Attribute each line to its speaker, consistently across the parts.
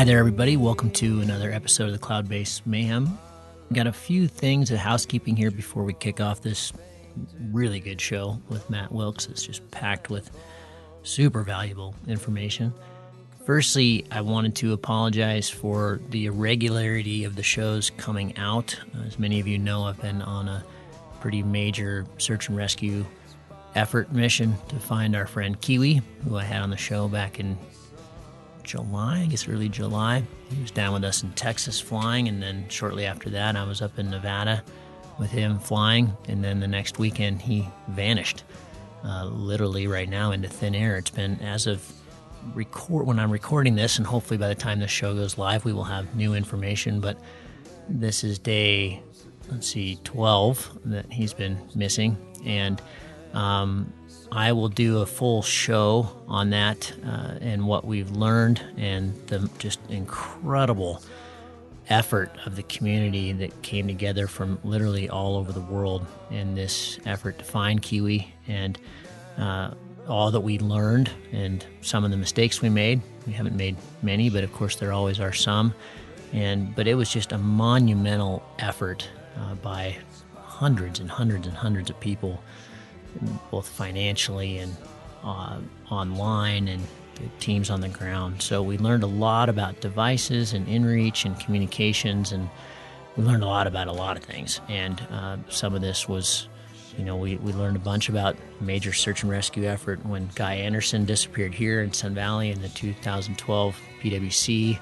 Speaker 1: Hi there, everybody. Welcome to another episode of the Cloud-Based Mayhem. Got a few things of housekeeping here before we kick off this really good show with Matt Wilkes. It's just packed with super valuable information. Firstly, I wanted to apologize for the irregularity of the shows coming out. As many of you know, I've been on a pretty major search and rescue effort mission to find our friend Kiwi, who I had on the show back in July, I guess early July. He was down with us in Texas flying, and then shortly after that I was up in Nevada with him flying, and then the next weekend he vanished, literally right now into thin air. It's been, as of when I'm recording this, and hopefully by the time this show goes live we will have new information, but this is day, 12 that he's been missing, and I will do a full show on that and what we've learned and the just incredible effort of the community that came together from literally all over the world in this effort to find Kiwi, and all that we learned and some of the mistakes we made. We haven't made many, but of course there always are some. But it was just a monumental effort by hundreds and hundreds and hundreds of people, both financially and online, and the teams on the ground. So we learned a lot about devices and inReach and communications, and we learned a lot about a lot of things. And some of this was, we learned a bunch about major search and rescue effort when Guy Anderson disappeared here in Sun Valley in the 2012 PWC.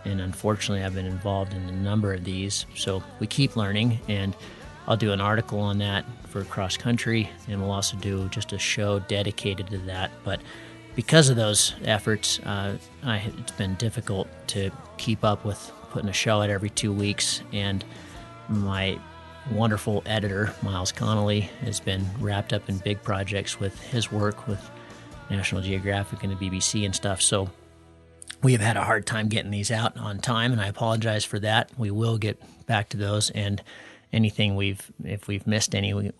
Speaker 1: And unfortunately, I've been involved in a number of these. So we keep learning, and I'll do an article on that for Cross Country, and we'll also do just a show dedicated to that. But because of those efforts, it's been difficult to keep up with putting a show out every 2 weeks, and my wonderful editor, Miles Connolly, has been wrapped up in big projects with his work with National Geographic and the BBC and stuff. So we have had a hard time getting these out on time, and I apologize for that. We will get back to those, and anything if we've missed any, we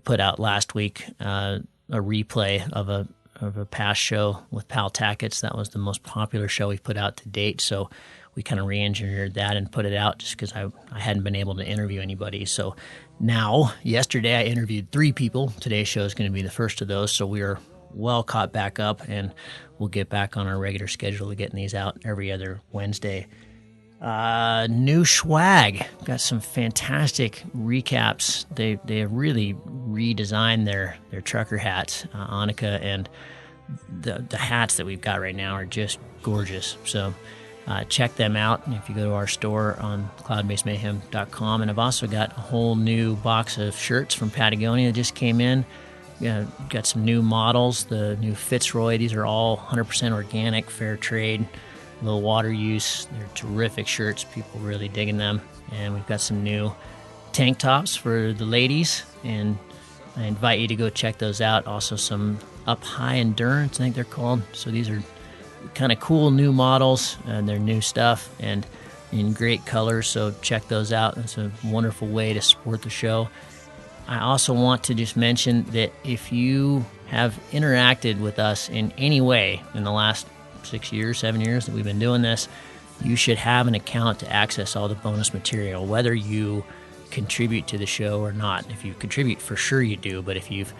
Speaker 1: put out last week a replay of a past show with Pal Tackett's. That was the most popular show we've put out to date, so we kind of re-engineered that and put it out just because I hadn't been able to interview anybody. So now, yesterday I interviewed 3 people. Today's show is going to be the first of those, so we are well caught back up, and we'll get back on our regular schedule of getting these out every other Wednesday. New swag. Got some fantastic recaps. They have really redesigned their trucker hats, Annika, and the hats that we've got right now are just gorgeous. So check them out if you go to our store on cloudbasedmayhem.com. And I've also got a whole new box of shirts from Patagonia that just came in. Got some new models, the new Fitzroy. These are all 100% organic, fair trade, low water use. They're terrific shirts. People really digging them. And we've got some new tank tops for the ladies, and I invite you to go check those out. Also some Up High Endurance, I think they're called. So these are kind of cool new models, and they're new stuff and in great colors, so check those out. It's a wonderful way to support the show. I also want to just mention that if you have interacted with us in any way in the last 7 years that we've been doing this, you should have an account to access all the bonus material, whether you contribute to the show or not. If you contribute, for sure you do, but if you've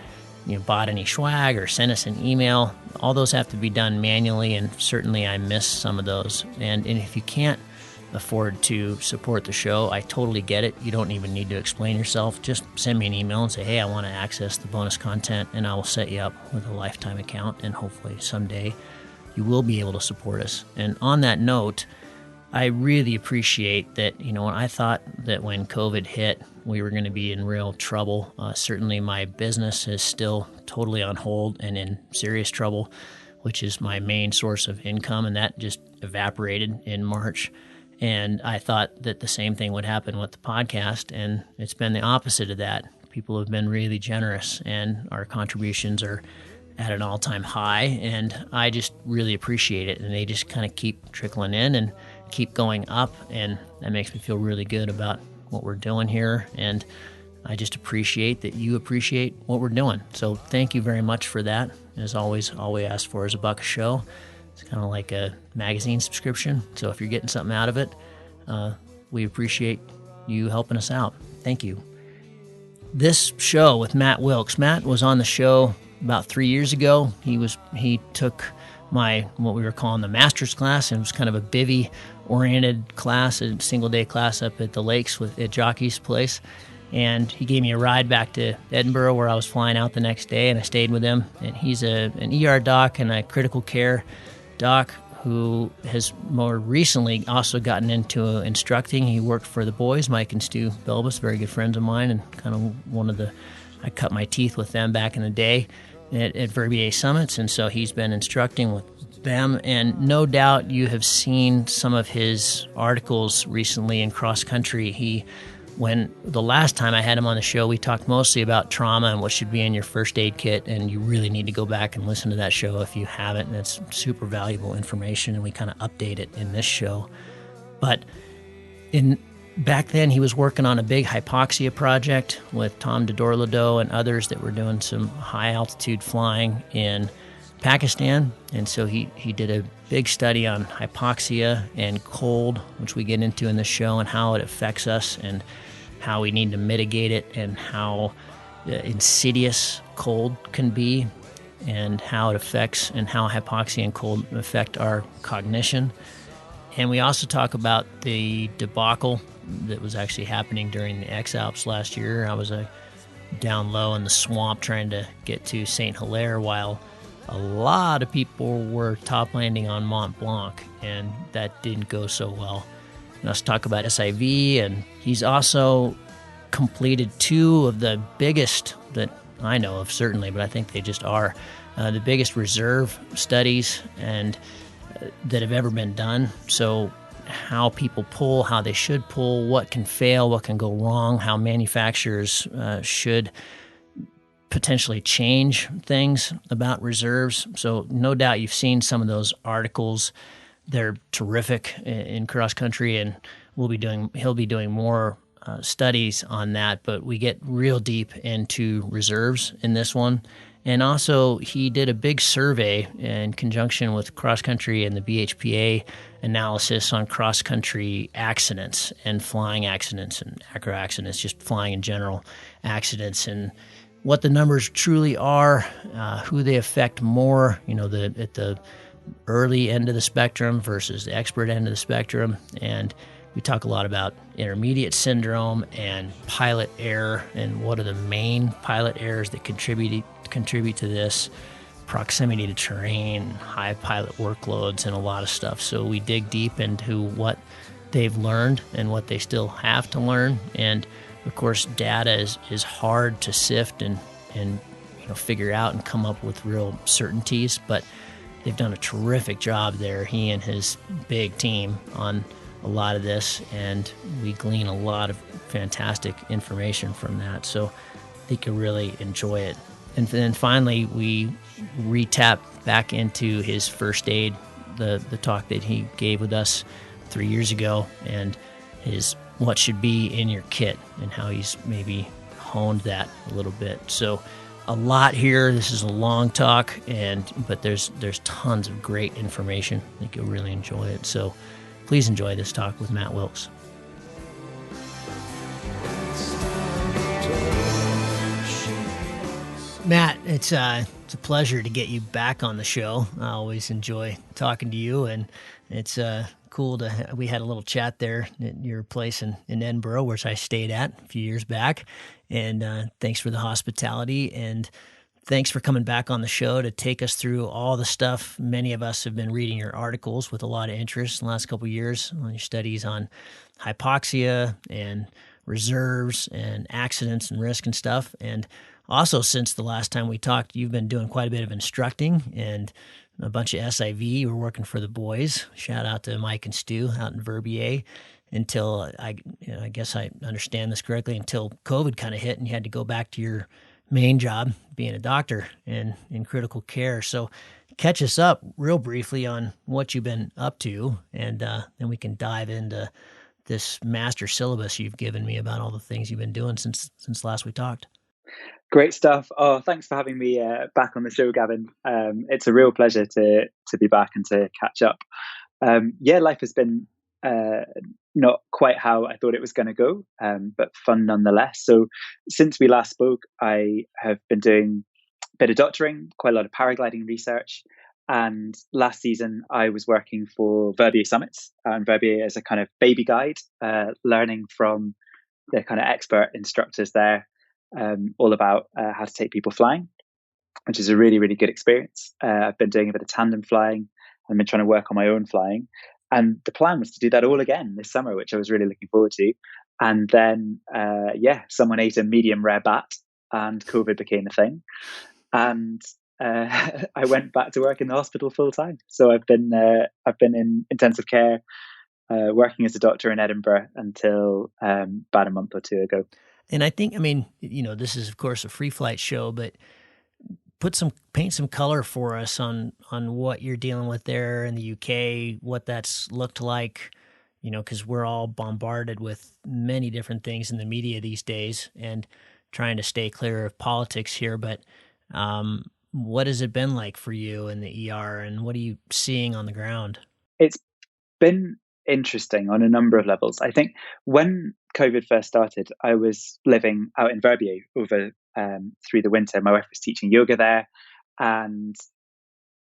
Speaker 1: bought any swag or sent us an email, all those have to be done manually, and certainly I miss some of those. And if you can't afford to support the show, I totally get it. You don't even need to explain yourself. Just send me an email and say, hey, I want to access the bonus content, and I will set you up with a lifetime account, and hopefully someday you will be able to support us. And on that note, I really appreciate that, I thought that when COVID hit, we were going to be in real trouble. Certainly my business is still totally on hold and in serious trouble, which is my main source of income, and that just evaporated in March. And I thought that the same thing would happen with the podcast, and it's been the opposite of that. People have been really generous, and our contributions are at an all-time high, and I just really appreciate it. And they just kind of keep trickling in and keep going up, and that makes me feel really good about what we're doing here. And I just appreciate that you appreciate what we're doing. So thank you very much for that. As always, all we ask for is $1 a show. It's kind of like a magazine subscription. So if you're getting something out of it, we appreciate you helping us out. Thank you. This show with Matt Wilkes. Matt was on the show about 3 years ago. He took what we were calling the master's class, and it was kind of a bivvy oriented class, a single day class up at the lakes at Jockey's place. And he gave me a ride back to Edinburgh, where I was flying out the next day, and I stayed with him. And he's an ER doc and a critical care doc who has more recently also gotten into instructing. He worked for the boys, Mike and Stu Belbus, very good friends of mine, and kind of I cut my teeth with them back in the day at Verbier Summits, and so he's been instructing with them. And no doubt you have seen some of his articles recently in cross country. When the last time I had him on the show, we talked mostly about trauma and what should be in your first aid kit, and you really need to go back and listen to that show if you haven't. And it's super valuable information, and we kind of update it in this show. But back then, he was working on a big hypoxia project with Tom Dodorlado and others that were doing some high-altitude flying in Pakistan. And so he did a big study on hypoxia and cold, which we get into in this show, and how it affects us and how we need to mitigate it, and how insidious cold can be, and how it affects, and how hypoxia and cold affect our cognition. And we also talk about the debacle that was actually happening during the X-Alps last year. I was down low in the swamp trying to get to St. Hilaire, while a lot of people were top landing on Mont Blanc, and that didn't go so well. And let's talk about SIV, and he's also completed two of the biggest that I know of, certainly, but I think they just are the biggest reserve studies and that have ever been done. So how people pull, how they should pull, what can fail, what can go wrong, how manufacturers should potentially change things about reserves. So no doubt you've seen some of those articles. They're terrific in cross country, and he'll be doing more studies on that. But we get real deep into reserves in this one. And also, he did a big survey in conjunction with cross country and the BHPA analysis on cross country accidents and flying accidents and acro accidents, just flying in general accidents, and what the numbers truly are, who they affect more, at the early end of the spectrum versus the expert end of the spectrum. And we talk a lot about intermediate syndrome and pilot error, and what are the main pilot errors that contribute to this: proximity to terrain, high pilot workloads, and a lot of stuff. So we dig deep into what they've learned and what they still have to learn. And of course, data is hard to sift and figure out and come up with real certainties, but they've done a terrific job there, he and his big team, on a lot of this, and we glean a lot of fantastic information from that. So I think you'll really enjoy it. And then finally, we re-tap back into his first aid, the talk that he gave with us 3 years ago, and his what should be in your kit, and how he's maybe honed that a little bit. So a lot here. This is a long talk, but there's tons of great information. I think you'll really enjoy it. So please enjoy this talk with Matt Wilkes. Matt, it's a pleasure to get you back on the show. I always enjoy talking to you, and it's cool we had a little chat there at your place in Edinburgh, which I stayed at a few years back. And thanks for the hospitality, and thanks for coming back on the show to take us through all the stuff. Many of us have been reading your articles with a lot of interest in the last couple of years on your studies on hypoxia and reserves and accidents and risk and stuff. And also, since the last time we talked, you've been doing quite a bit of instructing and a bunch of SIV. You were working for the boys. Shout out to Mike and Stu out in Verbier. Until I guess I understand this correctly, until COVID kind of hit and you had to go back to your main job, being a doctor in critical care. So catch us up real briefly on what you've been up to, and then we can dive into this master syllabus you've given me about all the things you've been doing since last we talked.
Speaker 2: Great stuff. Oh, thanks for having me back on the show, Gavin. It's a real pleasure to be back and to catch up. Yeah, life has been uh, not quite how I thought it was going to go, but fun nonetheless. So since we last spoke, I have been doing a bit of doctoring, quite a lot of paragliding research. And last season, I was working for Verbier Summits, and Verbier is a kind of baby guide, learning from the kind of expert instructors there, all about how to take people flying, which is a really, really good experience. I've been doing a bit of tandem flying. I've been trying to work on my own flying. And the plan was to do that all again this summer, which I was really looking forward to. And then, someone ate a medium rare bat and COVID became a thing. And I went back to work in the hospital full time. So I've been in intensive care, working as a doctor in Edinburgh until about a month or two ago.
Speaker 1: And I think, I mean, this is of course a free flight show, but paint some color for us on what you're dealing with there in the UK, what that's looked like, because we're all bombarded with many different things in the media these days, and trying to stay clear of politics here. But what has it been like for you in the ER, and what are you seeing on the ground?
Speaker 2: It's been interesting on a number of levels. I think when COVID first started, I was living out in Verbier over through the winter. My wife was teaching yoga there, and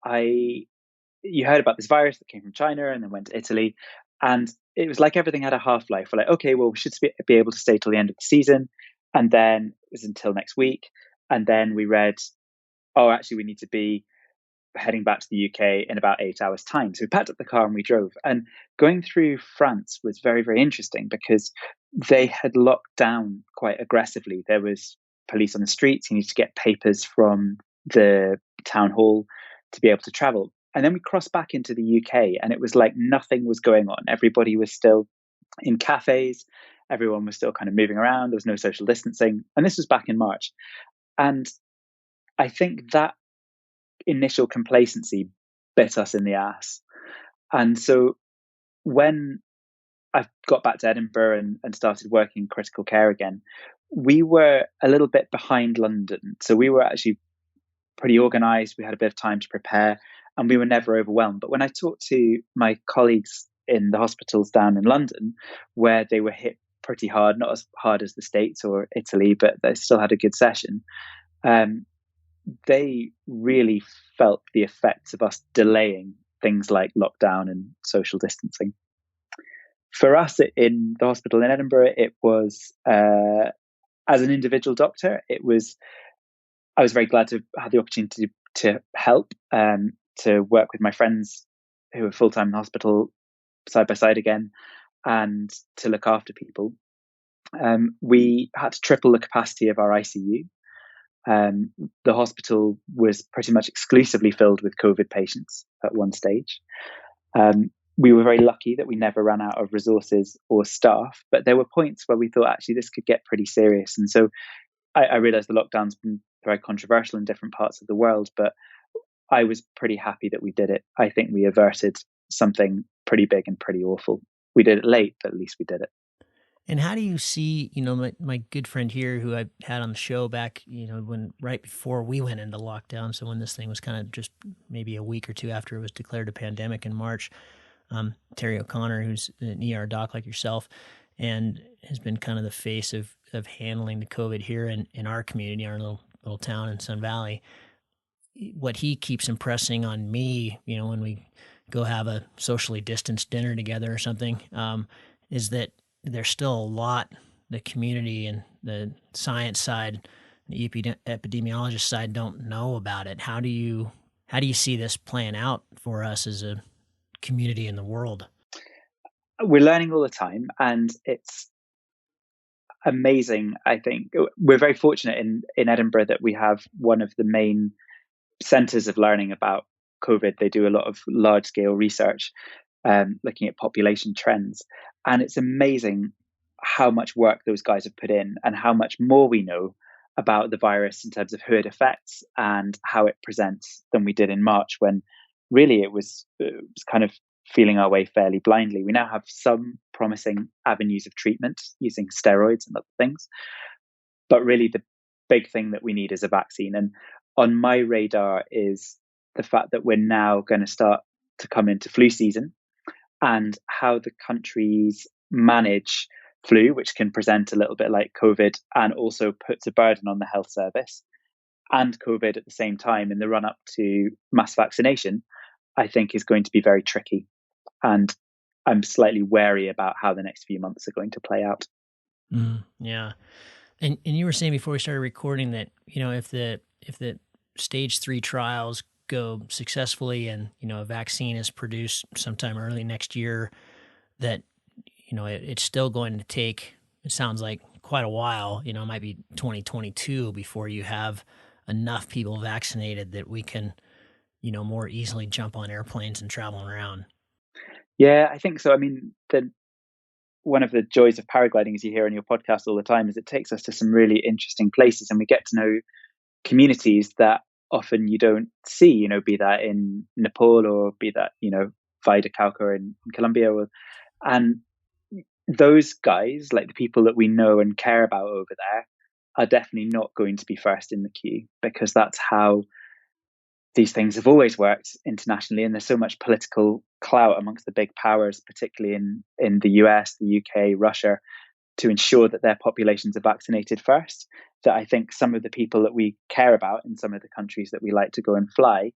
Speaker 2: you heard about this virus that came from China and then went to Italy, and it was like everything had a half life. We're like, okay, well, we should be able to stay till the end of the season, and then it was until next week, and then we read, oh, actually, we need to be heading back to the UK in about 8 hours' time. So we packed up the car and we drove. And going through France was very, very interesting because they had locked down quite aggressively. There was police on the streets. You need to get papers from the town hall to be able to travel. And then we crossed back into the UK and it was like nothing was going on. Everybody was still in cafes. Everyone was still kind of moving around. There was no social distancing. And this was back in March. And I think that initial complacency bit us in the ass. And so when I got back to Edinburgh and started working in critical care again, we were a little bit behind London. So we were actually pretty organized. We had a bit of time to prepare and we were never overwhelmed. But when I talked to my colleagues in the hospitals down in London, where they were hit pretty hard, not as hard as the States or Italy, but they still had a good session, they really felt the effects of us delaying things like lockdown and social distancing. For us in the hospital in Edinburgh, it was, as an individual doctor, I was very glad to have the opportunity to help, to work with my friends who were full-time in the hospital side by side again, and to look after people. We had to triple the capacity of our ICU. The hospital was pretty much exclusively filled with COVID patients at one stage. We were very lucky that we never ran out of resources or staff, but there were points where we thought actually this could get pretty serious. And so I realized the lockdown's been very controversial in different parts of the world, but I was pretty happy that we did it. I think we averted something pretty big and pretty awful. We did it late, but at least we did it.
Speaker 1: And how do you see, my good friend here who I had on the show back, when right before we went into lockdown, so when this thing was kind of just maybe a week or two after it was declared a pandemic in March, Terry O'Connor, who's an ER doc like yourself, and has been kind of the face of handling the COVID here in our community, our little town in Sun Valley. What he keeps impressing on me, when we go have a socially distanced dinner together or something, is that there's still a lot the community and the science side, the epidemiologist side don't know about it. How do you see this playing out for us as a community in the world?
Speaker 2: We're learning all the time, and it's amazing. I think we're very fortunate in Edinburgh that we have one of the main centres of learning about COVID. They do a lot of large scale research, looking at population trends. And it's amazing how much work those guys have put in and how much more we know about the virus in terms of who it affects and how it presents than we did in March, when really it was kind of feeling our way fairly blindly. We now have some promising avenues of treatment using steroids and other things. But really big thing that we need is a vaccine. And on my radar is the fact that we're now going to start to come into flu season, and how the countries manage flu, which can present a little bit like COVID and also puts a burden on the health service, and COVID at the same time in the run up to mass vaccination, I think is going to be very tricky. And I'm slightly wary about how the next few months are going to play out.
Speaker 1: Yeah. And you were saying before we started recording that, if the stage 3 trials go successfully and, a vaccine is produced sometime early next year, that, it's still going to take, it sounds like, quite a while. It might be 2022 before you have enough people vaccinated that we can, more easily jump on airplanes and travel around.
Speaker 2: Yeah, I think so. I mean, one of the joys of paragliding, as you hear on your podcast all the time, is it takes us to some really interesting places, and we get to know communities that often you don't see, be that in Nepal or be that, Vida Cauca in Colombia. And those guys, like the people that we know and care about over there, are definitely not going to be first in the queue, because that's how these things have always worked internationally. And there's so much political clout amongst the big powers, particularly in the US, the UK, Russia, to ensure that their populations are vaccinated first, that I think some of the people that we care about in some of the countries that we like to go and fly,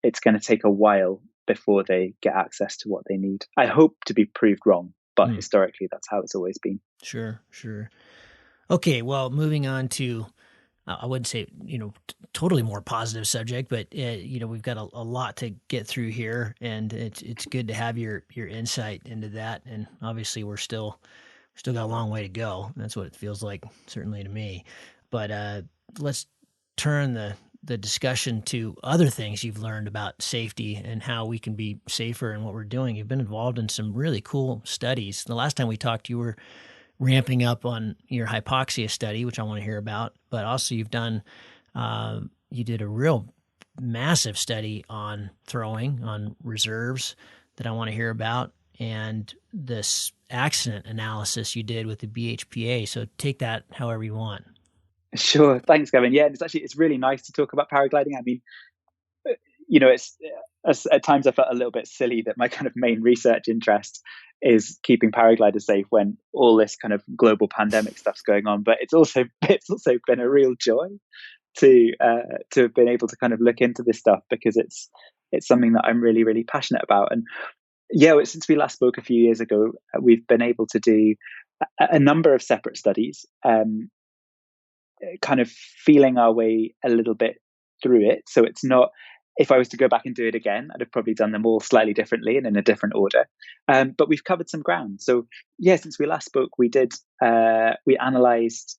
Speaker 2: it's going to take a while before they get access to what they need. I hope to be proved wrong, but historically, that's how it's always been.
Speaker 1: Sure. Okay, well, moving on to, I wouldn't say, totally more positive subject, but, we've got a lot to get through here, and it's good to have your insight into that. And obviously we're still got a long way to go. That's what it feels like, certainly to me. But let's turn the discussion to other things you've learned about safety and how we can be safer in what we're doing. You've been involved in some really cool studies. The last time we talked, you were ramping up on your hypoxia study, which I want to hear about, but also you've done, you did a real massive study on throwing, on reserves, that I want to hear about, and this accident analysis you did with the BHPA. So take that however you want.
Speaker 2: Sure. Thanks, Gavin. Yeah, it's really nice to talk about paragliding. I mean, it's at times I felt a little bit silly that my kind of main research interest is keeping paragliders safe when all this kind of global pandemic stuff's going on. But it's also been a real joy to have been able to kind of look into this stuff, because it's something that I'm really, really passionate about. And yeah, since we last spoke a few years ago, we've been able to do a number of separate studies, kind of feeling our way a little bit through it. So it's not, if I was to go back and do it again, I'd have probably done them all slightly differently and in a different order. But we've covered some ground. So yeah, since we last spoke, we analysed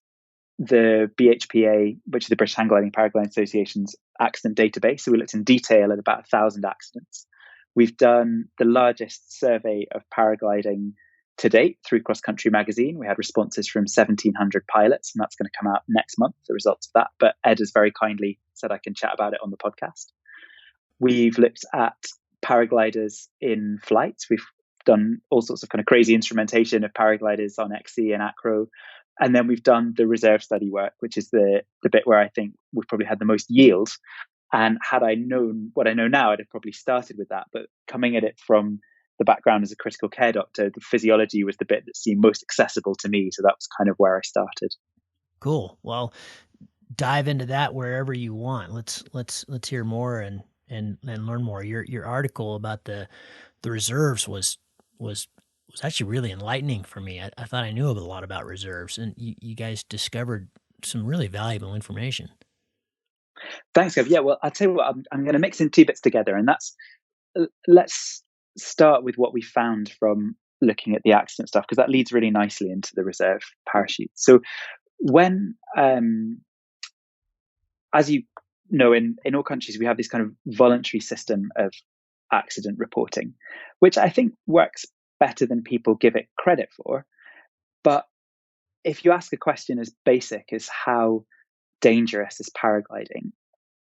Speaker 2: the BHPA, which is the British Hang Gliding Paragliding Association's accident database. So we looked in detail at about 1,000 accidents. We've done the largest survey of paragliding to date through Cross Country Magazine. We had responses from 1,700 pilots, and that's going to come out next month, the results of that. But Ed has very kindly said I can chat about it on the podcast. We've looked at paragliders in flight. We've done all sorts of kind of crazy instrumentation of paragliders on XC and acro. And then we've done the reserve study work, which is the bit where I think we've probably had the most yield. And had I known what I know now, I'd have probably started with that. But coming at it from the background as a critical care doctor, the physiology was the bit that seemed most accessible to me. So that was kind of where I started.
Speaker 1: Cool. Well, dive into that wherever you want. Let's hear more and learn more. Your article about the reserves was actually really enlightening for me. I thought I knew a lot about reserves, and you guys discovered some really valuable information.
Speaker 2: Thanks, Gav. Yeah, well, I'll tell you what, I'm going to mix in two bits together, and that's, let's start with what we found from looking at the accident stuff, because that leads really nicely into the reserve parachute. So when, as you know, in all countries, we have this kind of voluntary system of accident reporting, which I think works better than people give it credit for. But if you ask a question as basic as how dangerous is paragliding,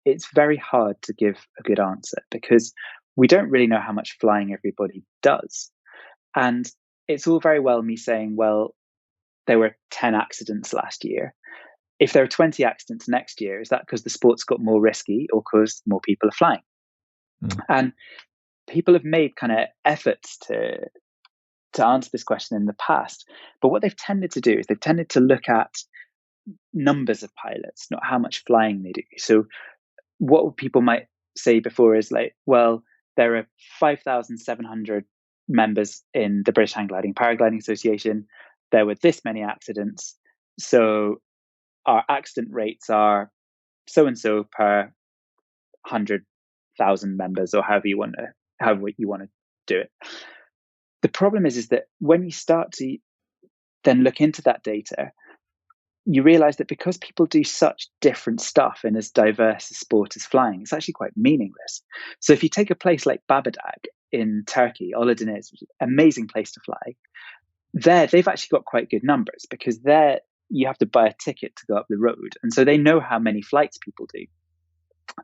Speaker 2: it's very hard to give a good answer, because we don't really know how much flying everybody does. And it's all very well me saying, well, there were 10 accidents last year. if there are 20 accidents next year, is that because the sport's got more risky or because more people are flying? And people have made kind of efforts to answer this question in the past. But what they've tended to do is they've tended to look at numbers of pilots, not how much flying they do. So what people might say before is like, well, there are 5,700 members in the British Hang Gliding Paragliding Association. There were this many accidents. So our accident rates are so-and-so per 100,000 members, or however you want to do it. The problem is that when you start to then look into that data, you realize that because people do such different stuff in as diverse a sport as flying, it's actually quite meaningless. So if you take a place like Babadag in Turkey, Olydeniz, which is an amazing place to fly, there they've actually got quite good numbers, because there you have to buy a ticket to go up the road. And so they know how many flights people do.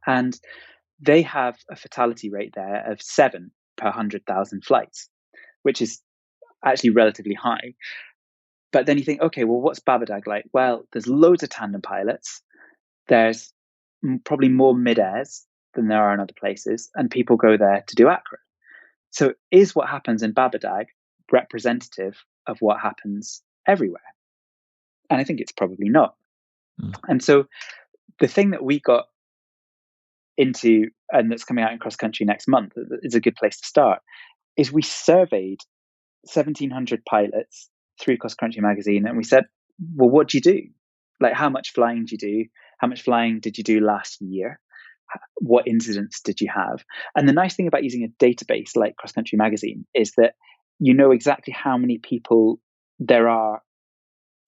Speaker 2: And they have a fatality rate there of 7 per 100,000 flights, which is actually relatively high. But then you think, okay, well, what's Babadag like? Well, there's loads of tandem pilots. There's probably more mid-airs than there are in other places, and people go there to do acro. So is what happens in Babadag representative of what happens everywhere? And I think it's probably not. And so the thing that we got into, and that's coming out in Cross Country next month, is a good place to start, is we surveyed 1,700 pilots through Cross Country magazine, and we said, well, what do you do? Like, how much flying do you do? How much flying did you do last year? What incidents did you have? And the nice thing about using a database like Cross Country magazine is that you know exactly how many people there are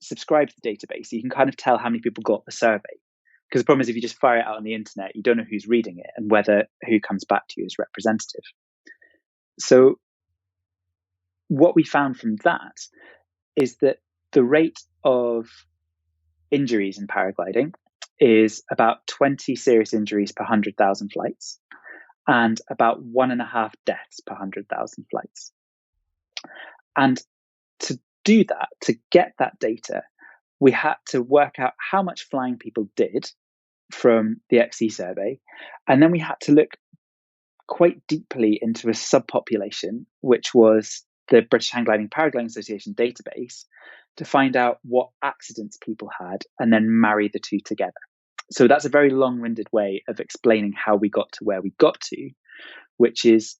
Speaker 2: subscribed to the database. You can kind of tell how many people got the survey. Because the problem is, if you just fire it out on the internet, you don't know who's reading it and whether who comes back to you is representative. So what we found from that is that the rate of injuries in paragliding is about 20 serious injuries per 100,000 flights and about 1.5 deaths per 100,000 flights. And to do that, to get that data, we had to work out how much flying people did from the XC survey. And then we had to look quite deeply into a subpopulation, which was the British Hang Gliding Paragliding Association database, to find out what accidents people had and then marry the two together. So that's a very long-winded way of explaining how we got to where we got to, which is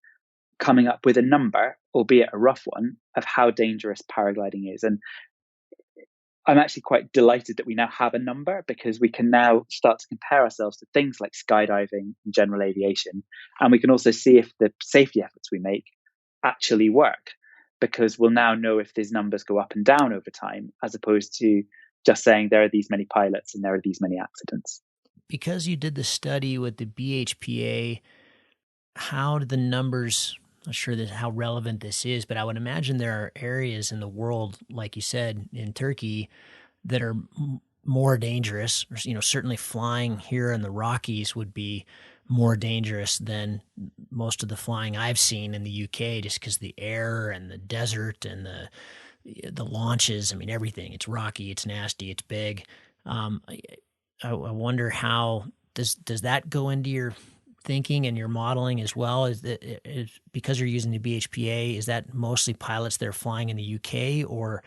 Speaker 2: coming up with a number, albeit a rough one, of how dangerous paragliding is. And I'm actually quite delighted that we now have a number, because we can now start to compare ourselves to things like skydiving and general aviation. And we can also see if the safety efforts we make actually work, because we'll now know if these numbers go up and down over time, as opposed to just saying there are these many pilots and there are these many accidents.
Speaker 1: Because you did the study with the BHPA, how did the numbers, I'm not sure how relevant this is, but I would imagine there are areas in the world, like you said, in Turkey, that are more dangerous. You know, certainly flying here in the Rockies would be more dangerous than most of the flying I've seen in the UK, just because the air and the desert and the launches, I mean, everything. It's rocky, it's nasty, it's big. I wonder how does that go into your thinking and your modeling as well? Is because you're using the BHPA, is that mostly pilots that are flying in the UK, or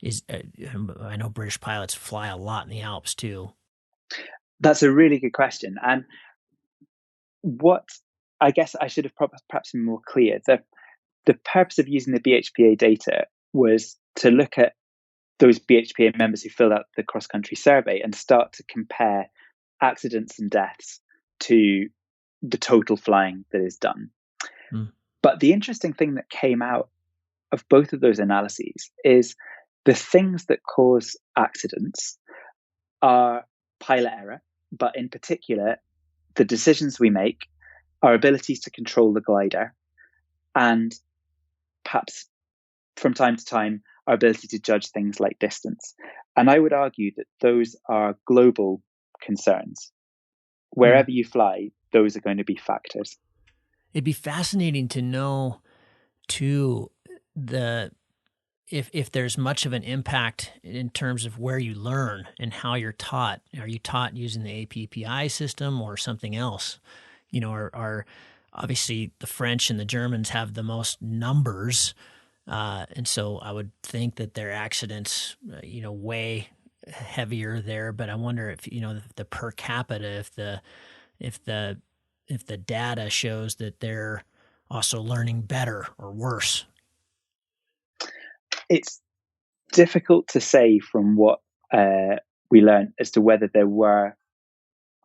Speaker 1: is I know British pilots fly a lot in the Alps too?
Speaker 2: That's a really good question. And what I guess I should have perhaps been more clear. The purpose of using the BHPA data was to look at those BHPA members who filled out the cross-country survey and start to compare accidents and deaths to the total flying that is done. But the interesting thing that came out of both of those analyses is the things that cause accidents are pilot error, but in particular, the decisions we make, our abilities to control the glider, and perhaps from time to time, our ability to judge things like distance. And I would argue that those are global concerns. Wherever you fly, those are going to be factors.
Speaker 1: It'd be fascinating to know, too, if there's much of an impact in terms of where you learn and how you're taught. Are you taught using the APPI system or something else? Are obviously the French and the Germans have the most numbers, and so I would think that their accidents, way heavier there. But I wonder if the per capita, if the data shows that they're also learning better or worse.
Speaker 2: It's difficult to say from what we learned as to whether there were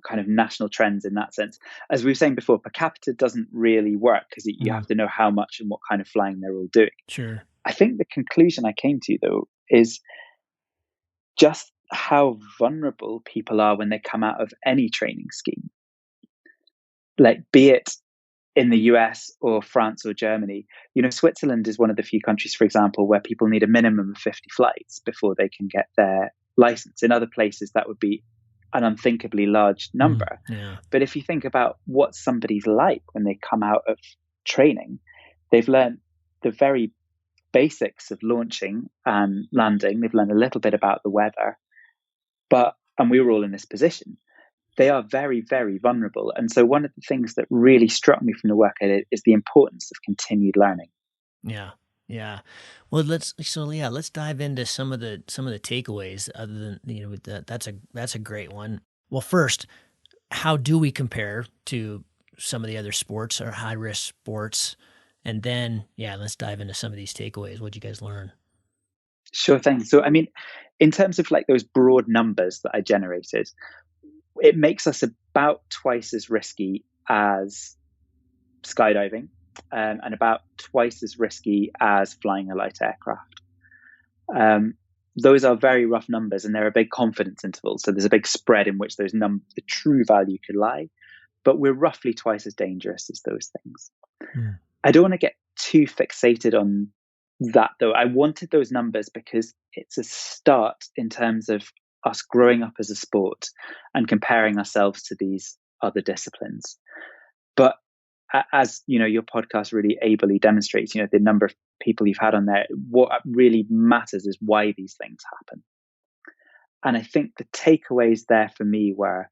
Speaker 2: kind of national trends in that sense. As we were saying before, per capita doesn't really work because you have to know how much and what kind of flying they're all doing.
Speaker 1: Sure.
Speaker 2: I think the conclusion I came to, though, is just how vulnerable people are when they come out of any training scheme. Like, be it in the US or France or Germany, Switzerland is one of the few countries, for example, where people need a minimum of 50 flights before they can get their license. In other places, that would be an unthinkably large number.
Speaker 1: Yeah.
Speaker 2: But if you think about what somebody's like when they come out of training, they've learned the very basics of launching and landing. They've learned a little bit about the weather, and we were all in this position. They are very, very vulnerable. And so one of the things that really struck me from the work I did is the importance of continued learning.
Speaker 1: Yeah. Yeah. Well, let's dive into some of the takeaways other than, that's a great one. Well, first, how do we compare to some of the other sports or high risk sports? And then, let's dive into some of these takeaways. What'd you guys learn?
Speaker 2: Sure thing. So, in terms of like those broad numbers that I generated, it makes us about twice as risky as skydiving, and about twice as risky as flying a light aircraft. Those are very rough numbers, and there are big confidence intervals. So there's a big spread in which the true value could lie. But we're roughly twice as dangerous as those things. I don't want to get too fixated on that, though. I wanted those numbers because it's a start in terms of us growing up as a sport and comparing ourselves to these other disciplines. But as your podcast really ably demonstrates, the number of people you've had on there, what really matters is why these things happen. And I think the takeaways there for me were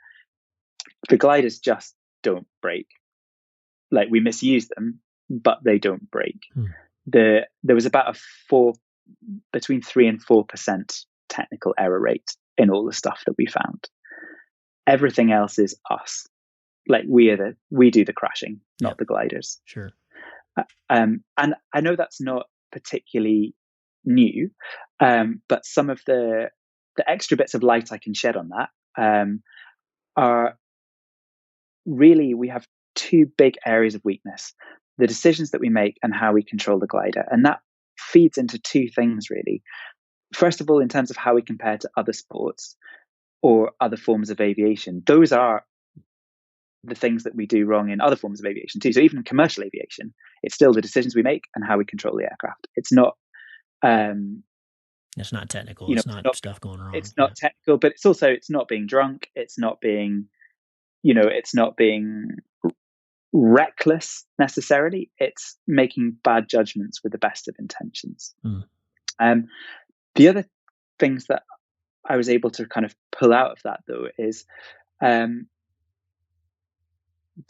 Speaker 2: the gliders just don't break. Like, we misuse them, but they don't break. There was about between 3 and 4% technical error rate in all the stuff that we found. Everything else is us. Like, we do the crashing, not the gliders.
Speaker 1: Sure.
Speaker 2: And I know that's not particularly new, but some of the extra bits of light I can shed on that are really, we have two big areas of weakness: the decisions that we make and how we control the glider. And that feeds into two things, really. First of all, in terms of how we compare to other sports or other forms of aviation, those are the things that we do wrong in other forms of aviation too. So even in commercial aviation, it's still the decisions we make and how we control the aircraft. It's not
Speaker 1: technical. It's not stuff going wrong.
Speaker 2: It's not technical, but it's not being drunk. It's not being, it's not being reckless necessarily. It's making bad judgments with the best of intentions. The other things that I was able to kind of pull out of that, though, is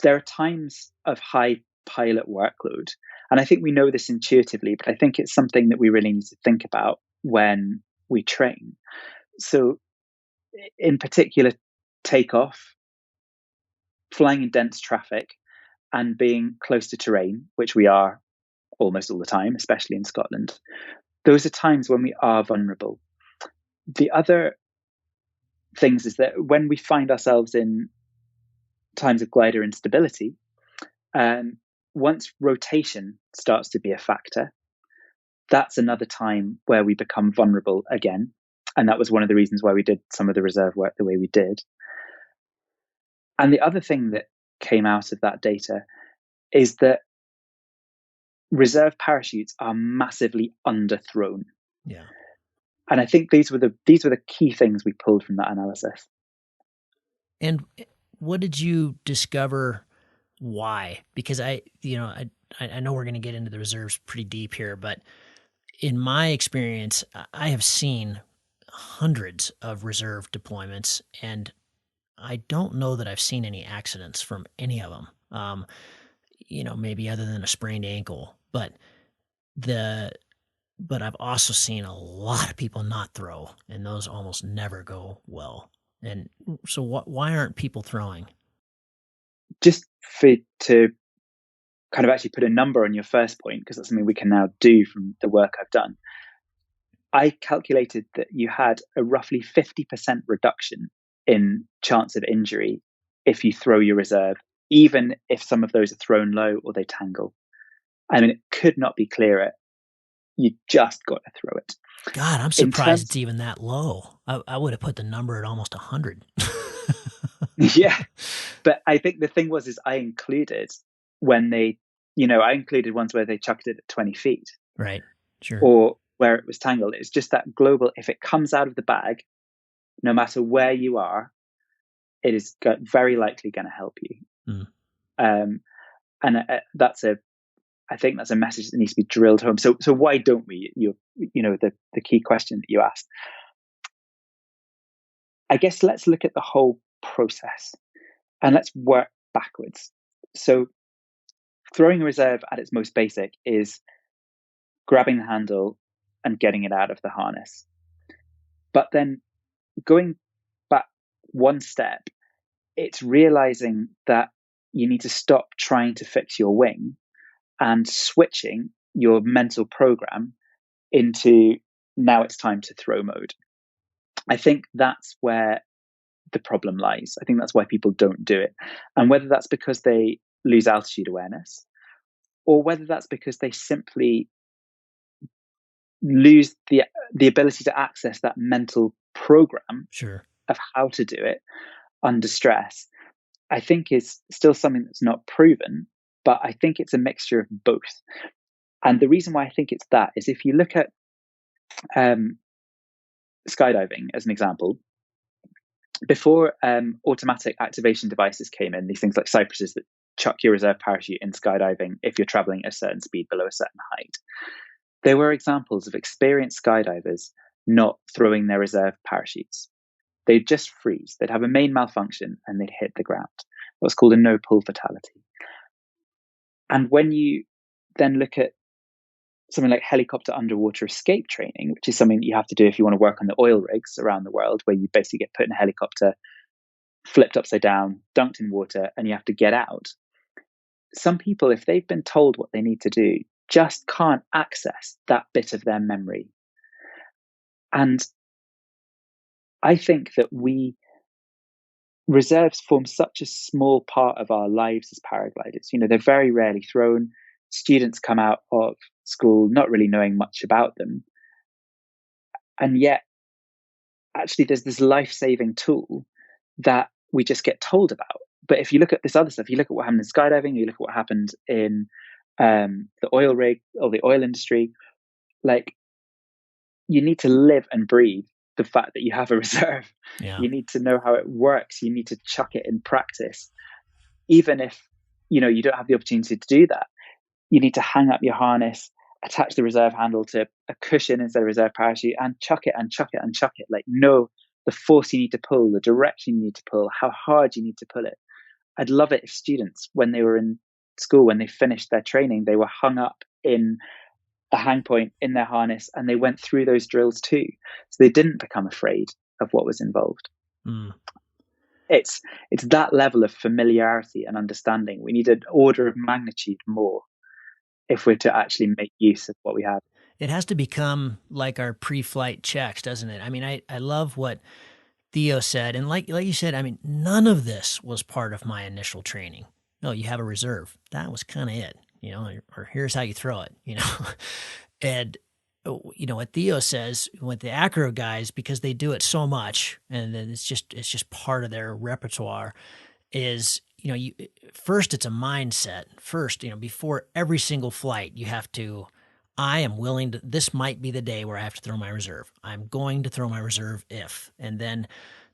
Speaker 2: there are times of high pilot workload. And I think we know this intuitively, but I think it's something that we really need to think about when we train. So in particular, takeoff, flying in dense traffic, and being close to terrain, which we are almost all the time, especially in Scotland. Those are times when we are vulnerable. The other things is that when we find ourselves in times of glider instability, once rotation starts to be a factor, that's another time where we become vulnerable again. And that was one of the reasons why we did some of the reserve work the way we did. And the other thing that came out of that data is that reserve parachutes are massively underthrown.
Speaker 1: Yeah.
Speaker 2: And I think these were the key things we pulled from that analysis.
Speaker 1: And what did you discover? Why? Because I know we're going to get into the reserves pretty deep here, but in my experience, I have seen hundreds of reserve deployments, and I don't know that I've seen any accidents from any of them. Maybe other than a sprained ankle, but I've also seen a lot of people not throw, and those almost never go well. And so, why aren't people throwing?
Speaker 2: Just to kind of actually put a number on your first point, because that's something we can now do from the work I've done. I calculated that you had a roughly 50% reduction in chance of injury if you throw your reserve, even if some of those are thrown low or they tangle. I mean, it could not be clearer. You just got to throw it.
Speaker 1: God, I'm surprised it's even that low. I would have put the number at almost 100.
Speaker 2: Yeah. But I think the thing is I included when I included ones where they chucked it at 20 feet.
Speaker 1: Right. Sure.
Speaker 2: Or where it was tangled. It's just that global, if it comes out of the bag, no matter where you are, it is very likely going to help you. And I think that's a message that needs to be drilled home. So why don't we? The key question that you asked. I guess let's look at the whole process and let's work backwards. So throwing a reserve at its most basic is grabbing the handle and getting it out of the harness. But then going back one step, it's realizing that you need to stop trying to fix your wing and switching your mental program into now it's time to throw mode. I think that's where the problem lies. I think that's why people don't do it. And whether that's because they lose altitude awareness or whether that's because they simply lose the ability to access that mental program of how to do it under stress, I think is still something that's not proven, but I think it's a mixture of both. And the reason why I think it's that is if you look at skydiving as an example, before automatic activation devices came in, these things like Cypresses that chuck your reserve parachute in skydiving if you're traveling at a certain speed below a certain height, there were examples of experienced skydivers not throwing their reserve parachutes. They'd just freeze. They'd have a main malfunction and they'd hit the ground. What's called a no-pull fatality. And when you then look at something like helicopter underwater escape training, which is something that you have to do if you want to work on the oil rigs around the world, where you basically get put in a helicopter, flipped upside down, dunked in water, and you have to get out. Some people, if they've been told what they need to do, just can't access that bit of their memory. And I think that reserves form such a small part of our lives as paragliders. They're very rarely thrown. Students come out of school not really knowing much about them. And yet, actually, there's this life-saving tool that we just get told about. But if you look at this other stuff, you look at what happened in skydiving, you look at what happened in the oil rig or the oil industry, like, you need to live and breathe the fact that you have a reserve.
Speaker 1: Yeah.
Speaker 2: You need to know how it works. You need to chuck it in practice. Even if, you don't have the opportunity to do that, you need to hang up your harness, attach the reserve handle to a cushion instead of reserve parachute and chuck it and chuck it and chuck it. Like, know the force you need to pull, the direction you need to pull, how hard you need to pull it. I'd love it if students, when they were in school, when they finished their training, they were hung up in a hang point in their harness and they went through those drills too. So they didn't become afraid of what was involved. It's that level of familiarity and understanding. We need an order of magnitude more if we're to actually make use of what we have.
Speaker 1: It has to become like our pre-flight checks, doesn't it? I mean, I love what Theo said. And like you said, I mean, none of this was part of my initial training. No, you have a reserve. That was kind of it, or here's how you throw it, And, what Theo says with the acro guys, because they do it so much and then it's just part of their repertoire is, first it's a mindset. First, before every single flight, you have to, I am willing to, this might be the day where I have to throw my reserve. I'm going to throw my reserve if, and then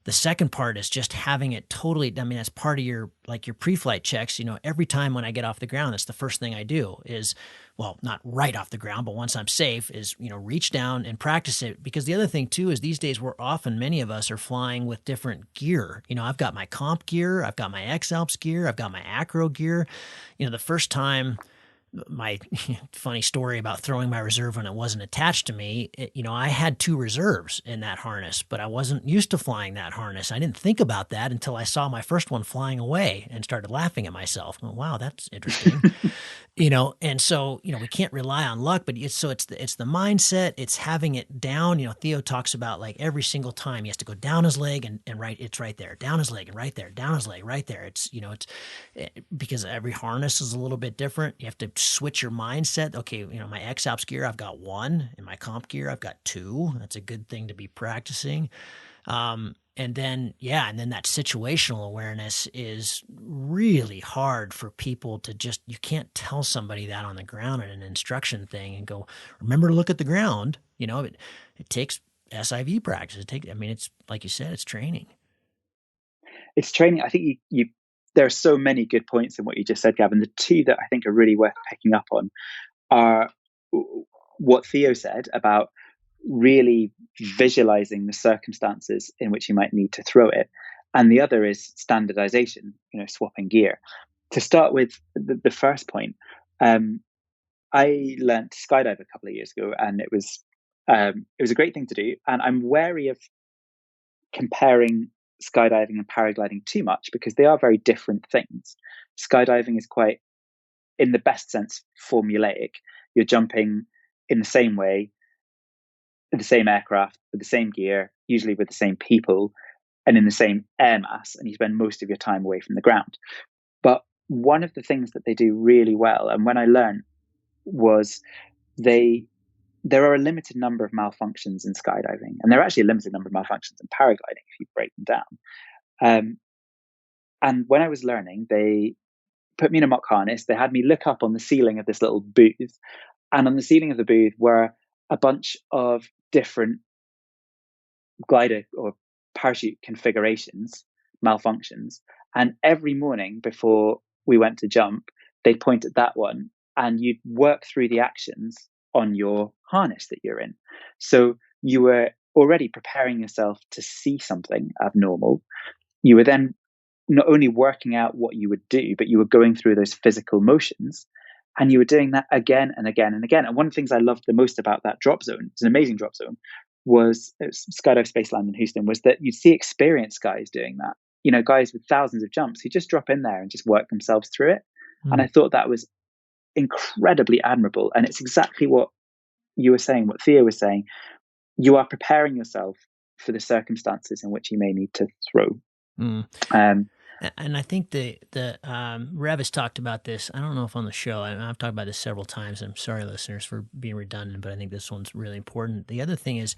Speaker 1: The second part is just having it totally, I mean, that's part of your, like your pre-flight checks. Every time when I get off the ground, that's the first thing I do is, well, not right off the ground, but once I'm safe is, reach down and practice it. Because the other thing too is these days many of us are flying with different gear. I've got my comp gear, I've got my X-Alps gear, I've got my acro gear. The first time, my funny story about throwing my reserve when it wasn't attached to me, I had 2 reserves in that harness, but I wasn't used to flying that harness. I didn't think about that until I saw my first one flying away and started laughing at myself. Going, wow, that's interesting. And so, we can't rely on luck, but it's the mindset, it's having it down. Theo talks about like every single time he has to go down his leg and right, it's right there, down his leg and right there, down his leg, right there. It's because every harness is a little bit different. You have to switch your mindset. Okay, my X-Alps gear, I've got 1. In my comp gear, I've got 2. That's a good thing to be practicing. And then that situational awareness is really hard for people to just, you can't tell somebody that on the ground in an instruction thing and go, remember to look at the ground. It takes SIV practice. It's like you said, it's training.
Speaker 2: It's training. I think there are so many good points in what you just said, Gavin. The 2 that I think are really worth picking up on are what Theo said about really visualizing the circumstances in which you might need to throw it. And the other is standardization, swapping gear. To start with the first point, I learned to skydive a couple of years ago, and it was a great thing to do. And I'm wary of comparing skydiving and paragliding too much because they are very different things. Skydiving is quite, in the best sense, formulaic. You're jumping in the same way, in the same aircraft, with the same gear, usually with the same people, and in the same air mass, and you spend most of your time away from the ground. But one of the things that they do really well, and when I learned, was there are a limited number of malfunctions in skydiving, and there are actually a limited number of malfunctions in paragliding if you break them down. And when I was learning, they put me in a mock harness. They had me look up on the ceiling of this little booth, and on the ceiling of the booth were a bunch of different glider or parachute configurations, malfunctions. And every morning before we went to jump, they'd point at that one, and you'd work through the actions on your harness that you're in. So you were already preparing yourself to see something abnormal. You were then not only working out what you would do, but you were going through those physical motions, and you were doing that again and again and again. And one of the things I loved the most about that drop zone, it's an amazing drop zone, was Skydive Spaceland in Houston, was that you'd see experienced guys doing that. Guys with thousands of jumps who just drop in there and just work themselves through it. And I thought that was incredibly admirable. And it's exactly what you were saying, what Theo was saying. You are preparing yourself for the circumstances in which you may need to throw.
Speaker 1: And I think the Rev has talked about this. I don't know if on the show, I've talked about this several times. I'm sorry, listeners, for being redundant, but I think this one's really important. The other thing is,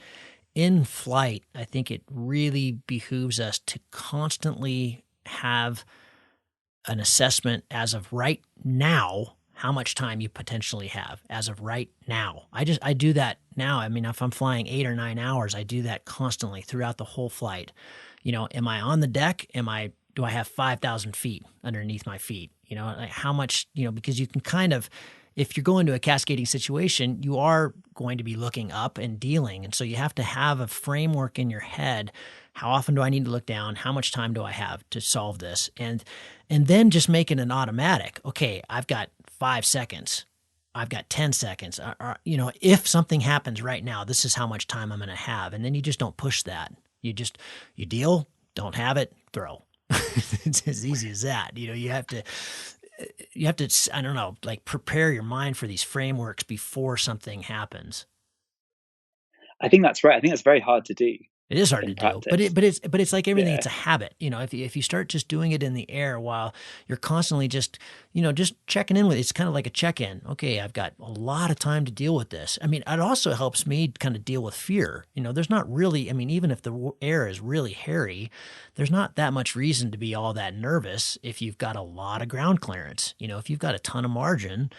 Speaker 1: in flight, I think it really behooves us to constantly have an assessment as of right now, how much time you potentially have as of right now. I do that now. I mean, if I'm flying 8 or 9 hours, I do that constantly throughout the whole flight. Am I on the deck? Do I have 5,000 feet underneath my feet? Like how much, because you can kind of, if you're going to a cascading situation, you are going to be looking up and dealing. And so you have to have a framework in your head. How often do I need to look down? How much time do I have to solve this? And then just make it an automatic. Okay, I've got 5 seconds. I've got 10 seconds. If something happens right now, this is how much time I'm going to have. And then you just don't push that. You deal, don't have it, throw. It's as easy as that. You have to, I don't know, like prepare your mind for these frameworks before something happens.
Speaker 2: I think that's right. I think that's very hard to do.
Speaker 1: It is hard to do, but it's like everything. Yeah. It's a habit. If you start just doing it in the air while you're constantly just checking in with it, it's kind of like a check-in. Okay, I've got a lot of time to deal with this. I mean, it also helps me kind of deal with fear. There's not really, even if the air is really hairy, there's not that much reason to be all that nervous if you've got a lot of ground clearance. If you've got a ton of margin,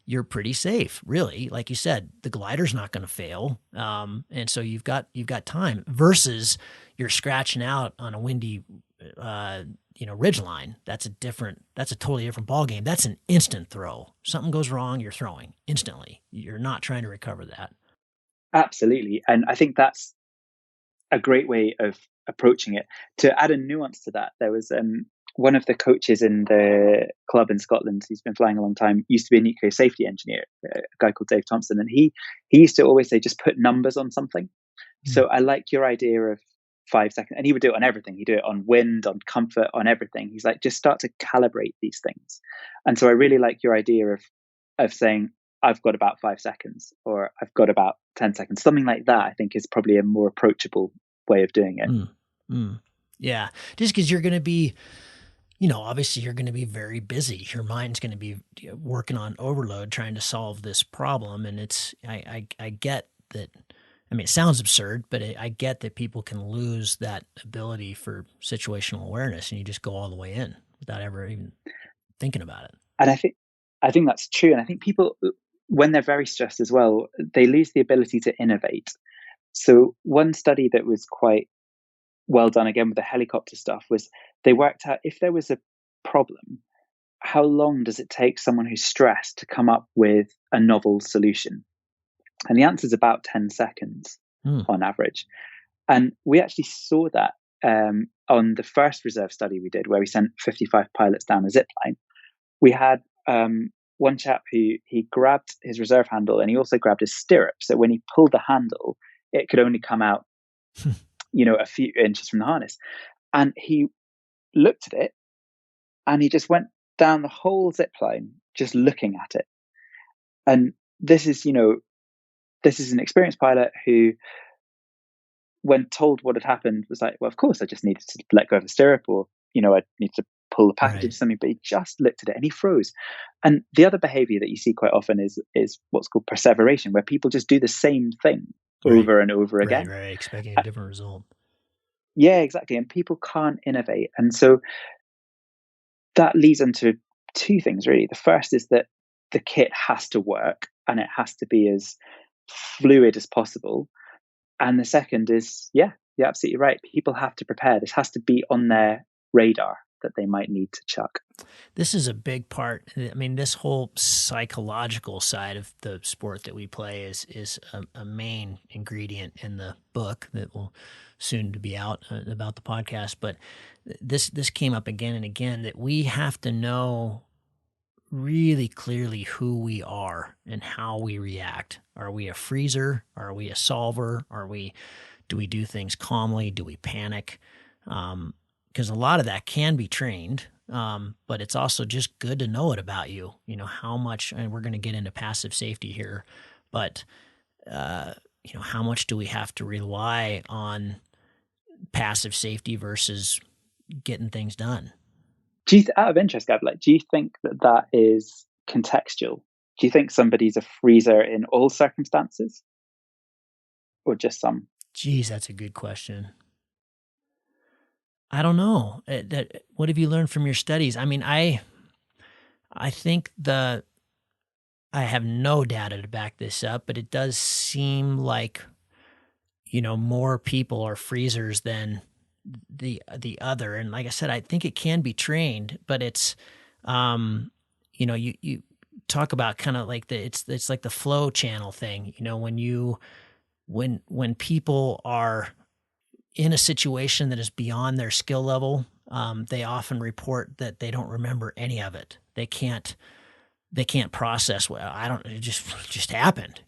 Speaker 1: you're pretty safe, really. Like you said, the glider's not going to fail, and so you've got time. Versus you're scratching out on a windy, ridge line. That's a totally different ball game. That's an instant throw. Something goes wrong, you're throwing instantly. You're not trying to recover that.
Speaker 2: Absolutely. And I think that's a great way of approaching it. To add a nuance to that, there was one of the coaches in the club in Scotland, he's been flying a long time, used to be a nuclear safety engineer, a guy called Dave Thompson. And he used to always say, just put numbers on something. So I like your idea of 5 seconds. And he would do it on everything. He'd do it on wind, on comfort, on everything. He's like, just start to calibrate these things. And so I really like your idea of saying, I've got about 5 seconds, or I've got about 10 seconds. Something like that, I think, is probably a more approachable way of doing it.
Speaker 1: Yeah. Just because you're going to be, obviously you're going to be very busy. Your mind's going to be working on overload trying to solve this problem. And I get that. I mean, it sounds absurd, but I get that people can lose that ability for situational awareness, and you just go all the way in without ever even thinking about it.
Speaker 2: And I think that's true. And I think people, when they're very stressed as well, they lose the ability to innovate. So one study that was quite well done, again with the helicopter stuff, was they worked out if there was a problem, how long does it take someone who's stressed to come up with a novel solution? And the answer is about 10 seconds on average. And we actually saw that on the first reserve study we did, where we sent 55 pilots down a zip line. We had one chap who he grabbed his reserve handle, and he also grabbed his stirrup. So when he pulled the handle, it could only come out, a few inches from the harness. And he looked at it, and he just went down the whole zip line, just looking at it. And this is an experienced pilot who, when told what had happened, was like, well, of course, I just needed to let go of the stirrup, or, I need to pull the package or something, but he just looked at it and he froze. And the other behavior that you see quite often is what's called perseveration, where people just do the same thing over and over again.
Speaker 1: Right, expecting a different result.
Speaker 2: Yeah, exactly. And people can't innovate. And so that leads into two things, really. The first is that the kit has to work, and it has to be as fluid as possible. And the second is, yeah, you're absolutely right. People have to prepare. This has to be on their radar that they might need to chuck.
Speaker 1: This is a big part. I mean, this whole psychological side of the sport that we play is a main ingredient in the book that will soon to be out about the podcast. But this came up again and again, that we have to know really clearly who we are and how we react. Are we a freezer? Are we a solver? Do we do things calmly? Do we panic? Because a lot of that can be trained, but it's also just good to know it about you. How much, and we're going to get into passive safety here, but how much do we have to rely on passive safety versus getting things done?
Speaker 2: Out of interest, Gav, do you think that is contextual? Do you think somebody's a freezer in all circumstances, or just some?
Speaker 1: Geez, that's a good question. I don't know. What have you learned from your studies? I mean, I think I have no data to back this up, but it does seem like, more people are freezers than the other. And like I said, I think it can be trained, but it's, you talk about kind of like it's like the flow channel thing, when people are in a situation that is beyond their skill level, they often report that they don't remember any of it. They can't process, well, it just happened,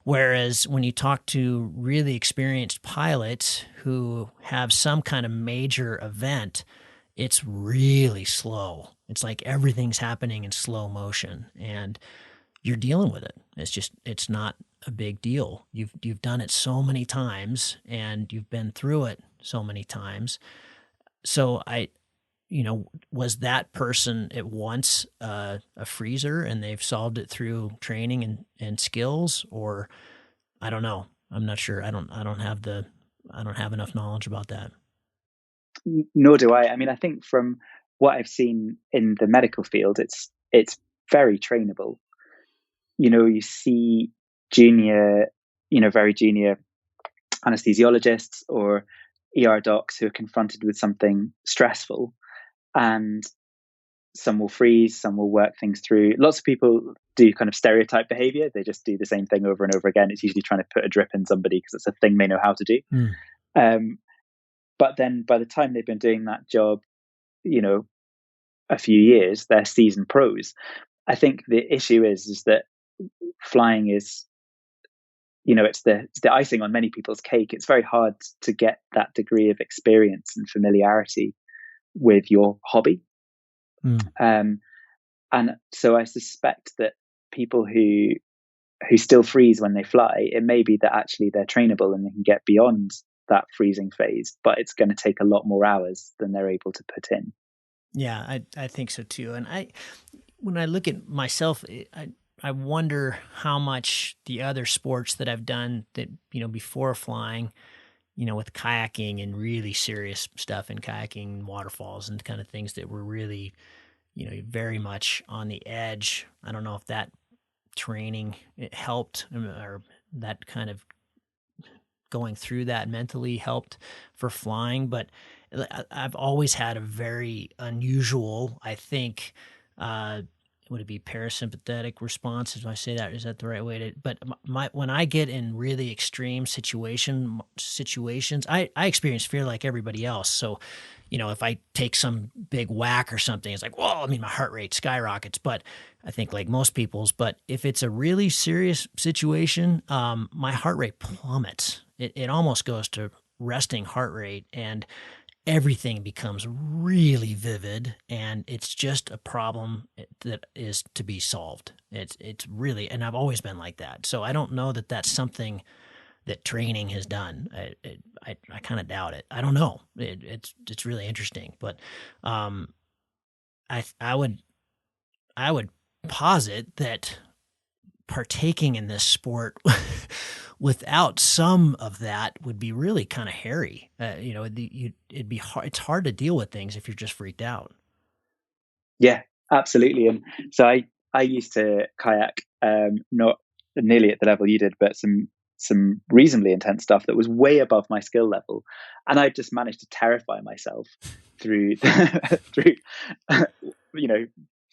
Speaker 1: Whereas when you talk to really experienced pilots who have some kind of major event, it's really slow. It's like everything's happening in slow motion, and you're dealing with it. It's not a big deal. You've done it so many times, and you've been through it so many times. So was that person at once a freezer and they've solved it through training and skills, or I don't know. I'm not sure. I don't have enough knowledge about that.
Speaker 2: Nor do I. I mean, I think from what I've seen in the medical field, it's very trainable. You see junior, very junior anesthesiologists, or ER docs who are confronted with something stressful, and some will freeze, some will work things through. Lots of people do kind of stereotype behavior. They just do the same thing over and over again. It's usually trying to put a drip in somebody because it's a thing they know how to do. Um, but then by the time they've been doing that job, a few years, they're seasoned pros. I think the issue is that flying is, it's the icing on many people's cake. It's very hard to get that degree of experience and familiarity with your hobby. And so I suspect that people who still freeze when they fly, it may be that actually they're trainable and they can get beyond that freezing phase, but it's going to take a lot more hours than they're able to put in.
Speaker 1: Yeah, I think so too. And when I look at myself, I wonder how much the other sports that I've done that, before flying, with kayaking and really serious stuff in kayaking, waterfalls and kind of things that were really, very much on the edge. I don't know if that training it helped, or that kind of going through that mentally helped for flying. But I've always had a very unusual, I think, would it be parasympathetic response? If I say that, is that the right way to? But when I get in really extreme situations, I experience fear like everybody else. So, if I take some big whack or something, it's like, whoa! I mean, my heart rate skyrockets. But I think like most people's. But if it's a really serious situation, my heart rate plummets. It almost goes to resting heart rate, and everything becomes really vivid, and it's just a problem that is to be solved. It's really, and I've always been like that. So I don't know that that's something that training has done. I kind of doubt it. I don't know. It's really interesting, but I would posit that partaking in this sport without some of that would be really kind of hairy. It'd be hard. It's hard to deal with things if you're just freaked out.
Speaker 2: Yeah, absolutely. And so I used to kayak, not nearly at the level you did, but some reasonably intense stuff that was way above my skill level, and I just managed to terrify myself through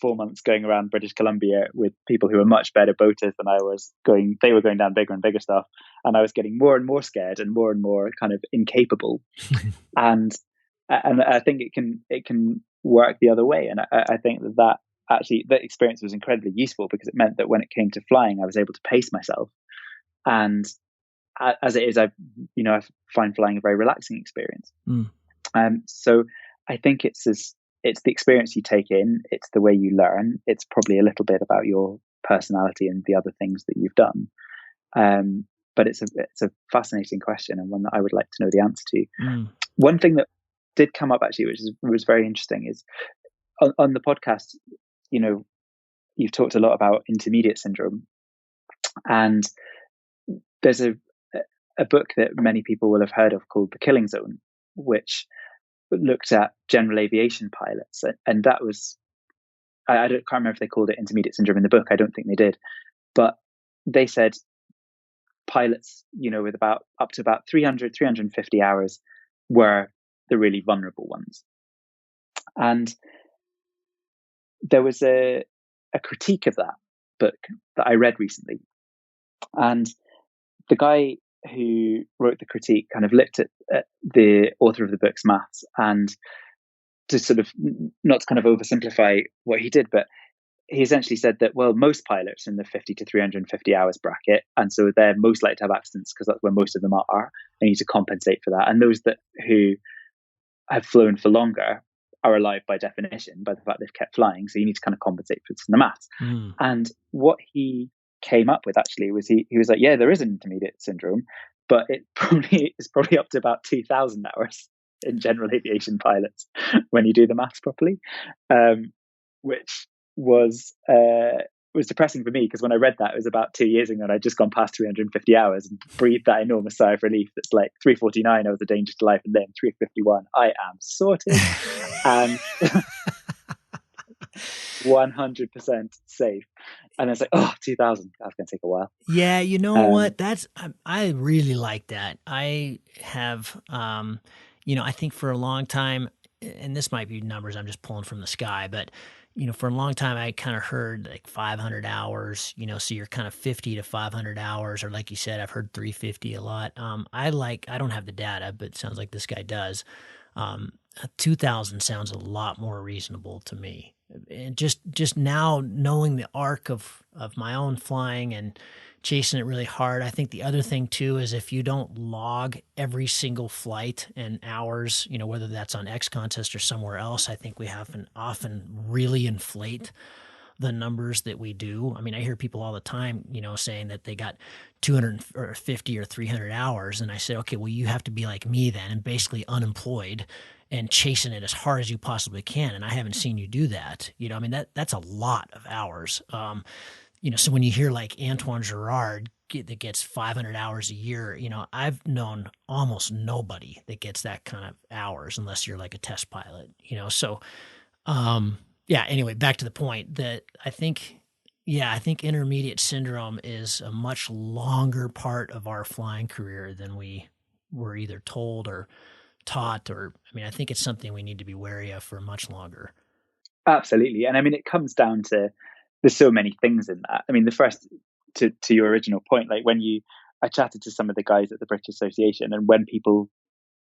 Speaker 2: 4 months going around British Columbia with people who were much better boaters than I was. They were going down bigger and bigger stuff, and I was getting more and more scared and more kind of incapable. and I think it can work the other way, and I think that actually that experience was incredibly useful because it meant that when it came to flying, I was able to pace myself. And as it is, I find flying a very relaxing experience. So I think it's the experience you take in, it's the way you learn, it's probably a little bit about your personality and the other things that you've done. But it's a fascinating question, and one that I would like to know the answer to. One thing that did come up actually, which was very interesting, is on the podcast, you've talked a lot about intermediate syndrome, and there's a book that many people will have heard of called The Killing Zone, which looked at general aviation pilots, and that was can't remember if they called it intermediate syndrome in the book. I don't think they did, but they said pilots, with about up to about 350 hours were the really vulnerable ones. And there was a critique of that book that I read recently, and the guy who wrote the critique kind of looked at the author of the book's maths, and to sort of not to kind of oversimplify what he did, but he essentially said that, well, most pilots are in the 50 to 350 hours bracket, and so they're most likely to have accidents because that's where most of them are. They need to compensate for that. And those who have flown for longer are alive by definition, by the fact they've kept flying. So you need to kind of compensate for the maths. And what he came up with actually was he was like, yeah, there is an intermediate syndrome, but it is probably up to about 2,000 hours in general aviation pilots when you do the maths properly, which was depressing for me, because when I read that, it was about 2 years ago and I'd just gone past 350 hours and breathed that enormous sigh of relief. That's like 349, I was a danger to life, and then 351, I am sorted and 100% safe. And it's like, 2,000, that's going to take a while.
Speaker 1: Yeah, you know what? I really like that. I have, I think for a long time, and this might be numbers I'm just pulling from the sky, but for a long time I kind of heard like 500 hours, so you're kind of 50 to 500 hours, or like you said, I've heard 350 a lot. I don't have the data, but it sounds like this guy does. 2,000 sounds a lot more reasonable to me. And just now knowing the arc of my own flying and chasing it really hard. I think the other thing too is if you don't log every single flight and hours, whether that's on X Contest or somewhere else, I think we often really inflate the numbers that we do. I mean, I hear people all the time, saying that they got 250 or 300 hours. And I said, okay, well, you have to be like me then and basically unemployed and chasing it as hard as you possibly can. And I haven't seen you do that. I mean, that's a lot of hours. So when you hear like Antoine Girard that gets 500 hours a year, I've known almost nobody that gets that kind of hours unless you're like a test pilot, so, yeah, anyway, back to the point that I think intermediate syndrome is a much longer part of our flying career than we were either told or taught, I think it's something we need to be wary of for much longer.
Speaker 2: Absolutely. And I mean, it comes down to, there's so many things in that. I mean, the first, to your original point, like I chatted to some of the guys at the British Association, and when people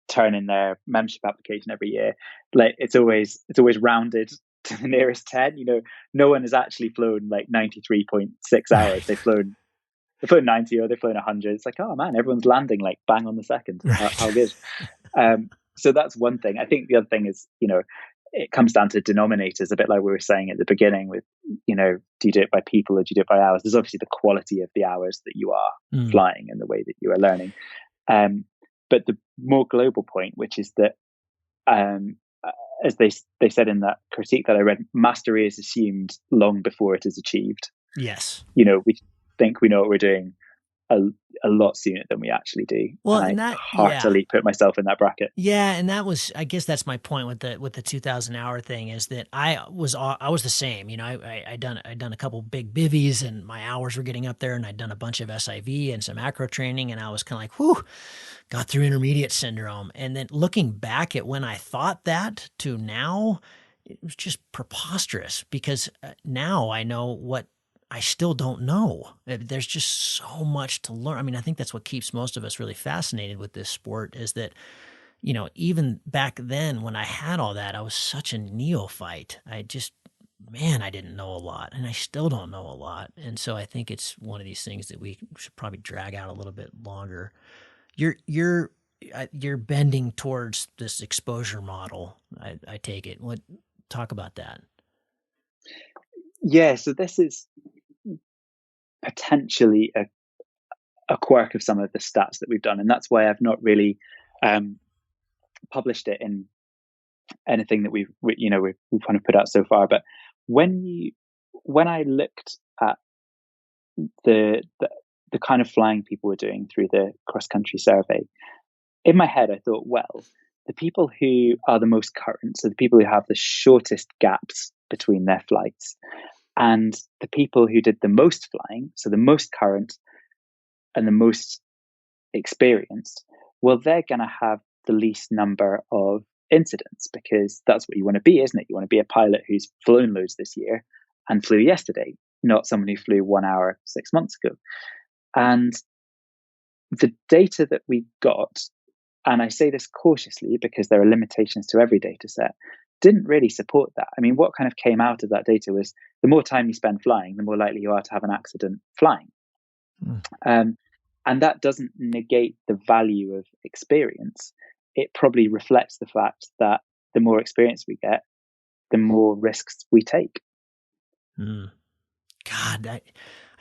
Speaker 2: turn in their membership application every year, like it's always rounded to the nearest 10. No one has actually flown like 93.6 hours. They've flown 90, or they've flown 100. It's like, oh man, everyone's landing like bang on the second.
Speaker 1: Right.
Speaker 2: How good. So that's one thing. I think the other thing is, it comes down to denominators, a bit like we were saying at the beginning with, do you do it by people or do you do it by hours? There's obviously the quality of the hours that you are flying and the way that you are learning. But the more global point, which is that, as they said in that critique that I read, mastery is assumed long before it is achieved.
Speaker 1: Yes.
Speaker 2: We think we know what we're doing a lot sooner than we actually do.
Speaker 1: Well,
Speaker 2: and I heartily put myself in that bracket.
Speaker 1: Yeah, and I guess that's my point with the 2,000 hour thing, is that I was the same. I done a couple big bivvies and my hours were getting up there, and I'd done a bunch of SIV and some acro training, and I was kind of like, whew, got through intermediate syndrome. And then looking back at when I thought that to now, it was just preposterous, because now I know what I still don't know. There's just so much to learn. I mean, I think that's what keeps most of us really fascinated with this sport, is that, even back then when I had all that, I was such a neophyte. I didn't know a lot, and I still don't know a lot. And so I think it's one of these things that we should probably drag out a little bit longer. You're bending towards this exposure model. I take it. Talk about that.
Speaker 2: Yeah. So this is potentially a quirk of some of the stats that we've done, and that's why I've not really published it in anything that we've kind of put out so far. But when I looked at the kind of flying people were doing through the cross country survey, in my head I thought, well, the people who are the most current, so the people who have the shortest gaps between their flights, and the people who did the most flying, so the most current and the most experienced, well, they're going to have the least number of incidents, because that's what you want to be, isn't it? You want to be a pilot who's flown loads this year and flew yesterday, not someone who flew 1 hour 6 months ago. And the data that we got, and I say this cautiously because there are limitations to every data set, didn't really support that. I mean, what kind of came out of that data was the more time you spend flying, the more likely you are to have an accident flying. And that doesn't negate the value of experience. It probably reflects the fact that the more experience we get, the more risks we take.
Speaker 1: God, I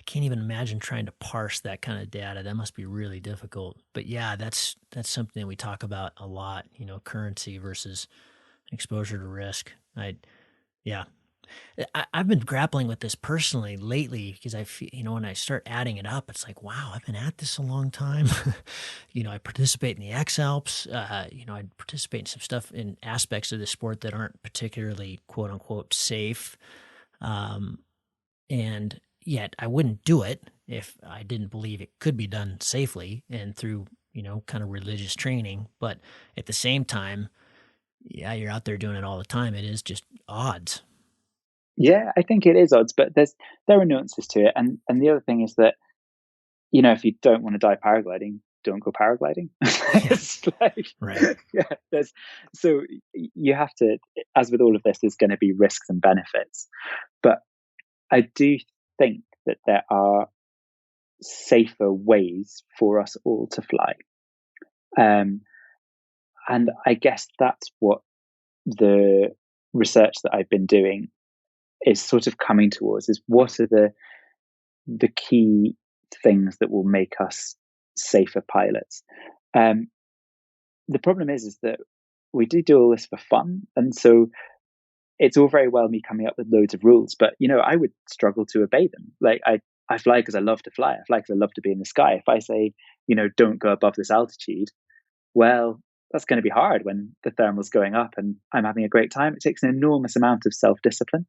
Speaker 1: can't even imagine trying to parse that kind of data. That must be really difficult. But yeah, that's something that we talk about a lot, currency versus exposure to risk. I've been grappling with this personally lately, because I feel, when I start adding it up, it's like, wow, I've been at this a long time. I participate in the X Alps. I participate in some stuff in aspects of the sport that aren't particularly quote unquote safe. And yet I wouldn't do it if I didn't believe it could be done safely and through, kind of religious training. But at the same time, yeah, you're out there doing it all the time. It is just odds.
Speaker 2: Yeah, I think it is odds, but there are nuances to it. And the other thing is that, if you don't want to die paragliding, don't go paragliding.
Speaker 1: Yeah.
Speaker 2: It's like,
Speaker 1: Right.
Speaker 2: yeah, so you have to, as with all of this, there's going to be risks and benefits. But I do think that there are safer ways for us all to fly. And I guess that's what the research that I've been doing is sort of coming towards, is what are the key things that will make us safer pilots. The problem is that we do all this for fun, and so it's all very well me coming up with loads of rules, but I would struggle to obey them. Like I fly because I love to fly. I fly because I love to be in the sky. If I say, don't go above this altitude, well, that's going to be hard when the thermal's going up and I'm having a great time. It takes an enormous amount of self-discipline.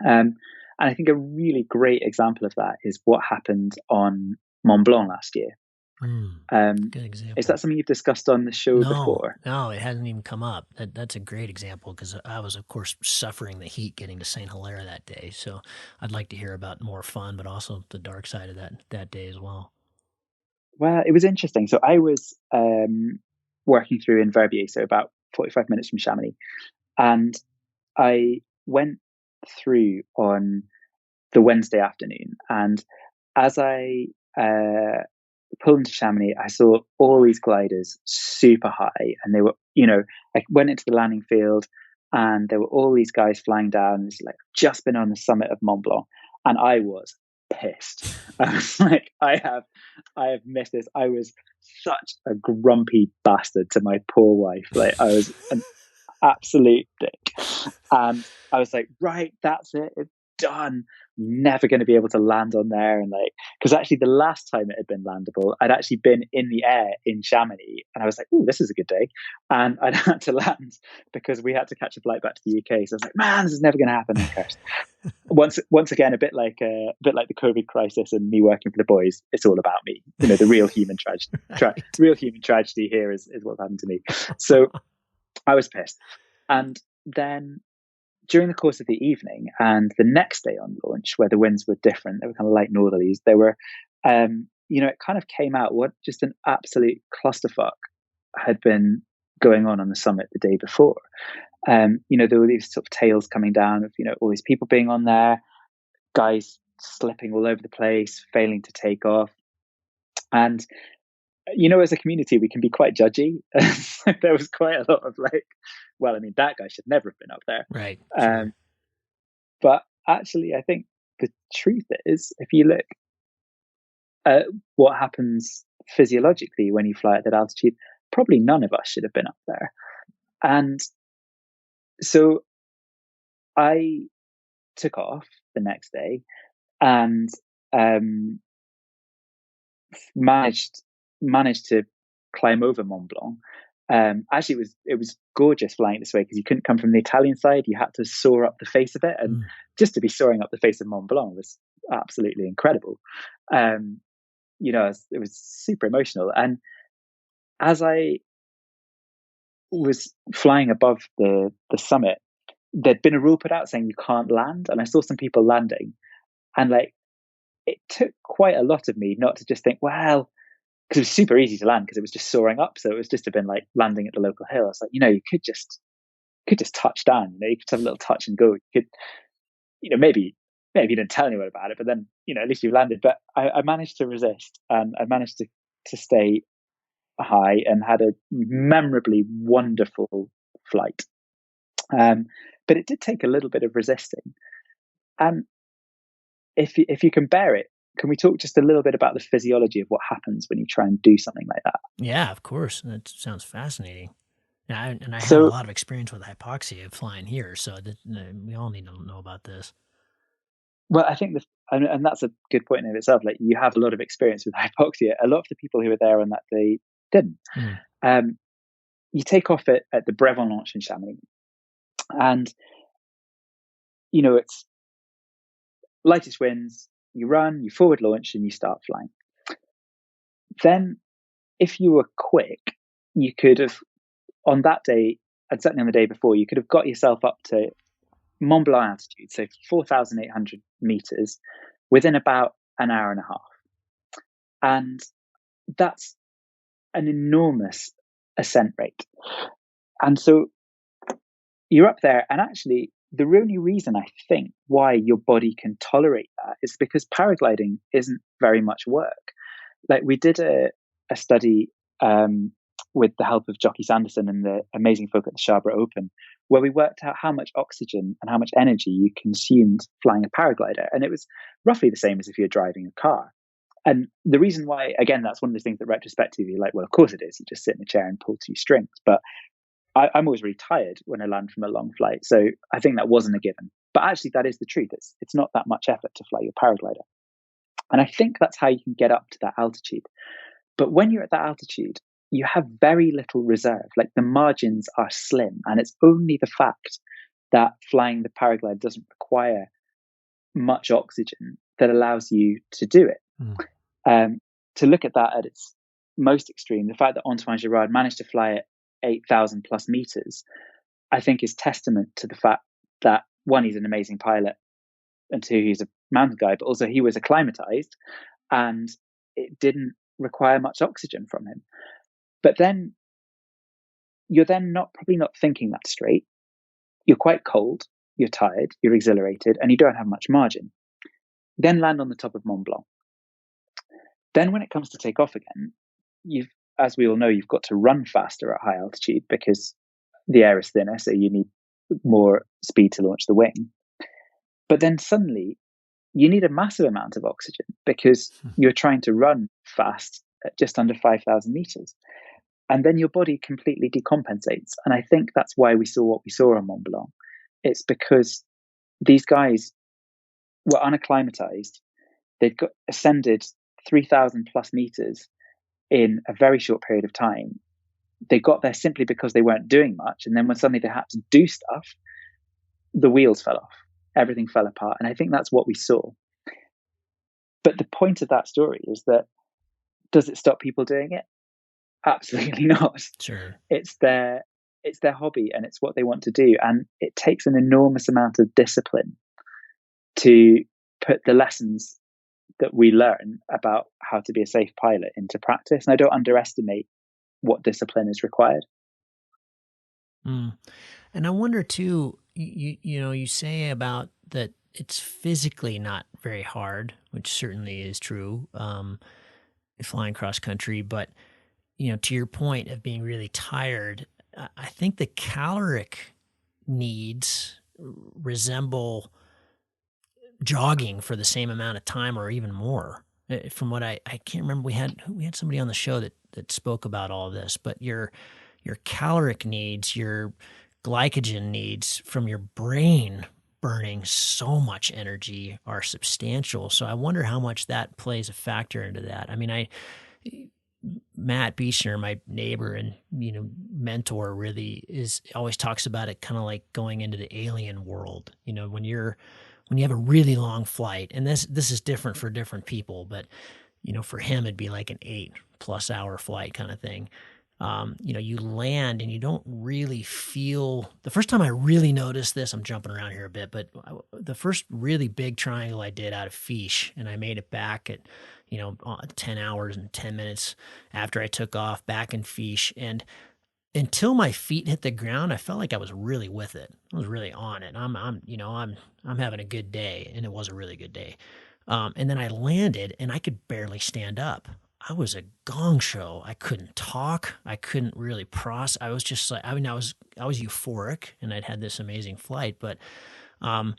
Speaker 2: And I think a really great example of that is what happened on Mont Blanc last year.
Speaker 1: Good example.
Speaker 2: Is that something you've discussed on the show before?
Speaker 1: No, it hasn't even come up. That's a great example because I was, of course, suffering the heat getting to St. Hilaire that day. So I'd like to hear about more fun, but also the dark side of that day as well.
Speaker 2: Well, it was interesting. So I was working through in Verbier, so about 45 minutes from Chamonix, and I went through on the Wednesday afternoon. And as I pulled into Chamonix, I saw all these gliders super high, and they were, I went into the landing field, and there were all these guys flying down. It's like just been on the summit of Mont Blanc, and I was pissed. I was like, I have missed this. I was such a grumpy bastard to my poor wife. Like I was an absolute dick. And I was like, right, that's it. It's done. Never going to be able to land on there. And because actually the last time it had been landable, I'd actually been in the air in Chamonix, and I was like, oh, this is a good day. And I'd had to land because we had to catch a flight back to the UK. So I was like, man, this is never going to happen. I'm cursed. Once again, a bit like the COVID crisis and me working for the boys. It's all about me. The real human tragedy.
Speaker 1: Right.
Speaker 2: Real human tragedy here is what's happened to me. So I was pissed. And then during the course of the evening and the next day on launch, where the winds were different, they were kind of light northerlies, they were, it kind of came out what just an absolute clusterfuck had been going on the summit the day before. There were these sort of tales coming down of, all these people being on there, guys slipping all over the place, failing to take off. And as a community, we can be quite judgy. There was quite a lot of well, I mean, that guy should never have been up there.
Speaker 1: Right. Sure.
Speaker 2: But actually, I think the truth is, if you look at what happens physiologically when you fly at that altitude, probably none of us should have been up there. And so I took off the next day and managed to climb over Mont Blanc. Actually, it was gorgeous flying this way because you couldn't come from the Italian side. You had to soar up the face of it, and just to be soaring up the face of Mont Blanc was absolutely incredible. It was super emotional. And as I was flying above the summit, there'd been a rule put out saying you can't land, and I saw some people landing, and it took quite a lot of me not to just think, well, because it was super easy to land because it was just soaring up. So it was just been like landing at the local hill. I was like, you could just touch down. You could have a little touch and go. You could, maybe you didn't tell anyone about it, but then at least you landed. But I managed to resist, and I managed to stay high and had a memorably wonderful flight. But it did take a little bit of resisting. And if you can bear it, can we talk just a little bit about the physiology of what happens when you try and do something like that?
Speaker 1: Yeah, of course. That sounds fascinating. And I have a lot of experience with hypoxia flying here, so we all need to know about this.
Speaker 2: Well, I think and that's a good point in itself. Like, you have a lot of experience with hypoxia. A lot of the people who were there on that day didn't. You take off at the Brevon launch in Chamonix, and it's lightest winds. You run, you forward launch, and you start flying. Then if you were quick, you could have, on that day, and certainly on the day before, you could have got yourself up to Mont Blanc altitude, so 4,800 meters, within about an hour and a half. And that's an enormous ascent rate. And so you're up there, and actually, the only reason I think why your body can tolerate that is because paragliding isn't very much work. Like, we did a study with the help of Jockey Sanderson and the amazing folk at the Shabra Open, where we worked out how much oxygen and how much energy you consumed flying a paraglider. And it was roughly the same as if you're driving a car. And the reason why, again, that's one of the things that retrospectively, you're like, well, of course it is. You just sit in a chair and pull two strings. But I'm always really tired when I land from a long flight. So I think that wasn't a given. But actually, that is the truth. It's not that much effort to fly your paraglider. And I think that's how you can get up to that altitude. But when you're at that altitude, you have very little reserve. Like, the margins are slim. And it's only the fact that flying the paraglide doesn't require much oxygen that allows you to do it. To look at that at its most extreme, the fact that Antoine Girard managed to fly at 8,000 plus meters, I think is testament to the fact that, one, he's an amazing pilot, and two, he's a mountain guy, but also he was acclimatized and it didn't require much oxygen from him. But then you're then probably not thinking that straight. You're quite cold, you're tired, you're exhilarated, and you don't have much margin. Then land on the top of Mont Blanc. Then when it comes to take off again, as we all know, you've got to run faster at high altitude because the air is thinner, so you need more speed to launch the wing. But then suddenly you need a massive amount of oxygen because you're trying to run fast at just under 5,000 meters. And then your body completely decompensates. And I think that's why we saw what we saw on Mont Blanc. It's because these guys were unacclimatized. They'd ascended 3,000 plus meters in a very short period of time. They got there simply because they weren't doing much. And then when suddenly they had to do stuff, the wheels fell off. Everything fell apart. And I think that's what we saw. But the point of that story is that, does it stop people doing it? Absolutely not.
Speaker 1: Sure.
Speaker 2: It's their hobby and it's what they want to do. And it takes an enormous amount of discipline to put the lessons that we learn about how to be a safe pilot into practice. And I don't underestimate what discipline is required.
Speaker 1: And I wonder too, you say about that it's physically not very hard, which certainly is true, flying cross country, but to your point of being really tired, I think the caloric needs resemble jogging for the same amount of time or even more. From what I can't remember, we had somebody on the show that spoke about all of this, but your caloric needs, your glycogen needs from your brain burning so much energy are substantial. So I wonder how much that plays a factor into that. I mean, Matt Beechner, my neighbor and mentor, really always talks about it kind of like going into the alien world. When you have a really long flight, and this is different for different people, but for him it'd be like an 8+ hour flight kind of thing. You land and you don't really feel. The first time I really noticed this, I'm jumping around here a bit, but the first really big triangle I did out of Fiche, and I made it back at 10 hours and 10 minutes after I took off back in Fiche, and until my feet hit the ground, I felt like I was really with it. I was really on it. I'm having a good day, and it was a really good day. And then I landed, and I could barely stand up. I was a gong show. I couldn't talk. I couldn't really process. I was just like, I was euphoric, and I'd had this amazing flight, but I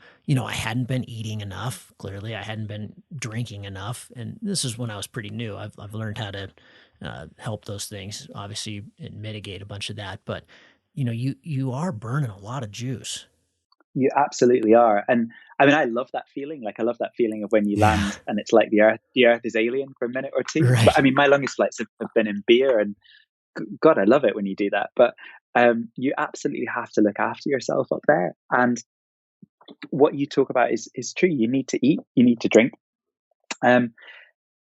Speaker 1: hadn't been eating enough. Clearly, I hadn't been drinking enough, and this is when I was pretty new. I've learned how to help those things, obviously, and mitigate a bunch of that. But you are burning a lot of juice.
Speaker 2: You absolutely are. And I mean, I love that feeling. Like, I love that feeling of when you land and it's like the earth is alien for a minute or two.
Speaker 1: Right.
Speaker 2: But I mean, my longest flights have been in beer, and God, I love it when you do that. But you absolutely have to look after yourself up there. And what you talk about is true. You need to eat, you need to drink.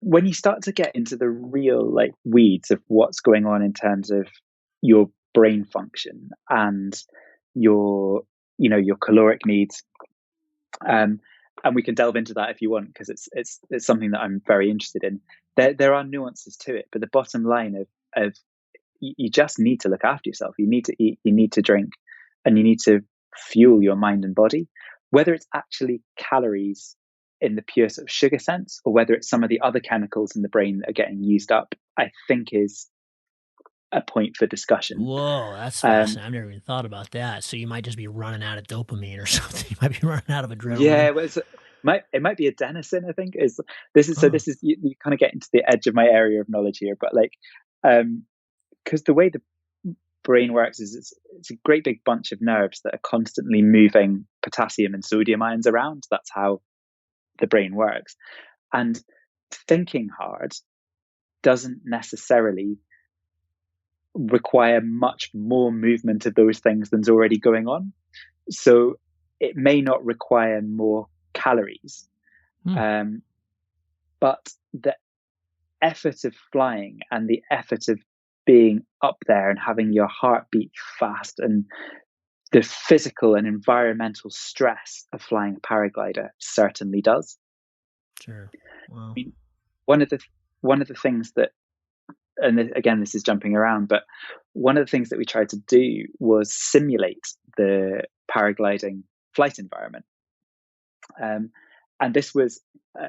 Speaker 2: when you start to get into the real like weeds of what's going on in terms of your brain function and your, you know, your caloric needs, and we can delve into that if you want, because it's something that I'm very interested in. There are nuances to it, but the bottom line of you just need to look after yourself. You need to eat, you need to drink, and you need to fuel your mind and body. Whether it's actually calories in the pure sort of sugar sense, or whether it's some of the other chemicals in the brain that are getting used up, I think is a point for discussion.
Speaker 1: Whoa, that's fascinating. I've never even thought about that. So you might just be running out of dopamine or something. You might be running out of adrenaline.
Speaker 2: Yeah, well, it might be adenosine. I think is this is so.
Speaker 1: Oh,
Speaker 2: This is you kind of get into the edge of my area of knowledge here, but like, because the way the brain works is it's a great big bunch of nerves that are constantly moving potassium and sodium ions around. That's how the brain works, and thinking hard doesn't necessarily require much more movement of those things than's already going on. So it may not require more calories, but the effort of flying and the effort of being up there and having your heart beat fast and the physical and environmental stress of flying a paraglider certainly does.
Speaker 1: sure. Wow.
Speaker 2: I mean, one of the things that, and again, this is jumping around, but one of the things that we tried to do was simulate the paragliding flight environment. And this was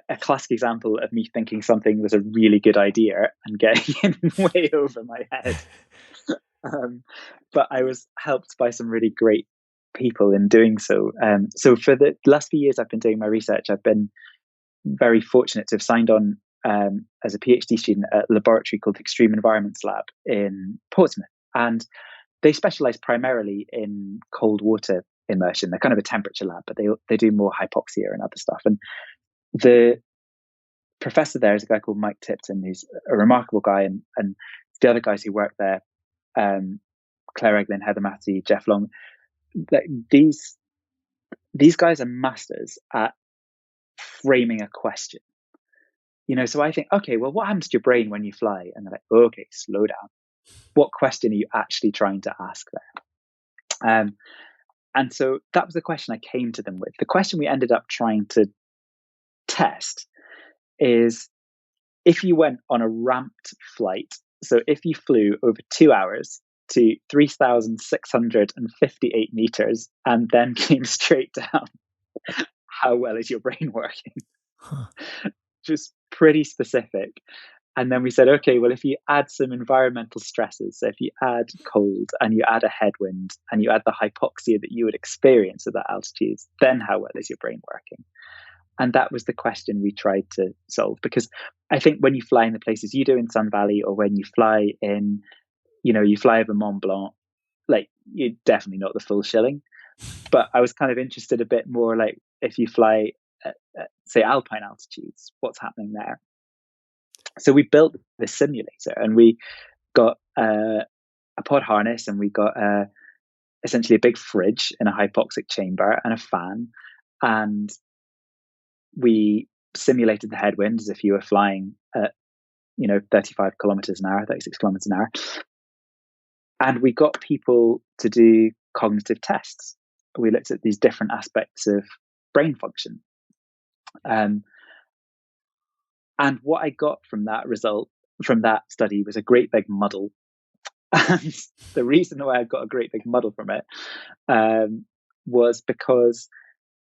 Speaker 2: a classic example of me thinking something was a really good idea and getting in way over my head. But I was helped by some really great people in doing so. So for the last few years I've been doing my research, I've been very fortunate to have signed on as a PhD student at a laboratory called Extreme Environments Lab in Portsmouth. And they specialize primarily in cold water immersion. They're kind of a temperature lab, but they do more hypoxia and other stuff. And the professor there is a guy called Mike Tipton, who's a remarkable guy, and the other guys who work there, Claire Eglin, Heather Matty, Jeff Long, these guys are masters at framing a question. You know, so I think, okay, well, what happens to your brain when you fly? And they're like, okay, slow down. What question are you actually trying to ask there? And so that was the question I came to them with. The question we ended up trying to test is, if you went on a ramped flight, so if you flew over 2 hours to 3,658 meters and then came straight down, how well is your brain working?
Speaker 1: Huh.
Speaker 2: Just pretty specific. And then we said, okay, well, if you add some environmental stresses, so if you add cold and you add a headwind and you add the hypoxia that you would experience at that altitude, then how well is your brain working? And that was the question we tried to solve. Because I think when you fly in the places you do in Sun Valley, or when you fly in, you know, you fly over Mont Blanc, like, you're definitely not the full shilling. But I was kind of interested a bit more, like, if you fly at, say, alpine altitudes, what's happening there? So we built this simulator, and we got a pod harness, and we got essentially a big fridge in a hypoxic chamber and a fan, and we simulated the headwind as if you were flying at, 35 kilometers an hour, 36 kilometers an hour, and we got people to do cognitive tests. We looked at these different aspects of brain function. And what I got from that result, from that study, was a great big muddle. And the reason why I got a great big muddle from it was because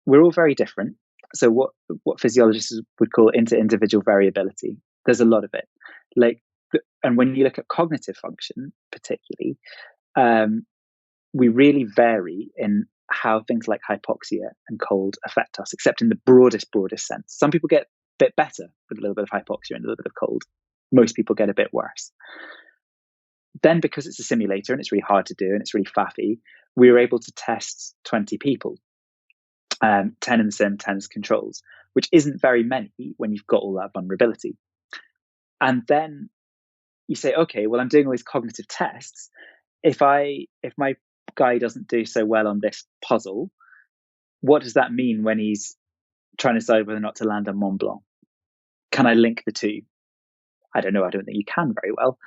Speaker 2: we're all very different. So what physiologists would call inter-individual variability, there's a lot of it. And when you look at cognitive function, particularly, we really vary in how things like hypoxia and cold affect us, except in the broadest sense. Some people get a bit better with a little bit of hypoxia and a little bit of cold. Most people get a bit worse. Then, because it's a simulator and it's really hard to do and it's really faffy, we were able to test 20 people, 10 in the sim, 10 as controls, which isn't very many when you've got all that vulnerability. And then you say, okay, well, I'm doing all these cognitive tests. If my guy doesn't do so well on this puzzle, what does that mean when he's trying to decide whether or not to land on Mont Blanc? can I link the two? I don't know. I don't think you can very well.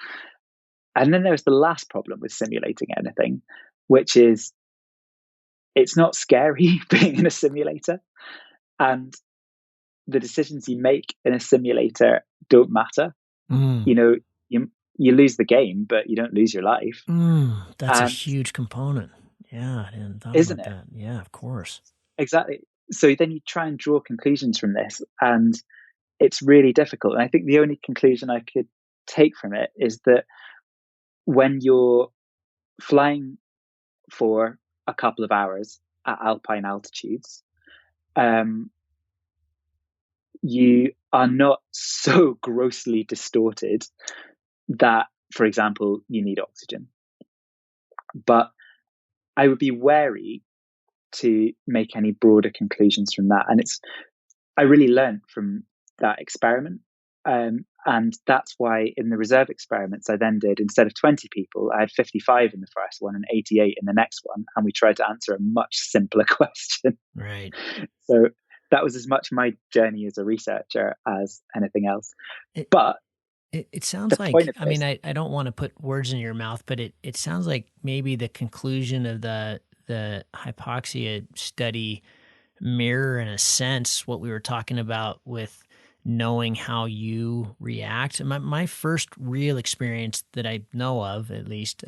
Speaker 2: And then there's the last problem with simulating anything, which is it's not scary being in a simulator, and the decisions you make in a simulator don't matter. You know, you lose the game, but you don't lose your life.
Speaker 1: That's a huge component. Yeah, I hadn't thought
Speaker 2: Isn't
Speaker 1: about
Speaker 2: it?
Speaker 1: that. Yeah, of course.
Speaker 2: Exactly. So then you try and draw conclusions from this, and it's really difficult. And I think the only conclusion I could take from it is that when you're flying for a couple of hours at alpine altitudes, you are not so grossly distorted that, for example, you need oxygen. But I would be wary to make any broader conclusions from that. And I really learned from that experiment. And that's why in the reserve experiments I then did, instead of 20 people, I had 55 in the first one and 88 in the next one. And we tried to answer a much simpler question.
Speaker 1: Right.
Speaker 2: So that was as much my journey as a researcher as anything else.
Speaker 1: It sounds like, I mean, I don't want to put words in your mouth, but it sounds like maybe the conclusion of the hypoxia study mirror, in a sense, what we were talking about with knowing how you react. My first real experience that I know of, at least,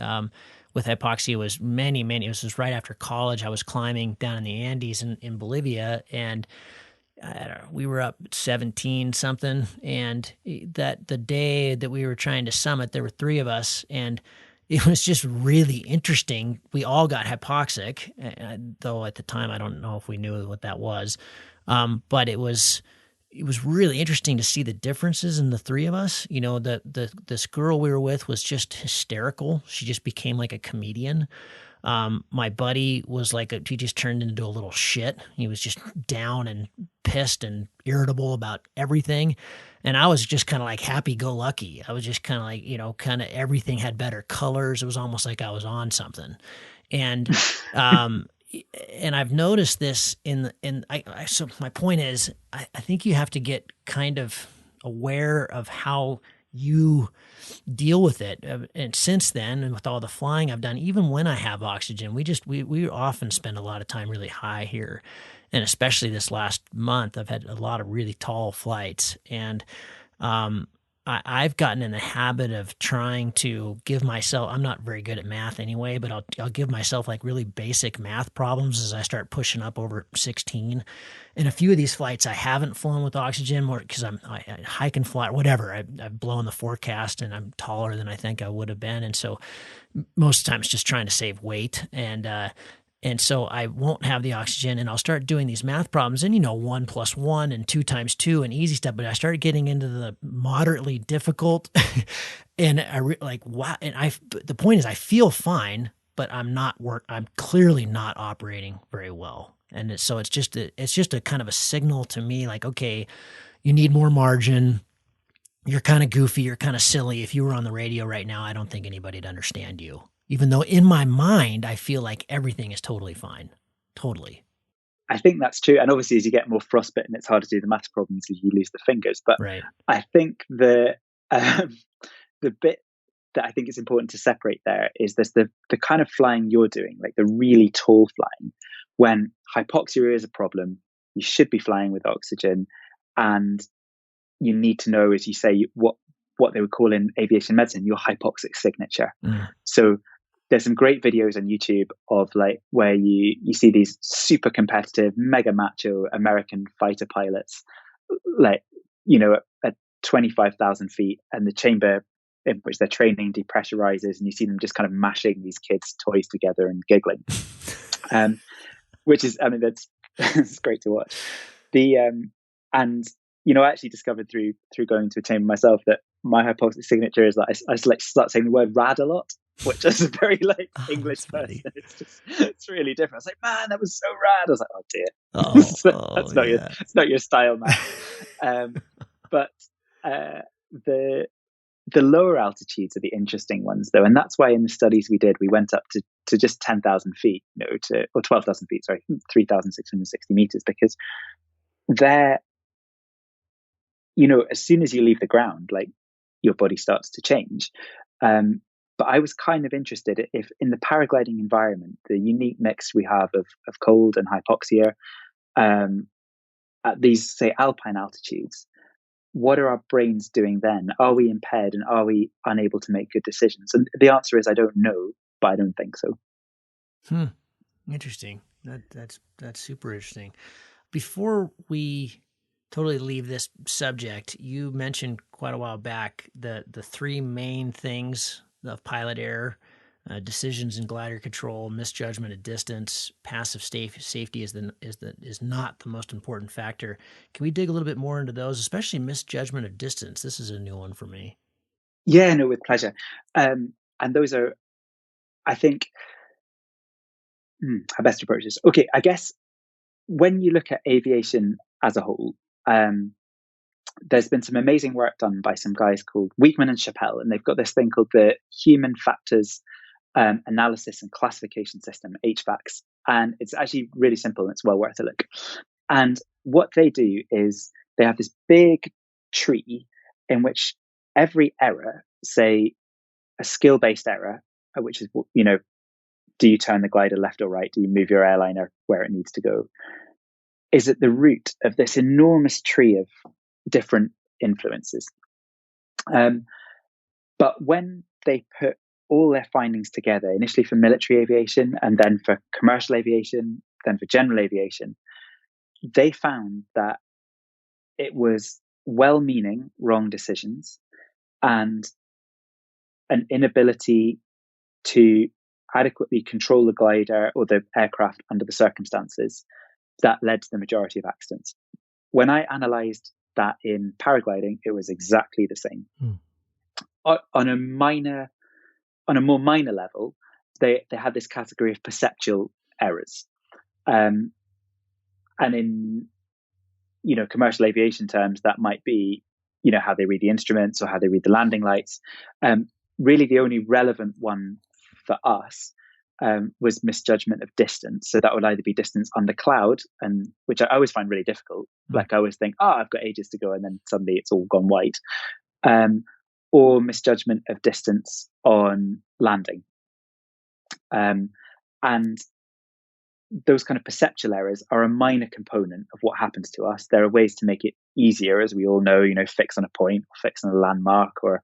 Speaker 1: with hypoxia was it was just right after college. I was climbing down in the Andes in Bolivia, and I don't know, we were up 17 something, and that the day that we were trying to summit, there were three of us, and it was just really interesting. We all got hypoxic, though at the time I don't know if we knew what that was, but it was really interesting to see the differences in the three of us. You know, this girl we were with was just hysterical. She just became like a comedian. My buddy was he just turned into a little shit. He was just down and pissed and irritable about everything. And I was just kind of like happy-go-lucky. I was just kind of like, you know, kind of everything had better colors. It was almost like I was on something. And, and I've noticed this so my point is, I think you have to get kind of aware of how you deal with it. And since then, and with all the flying I've done, even when I have oxygen, we often spend a lot of time really high here. And especially this last month, I've had a lot of really tall flights. And I've gotten in the habit of trying to give myself, I'm not very good at math anyway, but I'll give myself like really basic math problems as I start pushing up over 16. And a few of these flights I haven't flown with oxygen more because I hike and fly, whatever. I've blown the forecast and I'm taller than I think I would have been. And so most of the time it's just trying to save weight. And so I won't have the oxygen, and I'll start doing these math problems, and 1 + 1 and 2 × 2 and easy stuff. But I started getting into the moderately difficult, and wow. And the point is, I feel fine, but I'm clearly not operating very well. And so it's just a kind of a signal to me, like, okay, you need more margin. You're kind of goofy. You're kind of silly. If you were on the radio right now, I don't think anybody'd understand you. Even though in my mind, I feel like everything is totally fine. Totally.
Speaker 2: I think that's true. And obviously, as you get more frostbitten, it's hard to do the math problems as you lose the fingers. But
Speaker 1: right.
Speaker 2: I think the bit that I think is important to separate there is there's the kind of flying you're doing, like the really tall flying. When hypoxia is a problem, you should be flying with oxygen. And you need to know, as you say, what they would call in aviation medicine, your hypoxic signature. So there's some great videos on YouTube of like where you see these super competitive, mega macho American fighter pilots, like, at 25,000 feet, and the chamber in which they're training depressurizes, and you see them just kind of mashing these kids' toys together and giggling. Which is, I mean, it's great to watch. And I actually discovered through going to a chamber myself that my hypoxic signature is that I start saying the word rad a lot, which is a very like English person. It's really different. I was like, man, that was so rad. I was like, oh dear, that's not your style, man. But the lower altitudes are the interesting ones, though, and that's why in the studies we did, we went up to just 10,000 feet, or 12,000 feet, sorry, 3,660 meters, because as soon as you leave the ground, like your body starts to change. But I was kind of interested if in the paragliding environment, the unique mix we have of cold and hypoxia, at these, say, alpine altitudes, what are our brains doing then? Are we impaired and are we unable to make good decisions? And the answer is I don't know, but I don't think so.
Speaker 1: Interesting. That's super interesting. Before we totally leave this subject, you mentioned quite a while back the three main things of pilot error: decisions in glider control, misjudgment of distance, passive safety is not the most important factor. Can we dig a little bit more into those, especially misjudgment of distance? This is a new one for me.
Speaker 2: Yeah, no, with pleasure. And those are, I think, how best to approach this. Okay, I guess when you look at aviation as a whole, there's been some amazing work done by some guys called Weekman and Chappell, and they've got this thing called the Human Factors Analysis and Classification System, HVACS. And it's actually really simple and it's well worth a look. And what they do is they have this big tree in which every error, say a skill-based error, which is, do you turn the glider left or right? Do you move your airliner where it needs to go? Is at the root of this enormous tree of different influences. But when they put all their findings together, initially for military aviation and then for commercial aviation, then for general aviation, they found that it was well-meaning wrong decisions and an inability to adequately control the glider or the aircraft under the circumstances that led to the majority of accidents. When I analysed that in paragliding, it was exactly the same. On a more minor level, they had this category of perceptual errors, and in commercial aviation terms, that might be how they read the instruments or how they read the landing lights. Really, the only relevant one for us was misjudgment of distance. So that would either be distance under cloud, and which I always find really difficult. Like I always think, I've got ages to go, and then suddenly it's all gone white. Or misjudgment of distance on landing. And those kind of perceptual errors are a minor component of what happens to us. There are ways to make it easier, as we all know, fix on a point, or fix on a landmark, or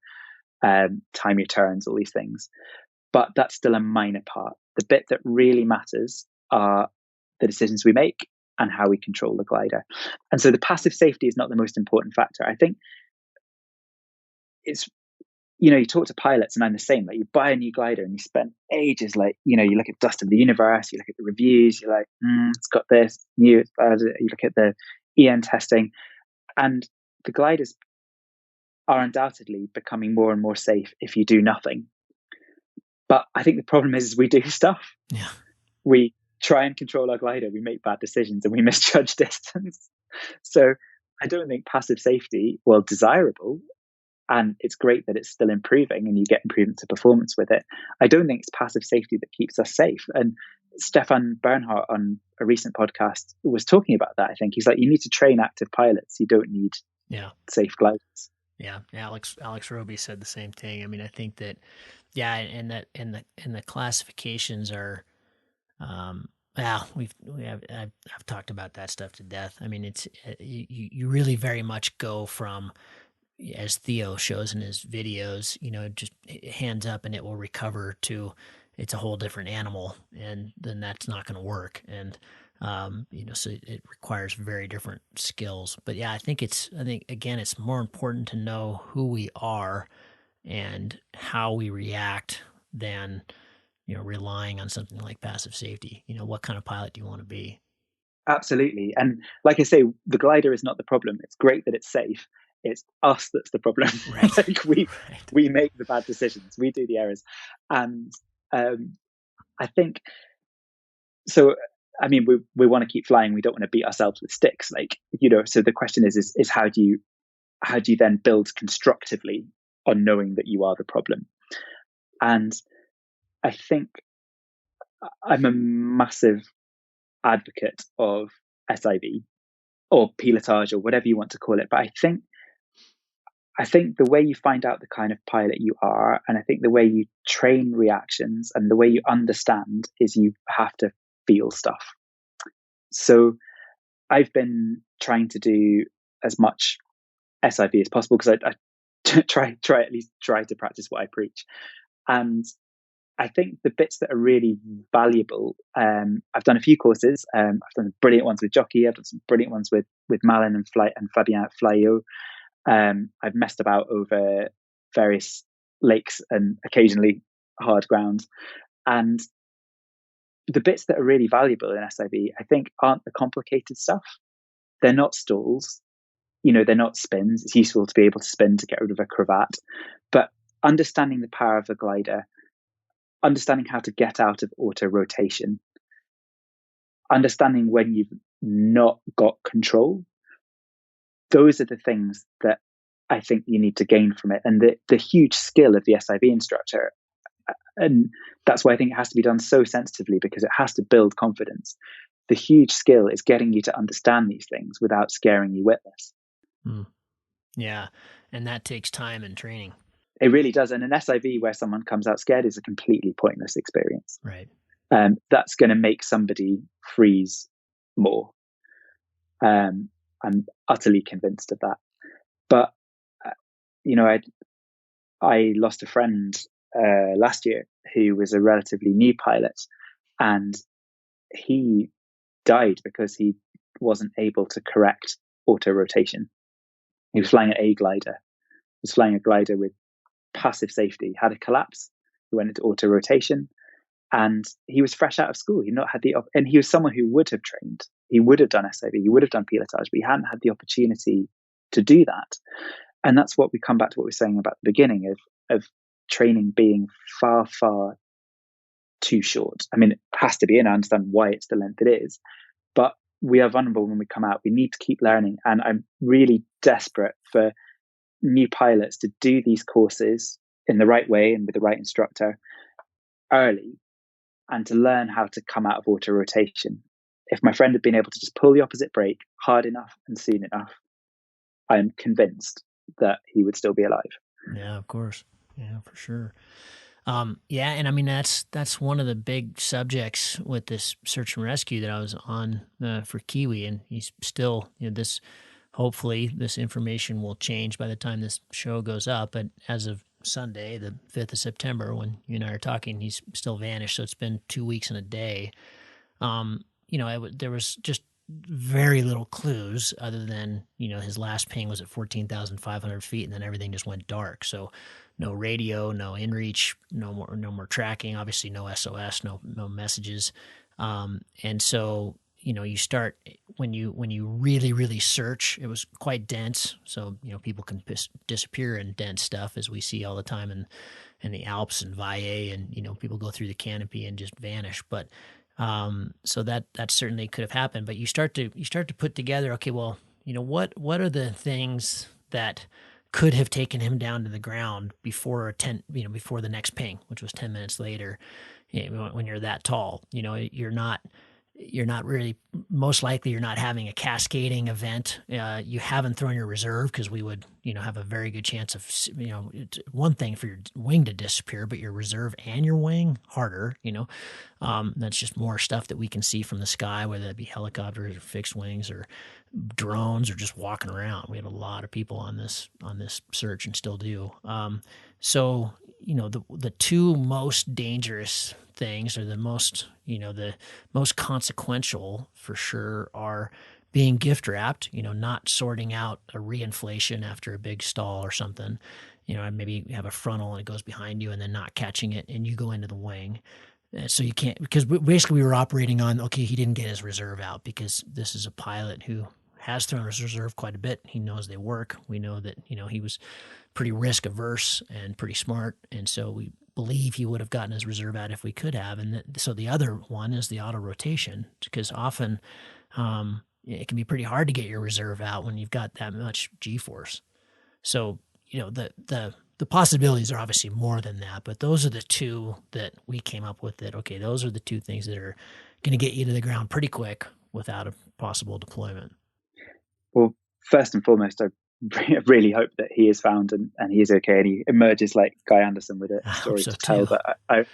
Speaker 2: time your turns, all these things. But that's still a minor part. The bit that really matters are the decisions we make and how we control the glider. And so the passive safety is not the most important factor. I think it's, you talk to pilots, and I'm the same. Like, you buy a new glider and you spend ages, you look at Dust of the Universe, you look at the reviews, you're like, it's got this, new, you look at the EN testing, and the gliders are undoubtedly becoming more and more safe if you do nothing. But I think the problem is we do stuff.
Speaker 1: Yeah.
Speaker 2: We try and control our glider, we make bad decisions, and we misjudge distance. So I don't think passive safety, while desirable, and it's great that it's still improving and you get improvements of performance with it, I don't think it's passive safety that keeps us safe. And Stefan Bernhardt on a recent podcast was talking about that. I think he's like, you need to train active pilots. You don't need safe gliders.
Speaker 1: Yeah, Alex Roby said the same thing. I mean, I think that, and the classifications are, I've talked about that stuff to death. I mean, it's you really very much go from, as Theo shows in his videos, just hands up and it will recover, to it's a whole different animal, and then that's not going to work. And so it requires very different skills. But yeah, I think again, it's more important to know who we are and how we react than, relying on something like passive safety. What kind of pilot do you want to be?
Speaker 2: Absolutely. And like I say, the glider is not the problem. It's great that it's safe. It's us that's the problem.
Speaker 1: Right.
Speaker 2: Like we make the bad decisions. We do the errors. And I think, so, I mean, we want to keep flying. We don't want to beat ourselves with sticks. So the question is how do you then build constructively on knowing that you are the problem? And I think I'm a massive advocate of SIV or pilotage or whatever you want to call it. But I think I think the way you find out the kind of pilot you are, and I think the way you train reactions and the way you understand is you have to feel stuff. So I've been trying to do as much SIV as possible because I try at least try to practice what I preach. And I think the bits that are really valuable, I've done a few courses. I've done brilliant ones with Jockey. I've done some brilliant ones with Malin and Fabien at Flyio. I've messed about over various lakes and occasionally hard ground. And the bits that are really valuable in SIV, I think, aren't the complicated stuff. They're not stalls. They're not spins. It's useful to be able to spin to get rid of a cravat. But understanding the power of the glider, understanding how to get out of auto rotation, understanding when you've not got control, those are the things that I think you need to gain from it. And the huge skill of the SIV instructor, and that's why I think it has to be done so sensitively, because it has to build confidence. The huge skill is getting you to understand these things without scaring you witless.
Speaker 1: Yeah, and that takes time and training.
Speaker 2: It really does. And an SIV where someone comes out scared is a completely pointless experience.
Speaker 1: Right.
Speaker 2: That's going to make somebody freeze more. I'm utterly convinced of that. But, I lost a friend last year who was a relatively new pilot, and he died because he wasn't able to correct auto rotation. He was flying an A glider. He was flying a glider with passive safety, had a collapse. He went into auto rotation, and he was fresh out of school. He not had and he was someone who would have trained. He would have done SIV. He would have done pilotage, but he hadn't had the opportunity to do that. And that's what we come back to what we were saying about the beginning of training being far, far too short. I mean, it has to be, and I understand why it's the length it is, but we are vulnerable when we come out. We need to keep learning. And I'm really desperate for new pilots to do these courses in the right way and with the right instructor early, and to learn how to come out of auto rotation. If my friend had been able to just pull the opposite brake hard enough and soon enough, I'm convinced that he would still be alive.
Speaker 1: Yeah, of course. Yeah, for sure. Yeah, and I mean that's one of the big subjects with this search and rescue that I was on for Kiwi, and he's still, this. Hopefully, this information will change by the time this show goes up. But as of Sunday, the 5th of September, when you and I are talking, he's still vanished. So it's been 2 weeks and a day. There was just very little clues other than, his last ping was at 14,500 feet, and then everything just went dark. So no radio, no inReach, no more tracking, obviously no SOS, no messages. And so, you start when you really, really search, it was quite dense. So, people can disappear in dense stuff, as we see all the time in the Alps and Valle, and, people go through the canopy and just vanish. But so that certainly could have happened. But you start to put together, okay, well, what are the things that could have taken him down to the ground before before the next ping, which was 10 minutes later. When you're that tall, you're not really, most likely you're not having a cascading event. You haven't thrown your reserve, because we would, have a very good chance of, it's one thing for your wing to disappear, but your reserve and your wing, harder, that's just more stuff that we can see from the sky, whether that be helicopters or fixed wings or drones or just walking around. We had a lot of people on this search, and still do. So, the two most dangerous things, or the most consequential for sure, are being gift wrapped, not sorting out a reinflation after a big stall or something. Maybe you have a frontal and it goes behind you, and then not catching it, and you go into the wing. So you can't, because basically we were operating on, okay, he didn't get his reserve out, because this is a pilot who has thrown his reserve quite a bit. He knows they work. We know that, he was pretty risk averse and pretty smart. And so we believe he would have gotten his reserve out if we could have. And so the other one is the auto rotation, because often it can be pretty hard to get your reserve out when you've got that much G-force. So, the possibilities are obviously more than that, but those are the two that we came up with, that, okay, those are the two things that are going to get you to the ground pretty quick without a possible deployment.
Speaker 2: Well, first and foremost, I really hope that he is found and he is okay and he emerges like Guy Anderson with a
Speaker 1: I hope
Speaker 2: story
Speaker 1: so
Speaker 2: to tell.
Speaker 1: too.
Speaker 2: But I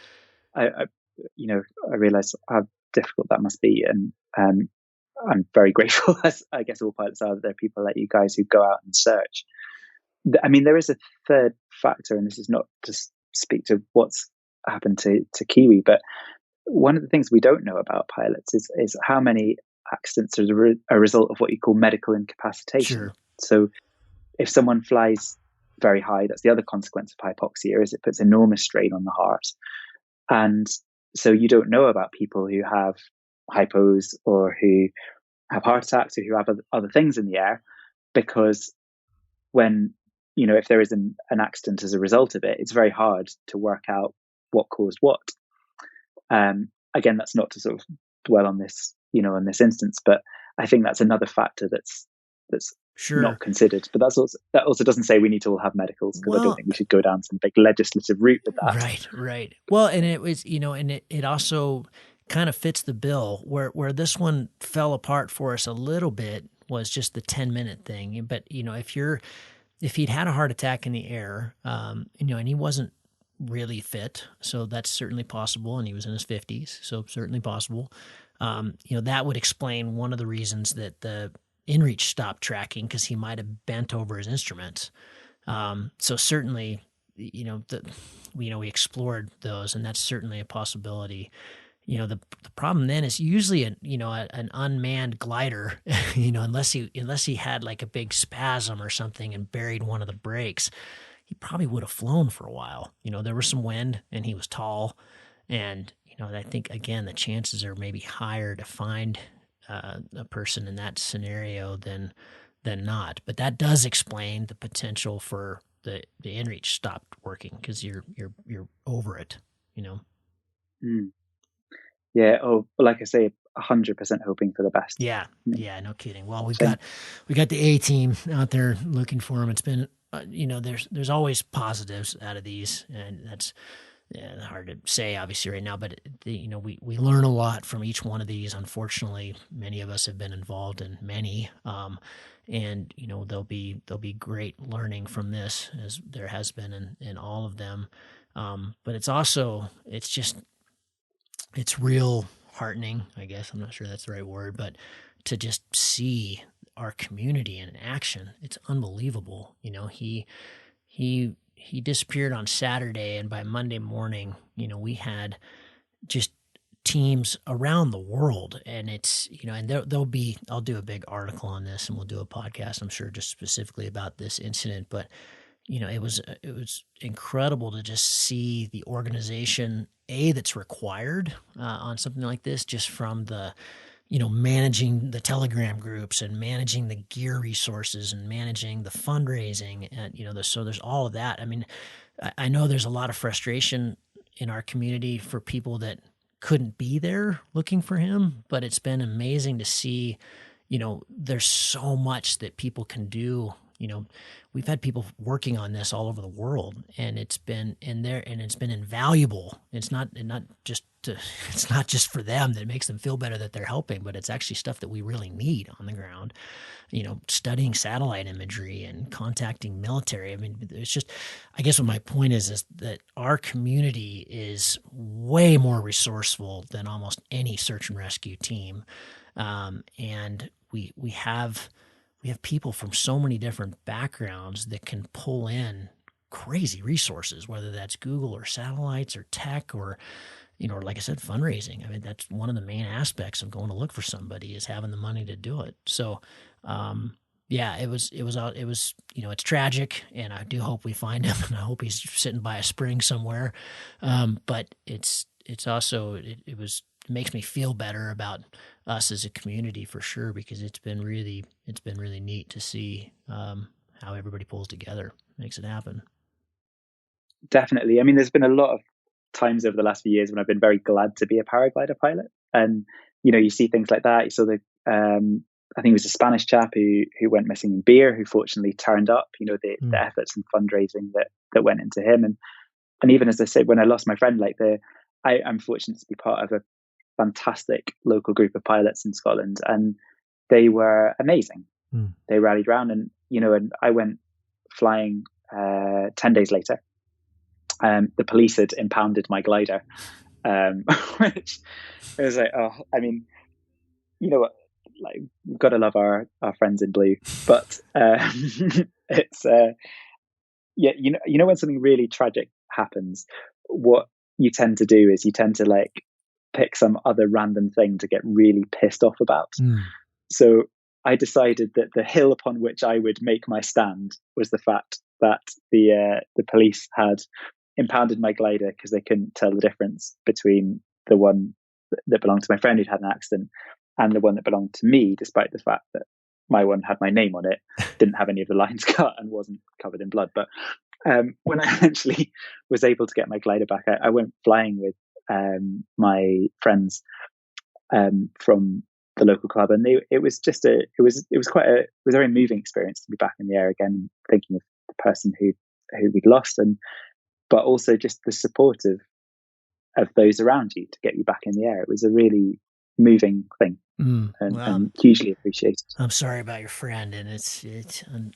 Speaker 2: I realize how difficult that must be, and I'm very grateful, as I guess all pilots are, that there are people like you guys who go out and search. I mean, there is a third factor, and this is not to speak to what's happened to Kiwi, but one of the things we don't know about pilots is how many accidents are a result of what you call medical incapacitation.
Speaker 1: Sure.
Speaker 2: So if someone flies very high, that's the other consequence of hypoxia, is it puts enormous strain on the heart. And so you don't know about people who have hypos or who have heart attacks or who have other things in the air, because when, if there is an accident as a result of it, it's very hard to work out what caused what. Again, that's not to sort of dwell on this, in this instance, but I think that's another factor that's
Speaker 1: Sure.
Speaker 2: not considered. But that also doesn't say we need to all have medicals, because I don't think we should go down some big legislative route with that.
Speaker 1: Right. Well, and it was, and it also kind of fits the bill. Where this one fell apart for us a little bit was just the 10-minute thing. But if he'd had a heart attack in the air, and he wasn't really fit, so that's certainly possible, and he was in his 50s, so certainly possible. That would explain one of the reasons that the inReach stopped tracking, because he might have bent over his instruments. So certainly, we explored those, and that's certainly a possibility. The problem then is usually an unmanned glider, unless he had like a big spasm or something and buried one of the brakes, he probably would have flown for a while. There was some wind and he was tall, and I think again the chances are maybe higher to find a person in that scenario than not. But that does explain the potential for the inReach stopped working, because you're over it.
Speaker 2: Mm. Yeah. Oh, like I say, 100% hoping for the best.
Speaker 1: Yeah, no kidding. Well, we got the A team out there looking for him. It's been, there's always positives out of these, and that's hard to say obviously right now. But we learn a lot from each one of these. Unfortunately, many of us have been involved in many, and there'll be great learning from this, as there has been in all of them. But it's real heartening, I guess. I'm not sure that's the right word, but to just see our community in action, it's unbelievable. He disappeared on Saturday, and by Monday morning, we had just teams around the world, and it's, and I'll do a big article on this, and we'll do a podcast, I'm sure, just specifically about this incident. But it was incredible to just see the organization that's required on something like this, just from the managing the Telegram groups and managing the gear resources and managing the fundraising, and so there's all of that. I mean, I know there's a lot of frustration in our community for people that couldn't be there looking for him, but it's been amazing to see. There's so much that people can do. We've had people working on this all over the world, and it's been invaluable. It's not just for them that makes them feel better that they're helping, but it's actually stuff that we really need on the ground. Studying satellite imagery and contacting military. I mean, it's just, I guess what my point is that our community is way more resourceful than almost any search and rescue team. And we have people from so many different backgrounds that can pull in crazy resources, whether that's Google or satellites or tech or, like I said, fundraising. I mean, that's one of the main aspects of going to look for somebody, is having the money to do it. So, it was, it's tragic, and I do hope we find him, and I hope he's sitting by a spring somewhere. But it's also, it makes me feel better about us as a community, for sure, because it's been really neat to see how everybody pulls together, makes it happen.
Speaker 2: Definitely. I mean, there's been a lot of times over the last few years when I've been very glad to be a paraglider pilot, and you see things like that. You saw I think it was a Spanish chap who went missing in Beer, who fortunately turned up. The efforts and fundraising that went into him, and even as I said, when I lost my friend, I'm fortunate to be part of a fantastic local group of pilots in Scotland, and they were amazing. They rallied around, and I went flying 10 days later. The police had impounded my glider, which it was like, oh, I mean, you know what, like, we've got to love our friends in blue, but it's yeah, when something really tragic happens, what you tend to do is you tend to like pick some other random thing to get really pissed off about. So I decided that the hill upon which I would make my stand was the fact that the police had impounded my glider because they couldn't tell the difference between the one that belonged to my friend who'd had an accident and the one that belonged to me, despite the fact that my one had my name on it, didn't have any of the lines cut, and wasn't covered in blood. But when I eventually was able to get my glider back, I went flying with my friends from the local club, and it was quite a very moving experience to be back in the air again, thinking of the person who we'd lost, but also just the support of those around you to get you back in the air. It was a really moving thing, and hugely appreciated.
Speaker 1: I'm sorry about your friend, and it's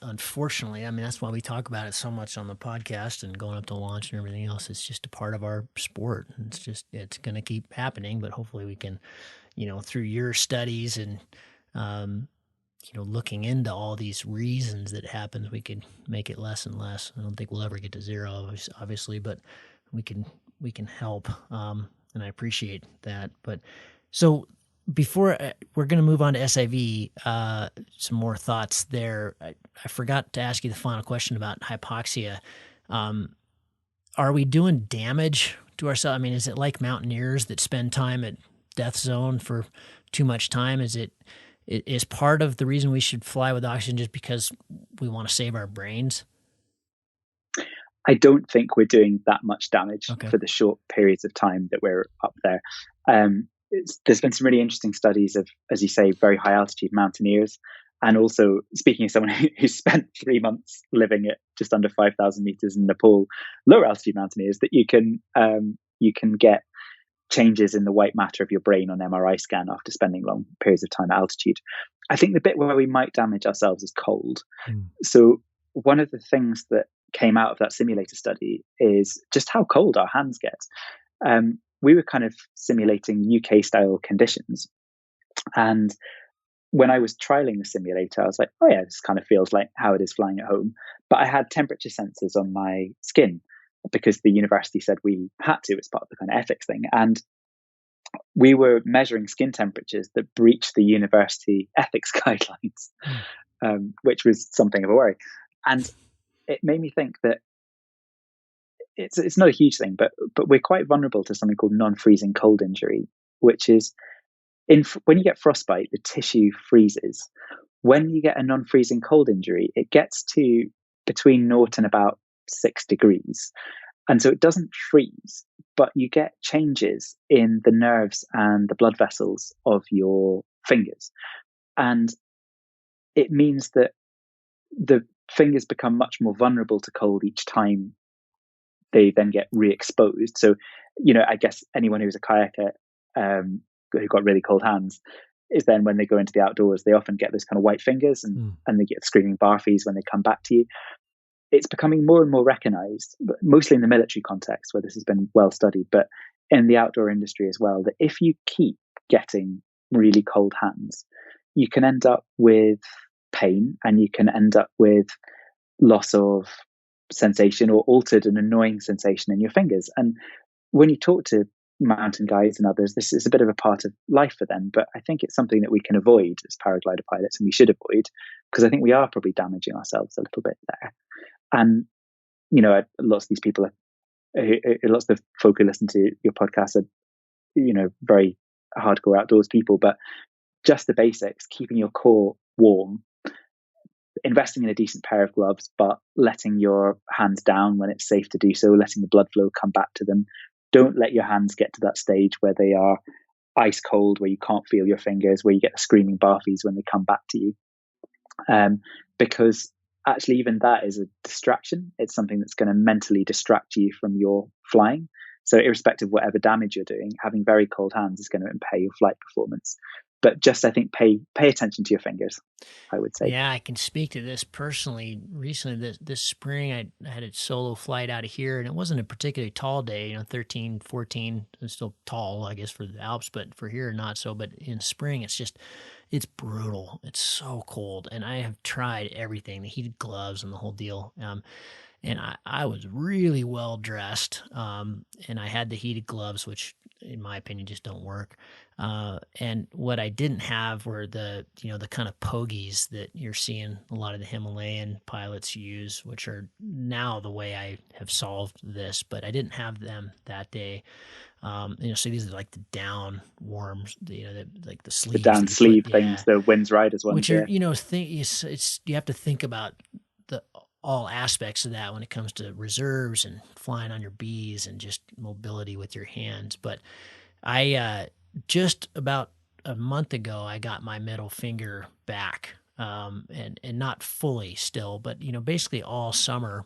Speaker 1: unfortunately, I mean, that's why we talk about it so much on the podcast and going up to launch and everything else. It's just a part of our sport. It's going to keep happening, but hopefully we can, through your studies and, looking into all these reasons that it happens, we can make it less and less. I don't think we'll ever get to zero, obviously, but we can help. And I appreciate that. But so before we're going to move on to SIV, some more thoughts there. I forgot to ask you the final question about hypoxia. Are we doing damage to ourselves? I mean, is it like mountaineers that spend time at death zone for too much time? Is part of the reason we should fly with oxygen just because we want to save our brains?
Speaker 2: I don't think we're doing that much damage for the short periods of time that we're up there. There's been some really interesting studies of, as you say, very high altitude mountaineers. And also, speaking as someone who spent 3 months living at just under 5,000 meters in Nepal, lower altitude mountaineers, that you can get changes in the white matter of your brain on MRI scan after spending long periods of time at altitude. I think the bit where we might damage ourselves is cold. So one of the things that came out of that simulator study is just how cold our hands get. We were kind of simulating UK style conditions. And when I was trialing the simulator, I was like, oh yeah, this kind of feels like how it is flying at home. But I had temperature sensors on my skin because the university said we had to, it's part of the kind of ethics thing. And we were measuring skin temperatures that breached the university ethics guidelines, which was something of a worry. And it made me think that it's not a huge thing, but we're quite vulnerable to something called non-freezing cold injury, which is when you get frostbite, the tissue freezes. When you get a non-freezing cold injury, it gets to between 0 and about 6 degrees. And so it doesn't freeze, but you get changes in the nerves and the blood vessels of your fingers. And it means that the fingers become much more vulnerable to cold each time they then get re-exposed. So, I guess anyone who's a kayaker who got really cold hands is then when they go into the outdoors, they often get those kind of white fingers and they get screaming barfies when they come back to you. It's becoming more and more recognized, mostly in the military context where this has been well studied, but in the outdoor industry as well, that if you keep getting really cold hands, you can end up with pain and you can end up with loss of sensation or altered and annoying sensation in your fingers. And when you talk to mountain guides and others, this is a bit of a part of life for them, but I think it's something that we can avoid as paraglider pilots, and we should avoid, because I think we are probably damaging ourselves a little bit there. And lots of these people lots of the folk who listen to your podcast are very hardcore outdoors people, but just the basics, keeping your core warm, investing in a decent pair of gloves, but letting your hands down when it's safe to do so, letting the blood flow come back to them. Don't let your hands get to that stage where they are ice cold, where you can't feel your fingers, where you get the screaming barfies when they come back to you. Because actually even that is a distraction. It's something that's going to mentally distract you from your flying. So irrespective of whatever damage you're doing, having very cold hands is going to impair your flight performance. but just, I think, pay attention to your fingers, I would say.
Speaker 1: Yeah, I can speak to this personally. Recently, this spring, I had a solo flight out of here, and it wasn't a particularly tall day, 13, 14. It's still tall, I guess, for the Alps, but for here, not so. But in spring, it's brutal. It's so cold. And I have tried everything, the heated gloves and the whole deal. And I was really well dressed, and I had the heated gloves, which in my opinion just don't work. And what I didn't have were the kind of pogies that you're seeing a lot of the Himalayan pilots use, which are now the way I have solved this. But I didn't have them that day. So these are like the down warms, like the sleeves,
Speaker 2: the down sleeve
Speaker 1: put,
Speaker 2: things, the Winds Riders ones,
Speaker 1: which are you have to think about the all aspects of that when it comes to reserves and flying on your Bs and just mobility with your hands. But I just about a month ago, I got my middle finger back, and not fully still, but basically all summer,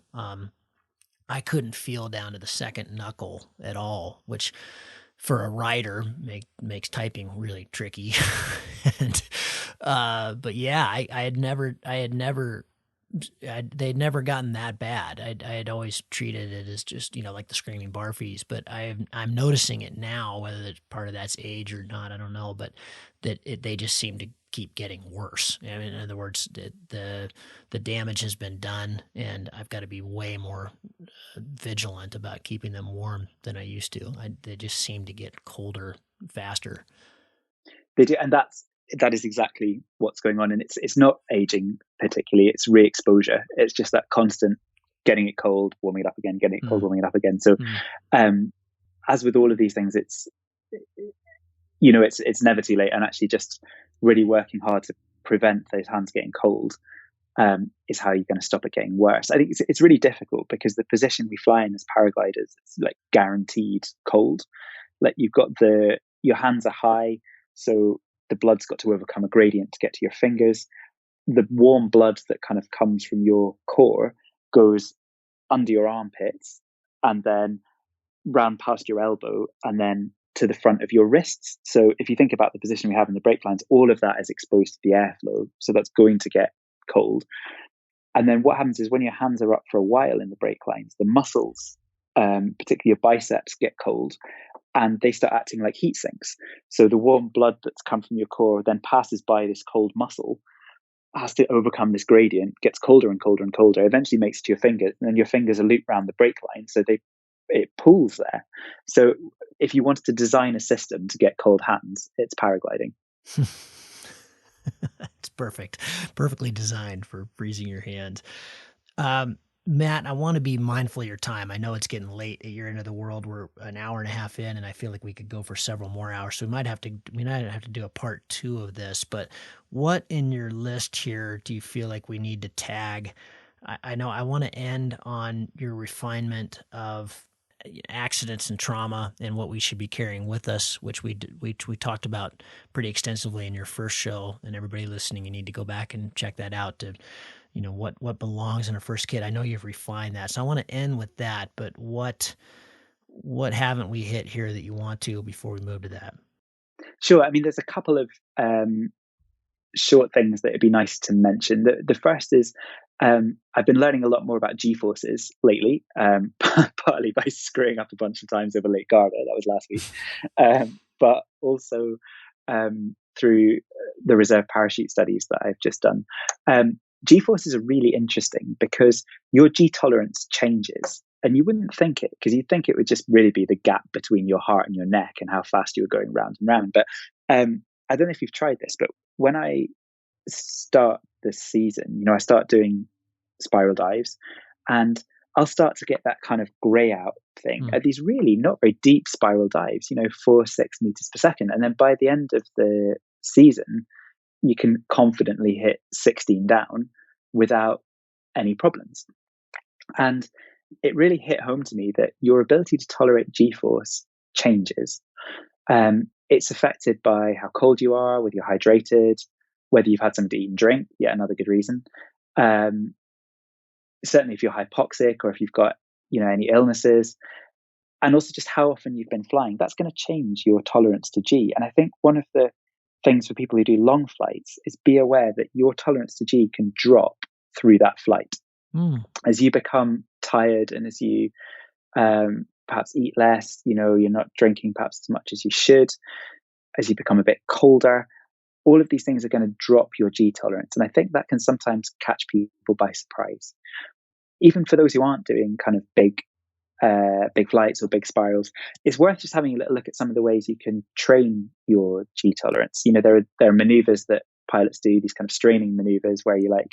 Speaker 1: I couldn't feel down to the second knuckle at all, which for a rider makes typing really tricky. And but yeah, they'd never gotten that bad. I had always treated it as just like the screaming barfies, but I'm noticing it now. Whether it's part of that's age or not, I don't know. But they just seem to keep getting worse. I mean, in other words, the damage has been done, and I've got to be way more vigilant about keeping them warm than I used to. They just seem to get colder faster.
Speaker 2: They do, and that is exactly what's going on. And it's not aging particularly, it's re-exposure. It's just that constant getting it cold, warming it up again, getting it cold, warming it up again. So as with all of these things, it's never too late. And actually just really working hard to prevent those hands getting cold is how you're going to stop it getting worse. I think it's really difficult because the position we fly in as paragliders, it's like guaranteed cold. Like you've got your hands are high, so the blood's got to overcome a gradient to get to your fingers. The warm blood that kind of comes from your core goes under your armpits and then round past your elbow and then to the front of your wrists. So if you think about the position we have in the brake lines, all of that is exposed to the airflow. So that's going to get cold. And then what happens is when your hands are up for a while in the brake lines, the muscles, particularly your biceps, get cold. And they start acting like heat sinks. So the warm blood that's come from your core then passes by this cold muscle, has to overcome this gradient, gets colder and colder and colder, eventually makes it to your fingers, and then your fingers are looped around the brake line, so it pulls there. So if you wanted to design a system to get cold hands, it's paragliding.
Speaker 1: It's perfectly designed for freezing your hands. Matt, I want to be mindful of your time. I know it's getting late at your end of the world. We're an hour and a half in, and I feel like we could go for several more hours. So we might have to do a part 2 of this. But what in your list here do you feel like we need to tag? I know I want to end on your refinement of accidents and trauma and what we should be carrying with us, which we talked about pretty extensively in your first show. And everybody listening, you need to go back and check that out to what belongs in a first kit. I know you've refined that. So I want to end with that, but what haven't we hit here that you want to before we move to that?
Speaker 2: Sure. I mean, there's a couple of short things that it'd be nice to mention. The first is I've been learning a lot more about G-forces lately, partly by screwing up a bunch of times over Lake Garda, that was last week, but also through the reserve parachute studies that I've just done. G-forces are really interesting because your G tolerance changes, and you wouldn't think it, because you'd think it would just really be the gap between your heart and your neck and how fast you were going round and round. But I don't know if you've tried this, but when I start this season, I start doing spiral dives, and I'll start to get that kind of grey out thing at these really not very deep spiral dives, 4-6 meters per second. And then by the end of the season, you can confidently hit 16 down without any problems. And it really hit home to me that your ability to tolerate G-force changes. It's affected by how cold you are, whether you're hydrated, whether you've had something to eat and drink, yet another good reason. Certainly if you're hypoxic or if you've got, any illnesses, and also just how often you've been flying, that's going to change your tolerance to G. And I think one of the things for people who do long flights is be aware that your tolerance to G can drop through that flight. As you become tired and as you perhaps eat less, you're not drinking perhaps as much as you should, as you become a bit colder, all of these things are going to drop your G tolerance. And I think that can sometimes catch people by surprise. Even for those who aren't doing kind of big flights or big spirals, it's worth just having a little look at some of the ways you can train your G tolerance. There are maneuvers that pilots do, these kind of straining maneuvers where you like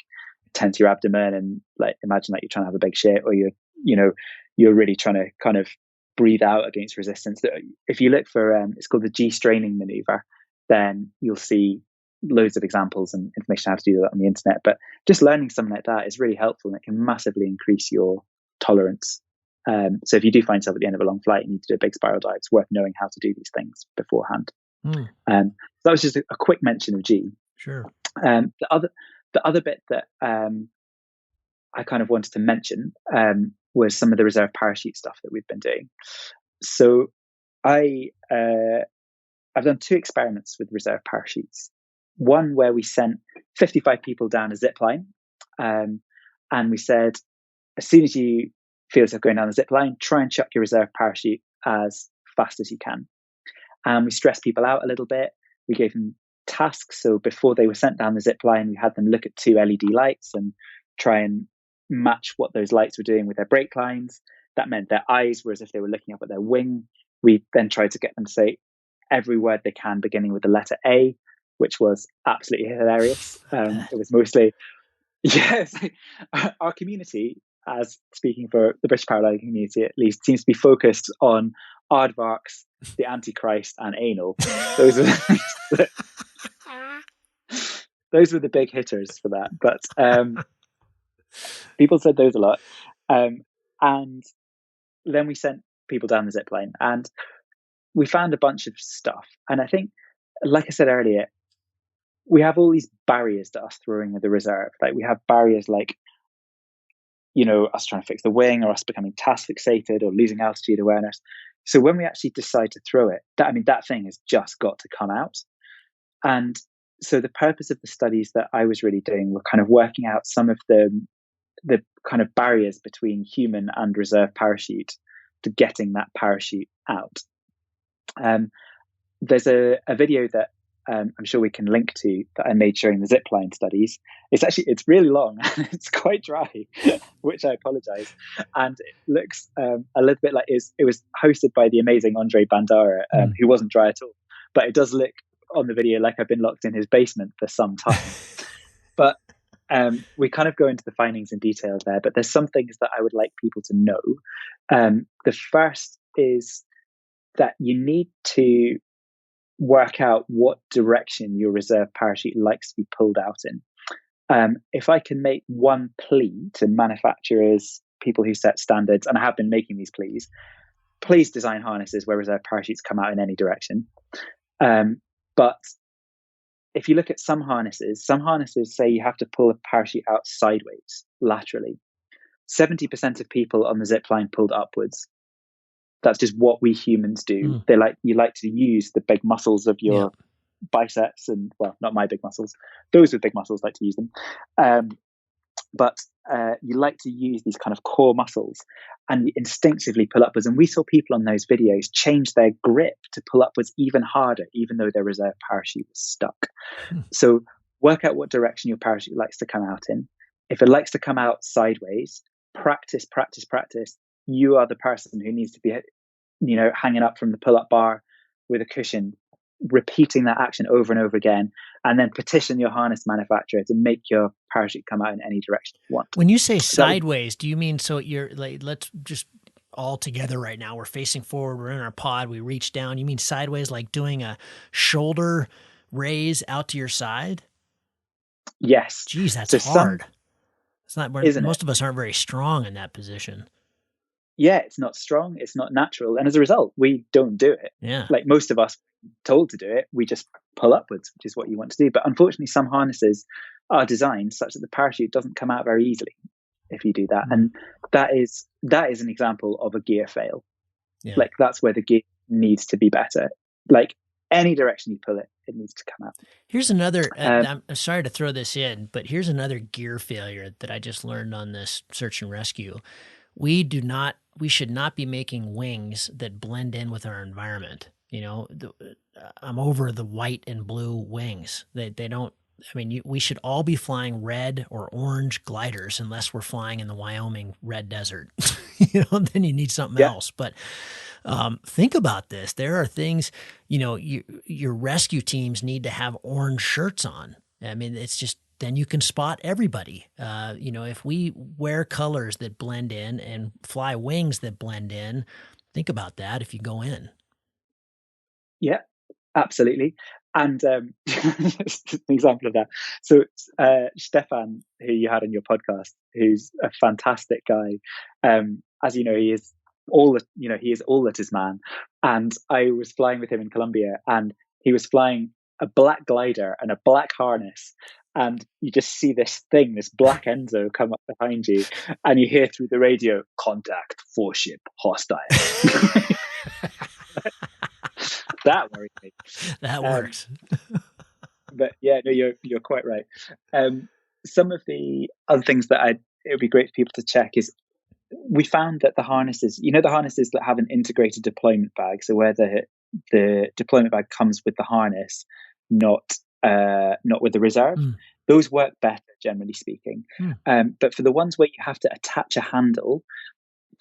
Speaker 2: tense your abdomen and like imagine like you're trying to have a big shit, or you're really trying to kind of breathe out against resistance. If you look for it's called the G straining maneuver, then you'll see loads of examples and information on how to do that on the internet. But just learning something like that is really helpful, and it can massively increase your tolerance. So if you do find yourself at the end of a long flight and you need to do a big spiral dive, it's worth knowing how to do these things beforehand. So that was just a quick mention of G.
Speaker 1: Sure.
Speaker 2: The other bit that I kind of wanted to mention was some of the reserve parachute stuff that we've been doing. So I've done 2 experiments with reserve parachutes. One where we sent 55 people down a zip line, and we said, as soon as you feel yourself going down the zip line, try and chuck your reserve parachute as fast as you can. And we stressed people out a little bit. We gave them tasks. So before they were sent down the zip line, we had them look at 2 LED lights and try and match what those lights were doing with their brake lines. That meant their eyes were as if they were looking up at their wing. We then tried to get them to say every word they can beginning with the letter A, which was absolutely hilarious. It was mostly, yes, our community, as speaking for the British paragliding community at least, seems to be focused on aardvarks, the Antichrist, and anal. Those were the big hitters for that. But people said those a lot. And then we sent people down the zip line, and we found a bunch of stuff. And I think, like I said earlier, we have all these barriers to us throwing the reserve. Like we have barriers like, us trying to fix the wing, or us becoming task fixated, or losing altitude awareness. So when we actually decide to throw it, that thing has just got to come out. And so the purpose of the studies that I was really doing were kind of working out some of the kind of barriers between human and reserve parachute to getting that parachute out. There's a video that I'm sure we can link to that I made during the zipline studies. It's really long and it's quite dry, which I apologize. And it looks a little bit like it was hosted by the amazing Andre Bandara, who wasn't dry at all. But it does look on the video like I've been locked in his basement for some time. But we kind of go into the findings in detail there, but there's some things that I would like people to know. The first is that you need to work out what direction your reserve parachute likes to be pulled out in. If I can make one plea to manufacturers, people who set standards, and I have been making these pleas, please design harnesses where reserve parachutes come out in any direction. But if you look at some harnesses say you have to pull a parachute out sideways, laterally. 70% of people on the zip line pulled upwards. That's just what we humans do. You like to use the big muscles of your biceps, and well, not my big muscles. Those with big muscles like to use them. But you like to use these kind of core muscles, and you instinctively pull upwards. And we saw people on those videos change their grip to pull upwards even harder, even though their reserve parachute was stuck. So work out what direction your parachute likes to come out in. If it likes to come out sideways, practice. You are the person who needs to be, hanging up from the pull-up bar with a cushion, repeating that action over and over again, and then petition your harness manufacturer to make your parachute come out in any direction you want.
Speaker 1: When you say sideways, do you mean so you're like, let's just all together right now, we're facing forward, we're in our pod, we reach down. You mean sideways like doing a shoulder raise out to your side?
Speaker 2: Yes.
Speaker 1: Geez, that's hard. It's not, most of us aren't very strong in that position.
Speaker 2: Yeah, it's not strong, it's not natural, and as a result, we don't do it.
Speaker 1: Yeah.
Speaker 2: Like most of us told to do it, we just pull upwards, which is what you want to do. But unfortunately, some harnesses are designed such that the parachute doesn't come out very easily if you do that. And that is an example of a gear fail. Yeah. Like that's where the gear needs to be better. Like any direction you pull it it needs to come out.
Speaker 1: Here's another, I'm sorry to throw this in, but here's another gear failure that I just learned on this search and rescue. We should not be making wings that blend in with our environment. You know, I'm over the white and blue wings. They don't, I mean, we should all be flying red or orange gliders unless we're flying in the Wyoming red desert. You know, then you need something else. But think about this. There are things, you know, your rescue teams need to have orange shirts on. I mean, it's just, then you can spot everybody. You know, if we wear colors that blend in and fly wings that blend in, think about that if you go in.
Speaker 2: Yeah, absolutely. And just an example of that. So Stefan, who you had on your podcast, who's a fantastic guy, as you know, he is all that is man. And I was flying with him in Colombia, and he was flying a black glider and a black harness. And you just see this black Enzo come up behind you, and you hear through the radio, "Contact 4-ship hostile." That worried me.
Speaker 1: That works.
Speaker 2: But yeah, no, you're quite right. Some of the other things that it would be great for people to check is, we found that the harnesses that have an integrated deployment bag, so where the deployment bag comes with the harness, not with the reserve, those work better, generally speaking. But for the ones where you have to attach a handle,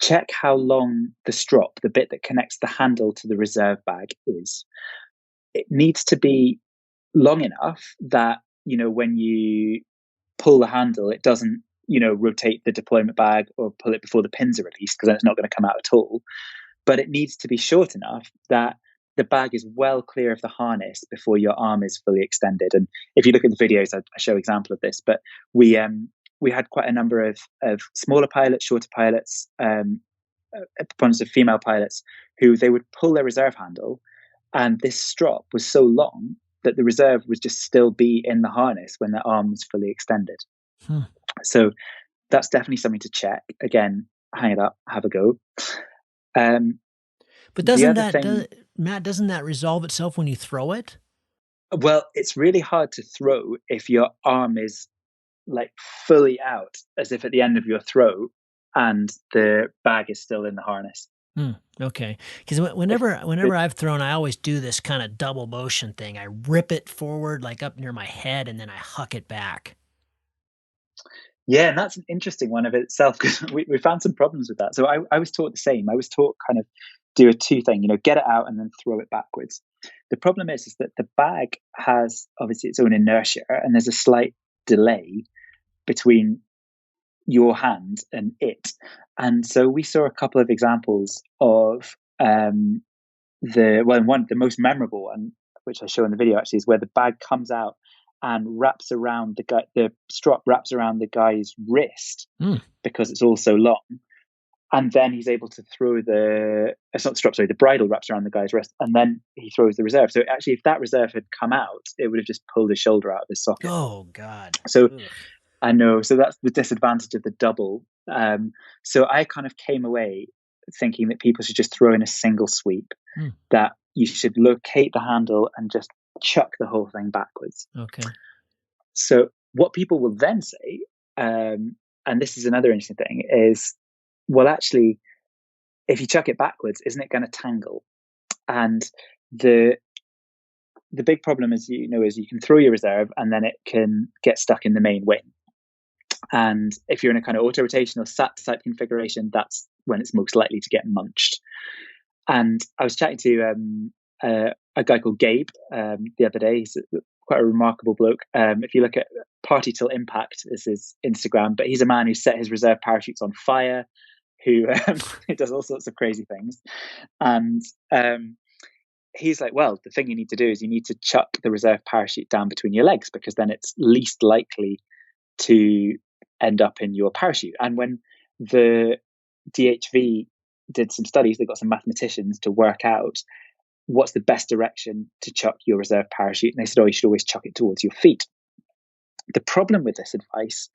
Speaker 2: check how long the strop, the bit that connects the handle to the reserve bag, is. It needs to be long enough that, you know, when you pull the handle, it doesn't, you know, rotate the deployment bag or pull it before the pins are released, because then it's not going to come out at all. But it needs to be short enough that the bag is well clear of the harness before your arm is fully extended. And if you look at the videos, I show an example of this. But we had quite a number of smaller pilots, shorter pilots, preponderance of female pilots, who they would pull their reserve handle, and this strop was so long that the reserve would just still be in the harness when their arm was fully extended. So that's definitely something to check. Again, hang it up, have a go.
Speaker 1: But doesn't that resolve itself when you throw it?
Speaker 2: Well, it's really hard to throw if your arm is like fully out, as if at the end of your throw, and the bag is still in the harness.
Speaker 1: Okay. Because whenever I've thrown, I always do this kind of double motion thing. I rip it forward, like up near my head, and then I huck it back.
Speaker 2: Yeah, and that's an interesting one of itself, because we found some problems with that. So I was taught the same. I was taught kind of do a two thing, you know, get it out and then throw it backwards. The problem is that the bag has obviously its own inertia, and there's a slight delay between your hand and it. And so we saw a couple of examples of the most memorable one, which I show in the video actually, is where the bag comes out and wraps around the strap wraps around the guy's wrist because it's all so long. And then he's able to throw the bridle wraps around the guy's wrist, and then he throws the reserve. So actually, if that reserve had come out, it would have just pulled his shoulder out of his socket.
Speaker 1: Oh, God.
Speaker 2: So I know. So that's the disadvantage of the double. So I kind of came away thinking that people should just throw in a single sweep, that you should locate the handle and just chuck the whole thing backwards.
Speaker 1: Okay.
Speaker 2: So what people will then say, and this is another interesting thing, is, well, actually, if you chuck it backwards, isn't it going to tangle? And the big problem is you can throw your reserve and then it can get stuck in the main wing. And if you're in a kind of auto rotation or sat to side configuration, that's when it's most likely to get munched. And I was chatting to a guy called Gabe the other day. He's quite a remarkable bloke. If you look at Party Till Impact is his Instagram, but he's a man who set his reserve parachutes on fire, who does all sorts of crazy things. And he's like, well, the thing you need to do is you need to chuck the reserve parachute down between your legs, because then it's least likely to end up in your parachute. And when the DHV did some studies, they got some mathematicians to work out what's the best direction to chuck your reserve parachute. And they said, you should always chuck it towards your feet. The problem with this advice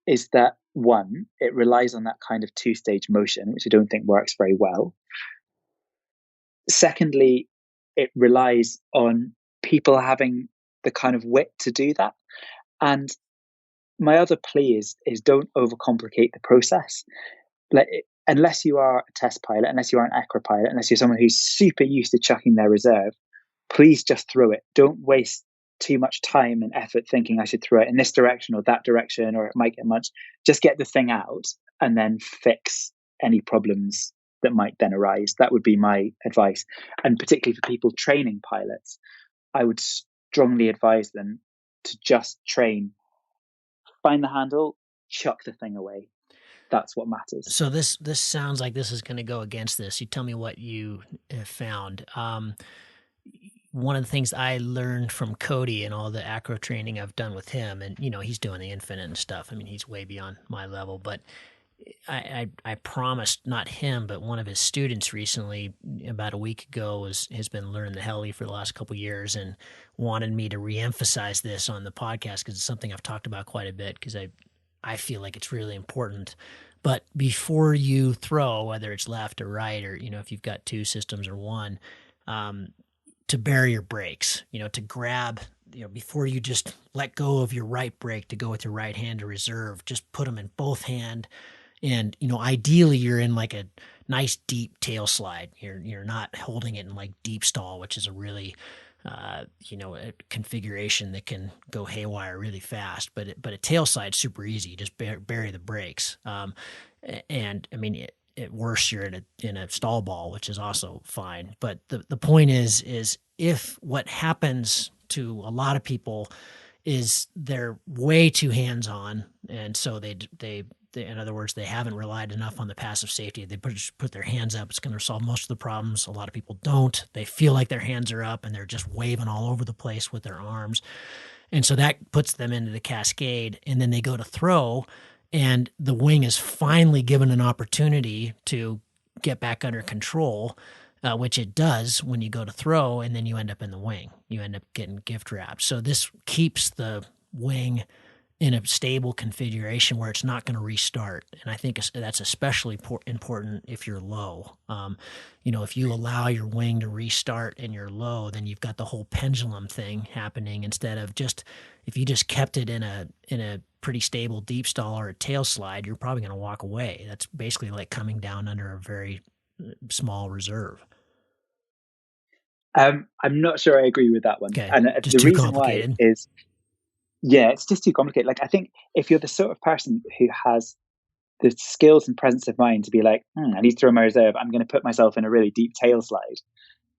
Speaker 2: is that, one, it relies on that kind of two-stage motion, which I don't think works very well. Secondly, it relies on people having the kind of wit to do that. And my other plea is don't overcomplicate the process. Unless you are a test pilot, unless you are an acro pilot, unless you're someone who's super used to chucking their reserve, please just throw it. Don't waste too much time and effort thinking I should throw it in this direction or that direction, or it might get much. Just get the thing out and then fix any problems that might then arise. That would be my advice. And particularly for people training pilots, I would strongly advise them to just train, find the handle, chuck the thing away. That's what matters.
Speaker 1: So this sounds like this is going to go against this. You tell me what you have found. One of the things I learned from Cody and all the acro training I've done with him, and he's doing the infinite and stuff. I mean, he's way beyond my level, but I promised, not him, but one of his students recently, about a week ago, has been learning the heli for the last couple of years and wanted me to reemphasize this on the podcast because it's something I've talked about quite a bit because I feel like it's really important. But before you throw, whether it's left or right, or if you've got two systems or one, to bury your brakes, to grab, before you just let go of your right brake to go with your right hand to reserve, just put them in both hand. And, ideally you're in like a nice deep tail slide. You're not holding it in like deep stall, which is a really, a configuration that can go haywire really fast, but a tail slide super easy. You just bury the brakes. And I mean, at worst you're in a stall ball, which is also fine. But the point is if what happens to a lot of people is they're way too hands-on, and so they in other words, they haven't relied enough on the passive safety. They just put their hands up. It's going to solve most of the problems. A lot of people don't. They feel like their hands are up and they're just waving all over the place with their arms. And so that puts them into the cascade. And then they go to throw, and the wing is finally given an opportunity to get back under control, which it does when you go to throw, and then you end up in the wing. You end up getting gift wrapped. So this keeps the wing in a stable configuration where it's not going to restart. And I think that's especially important if you're low. If you allow your wing to restart and you're low, then you've got the whole pendulum thing happening instead of if you just kept it in a pretty stable deep stall or a tail slide, you're probably going to walk away. That's basically like coming down under a very small reserve.
Speaker 2: I'm not sure I agree with that one.
Speaker 1: Okay.
Speaker 2: And
Speaker 1: just
Speaker 2: the
Speaker 1: too
Speaker 2: reason
Speaker 1: complicated.
Speaker 2: why is, yeah, it's just too complicated. Like, I think if you're the sort of person who has the skills and presence of mind to be like, I need to throw my reserve, I'm going to put myself in a really deep tail slide,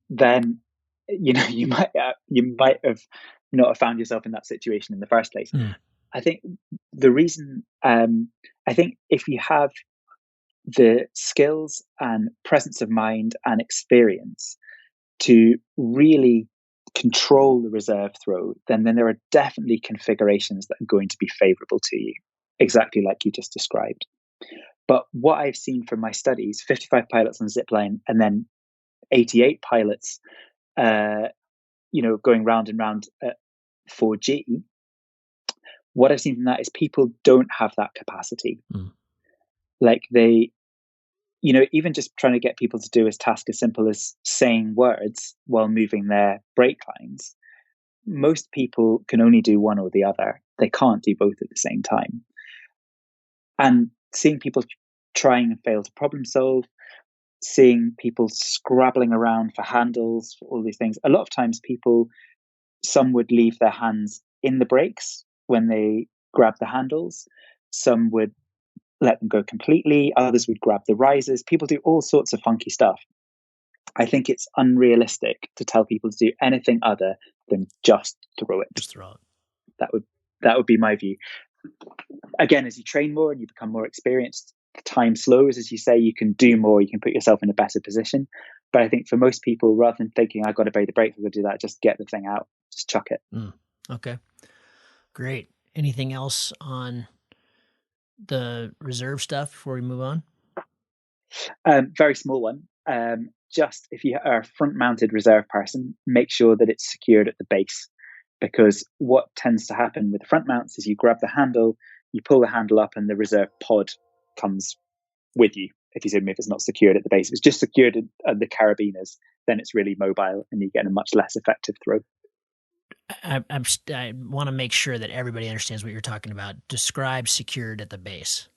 Speaker 2: then you might have not have found yourself in that situation in the first place. I think the reason, I think if you have the skills and presence of mind and experience to really control the reserve throw, then there are definitely configurations that are going to be favorable to you, exactly like you just described. But what I've seen from my studies, 55 pilots on zipline and then 88 pilots, going round and round at 4G, what I've seen from that is people don't have that capacity. Like they, even just trying to get people to do a task as simple as saying words while moving their brake lines, most people can only do one or the other. They can't do both at the same time. And seeing people trying and fail to problem solve, seeing people scrabbling around for handles, for all these things, a lot of times some would leave their hands in the brakes when they grab the handles. Some would let them go completely. Others would grab the risers. People do all sorts of funky stuff. I think it's unrealistic to tell people to do anything other than just throw it.
Speaker 1: Just throw it.
Speaker 2: That would be my view. Again, as you train more and you become more experienced, time slows. As you say, you can do more. You can put yourself in a better position. But I think for most people, rather than thinking, I've got to bury the brakes, I've got to do that, just get the thing out. Just chuck it.
Speaker 1: Okay. Great. Anything else on the reserve stuff before we move on?
Speaker 2: Very small one. Just if you are a front-mounted reserve person, make sure that it's secured at the base, because what tends to happen with the front mounts is you grab the handle, you pull the handle up, and the reserve pod comes with you. If it's not secured at the base, if it's just secured at the carabiners, then it's really mobile and you get a much less effective throw.
Speaker 1: I want to make sure that everybody understands what you're talking about. Describe secured at the base.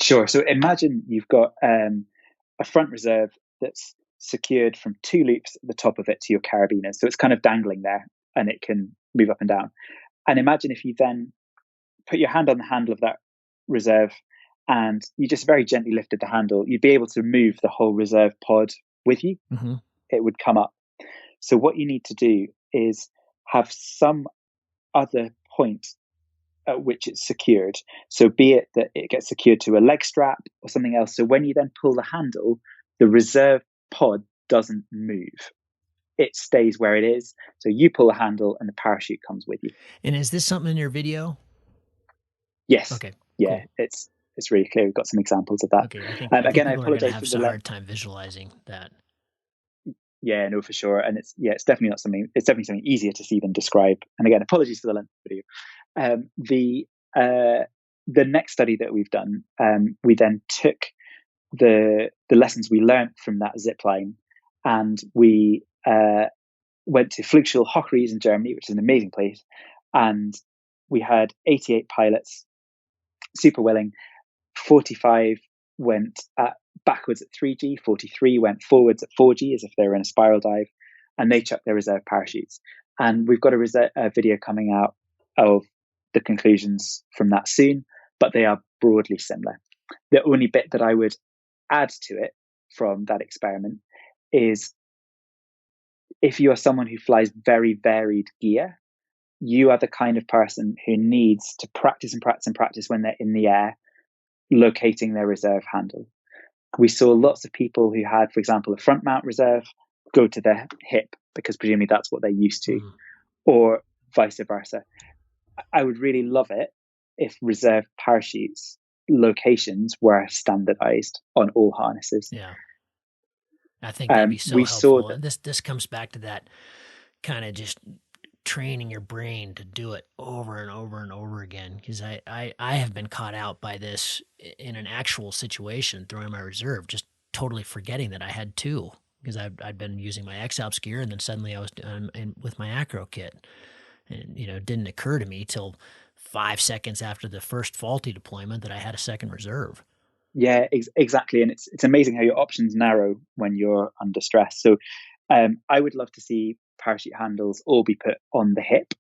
Speaker 2: Sure. So imagine you've got a front reserve that's secured from two loops at the top of it to your carabiners. So it's kind of dangling there and it can move up and down. And imagine if you then put your hand on the handle of that reserve and you just very gently lifted the handle, you'd be able to move the whole reserve pod with you.
Speaker 1: Mm-hmm.
Speaker 2: It would come up. So what you need to do is have some other point at which it's secured. So be it that it gets secured to a leg strap or something else. So when you then pull the handle, the reserve pod doesn't move. It stays where it is. So you pull the handle and the parachute comes with you.
Speaker 1: And is this something in your video?
Speaker 2: Yes.
Speaker 1: Okay.
Speaker 2: Yeah,
Speaker 1: cool.
Speaker 2: It's really clear. We've got some examples of that.
Speaker 1: Okay. I think
Speaker 2: again, I
Speaker 1: people are going to
Speaker 2: apologize
Speaker 1: have
Speaker 2: for
Speaker 1: a
Speaker 2: the
Speaker 1: hard time visualizing that.
Speaker 2: Yeah, no, for sure. And it's definitely not something. It's definitely something easier to see than describe. And again, apologies for the length of the video. The next study that we've done, we then took the lessons we learned from that zip line, and we went to Flugschule Hochreis in Germany, which is an amazing place, and we had 88 pilots, super willing. 45 went backwards at 3G, 43 went forwards at 4G as if they were in a spiral dive, and they chucked their reserve parachutes. And we've got a video coming out of the conclusions from that soon, but they are broadly similar. The only bit that I would add to it from that experiment is if you are someone who flies very varied gear, you are the kind of person who needs to practice and practice and practice when they're in the air, locating their reserve handle. We saw lots of people who had, for example, a front mount reserve go to their hip because presumably that's what they're used to, or vice versa. I would really love it if reserve parachutes locations were standardized on all harnesses.
Speaker 1: Yeah. I think that'd be so helpful. And this comes back to that kind of just training your brain to do it over and over and over again. Because I have been caught out by this in an actual situation, throwing my reserve, just totally forgetting that I had two, because I'd been using my X-Alps gear, and then suddenly I was with my acro kit. And, it didn't occur to me till 5 seconds after the first faulty deployment that I had a second reserve.
Speaker 2: Yeah, exactly. And it's amazing how your options narrow when you're under stress. So I would love to see parachute handles all be put on the hip,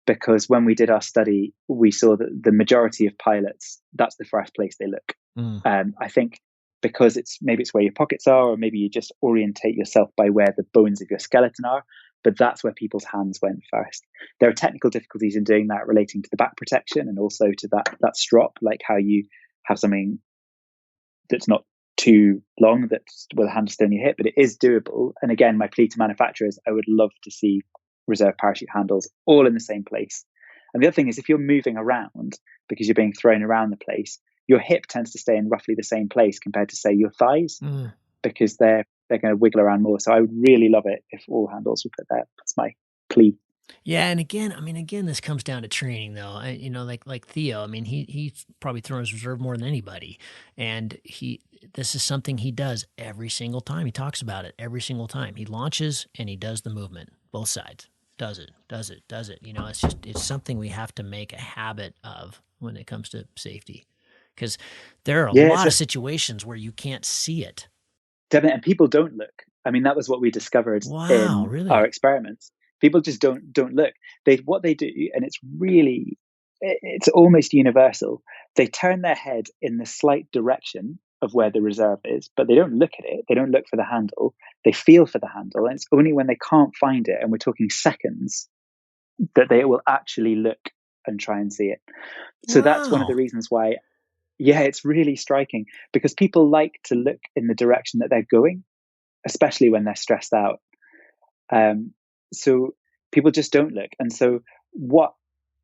Speaker 2: because when we did our study, we saw that the majority of pilots, that's the first place they look. I think because maybe it's where your pockets are, or maybe you just orientate yourself by where the bones of your skeleton are, but that's where people's hands went first. There are technical difficulties in doing that relating to the back protection and also to that strop, like how you have something that's not too long that's with a hand still in your hip, but it is doable. And again, my plea to manufacturers, I would love to see reserve parachute handles all in the same place. And the other thing is, if you're moving around because you're being thrown around the place, your hip tends to stay in roughly the same place compared to, say, your thighs, because they're going to wiggle around more. So I would really love it if all handles were put there. That's my plea.
Speaker 1: Yeah, and again, this comes down to training, though. Like Theo. He's probably thrown his reserve more than anybody, and this is something he does every single time. He talks about it every single time. He launches and he does the movement, both sides. Does it. It's something we have to make a habit of when it comes to safety, because there are a lot of situations where you can't see it.
Speaker 2: Definitely, and people don't look. That was what we discovered in
Speaker 1: really?
Speaker 2: our experiments. People just don't look. What they do, and it's almost universal. They turn their head in the slight direction of where the reserve is, but they don't look at it. They don't look for the handle. They feel for the handle, and it's only when they can't find it, and we're talking seconds, that they will actually look and try and see it. So that's one of the reasons why. Yeah, it's really striking, because people like to look in the direction that they're going, especially when they're stressed out. So people just don't look. And so what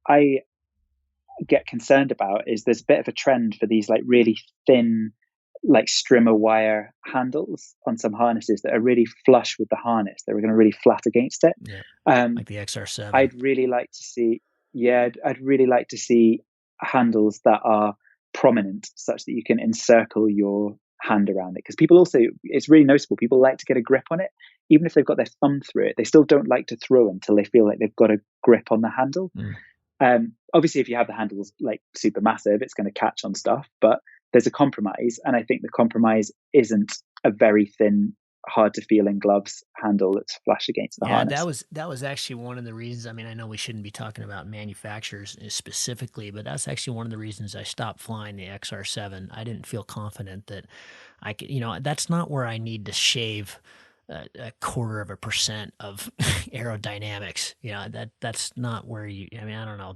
Speaker 2: I get concerned about is there's a bit of a trend for these like really thin, like strimmer wire handles on some harnesses that are really flush with the harness. They're going to really flat against it.
Speaker 1: Yeah, like the XR7.
Speaker 2: I'd really like to see handles that are prominent, such that you can encircle your hand around it, because people also, it's really noticeable, people like to get a grip on it even if they've got their thumb through it, they still don't like to throw until they feel like they've got a grip on the handle. Obviously, if you have the handles like super massive, it's going to catch on stuff, but there's a compromise. And I think the compromise isn't a very thin, hard to feel in gloves handle that's flush against the harness.
Speaker 1: That was actually one of the reasons. I mean, I know we shouldn't be talking about manufacturers specifically, but that's actually one of the reasons I stopped flying the XR7. I didn't feel confident that I could, that's not where I need to shave a quarter of a percent of aerodynamics. That's not where I mean, I don't know.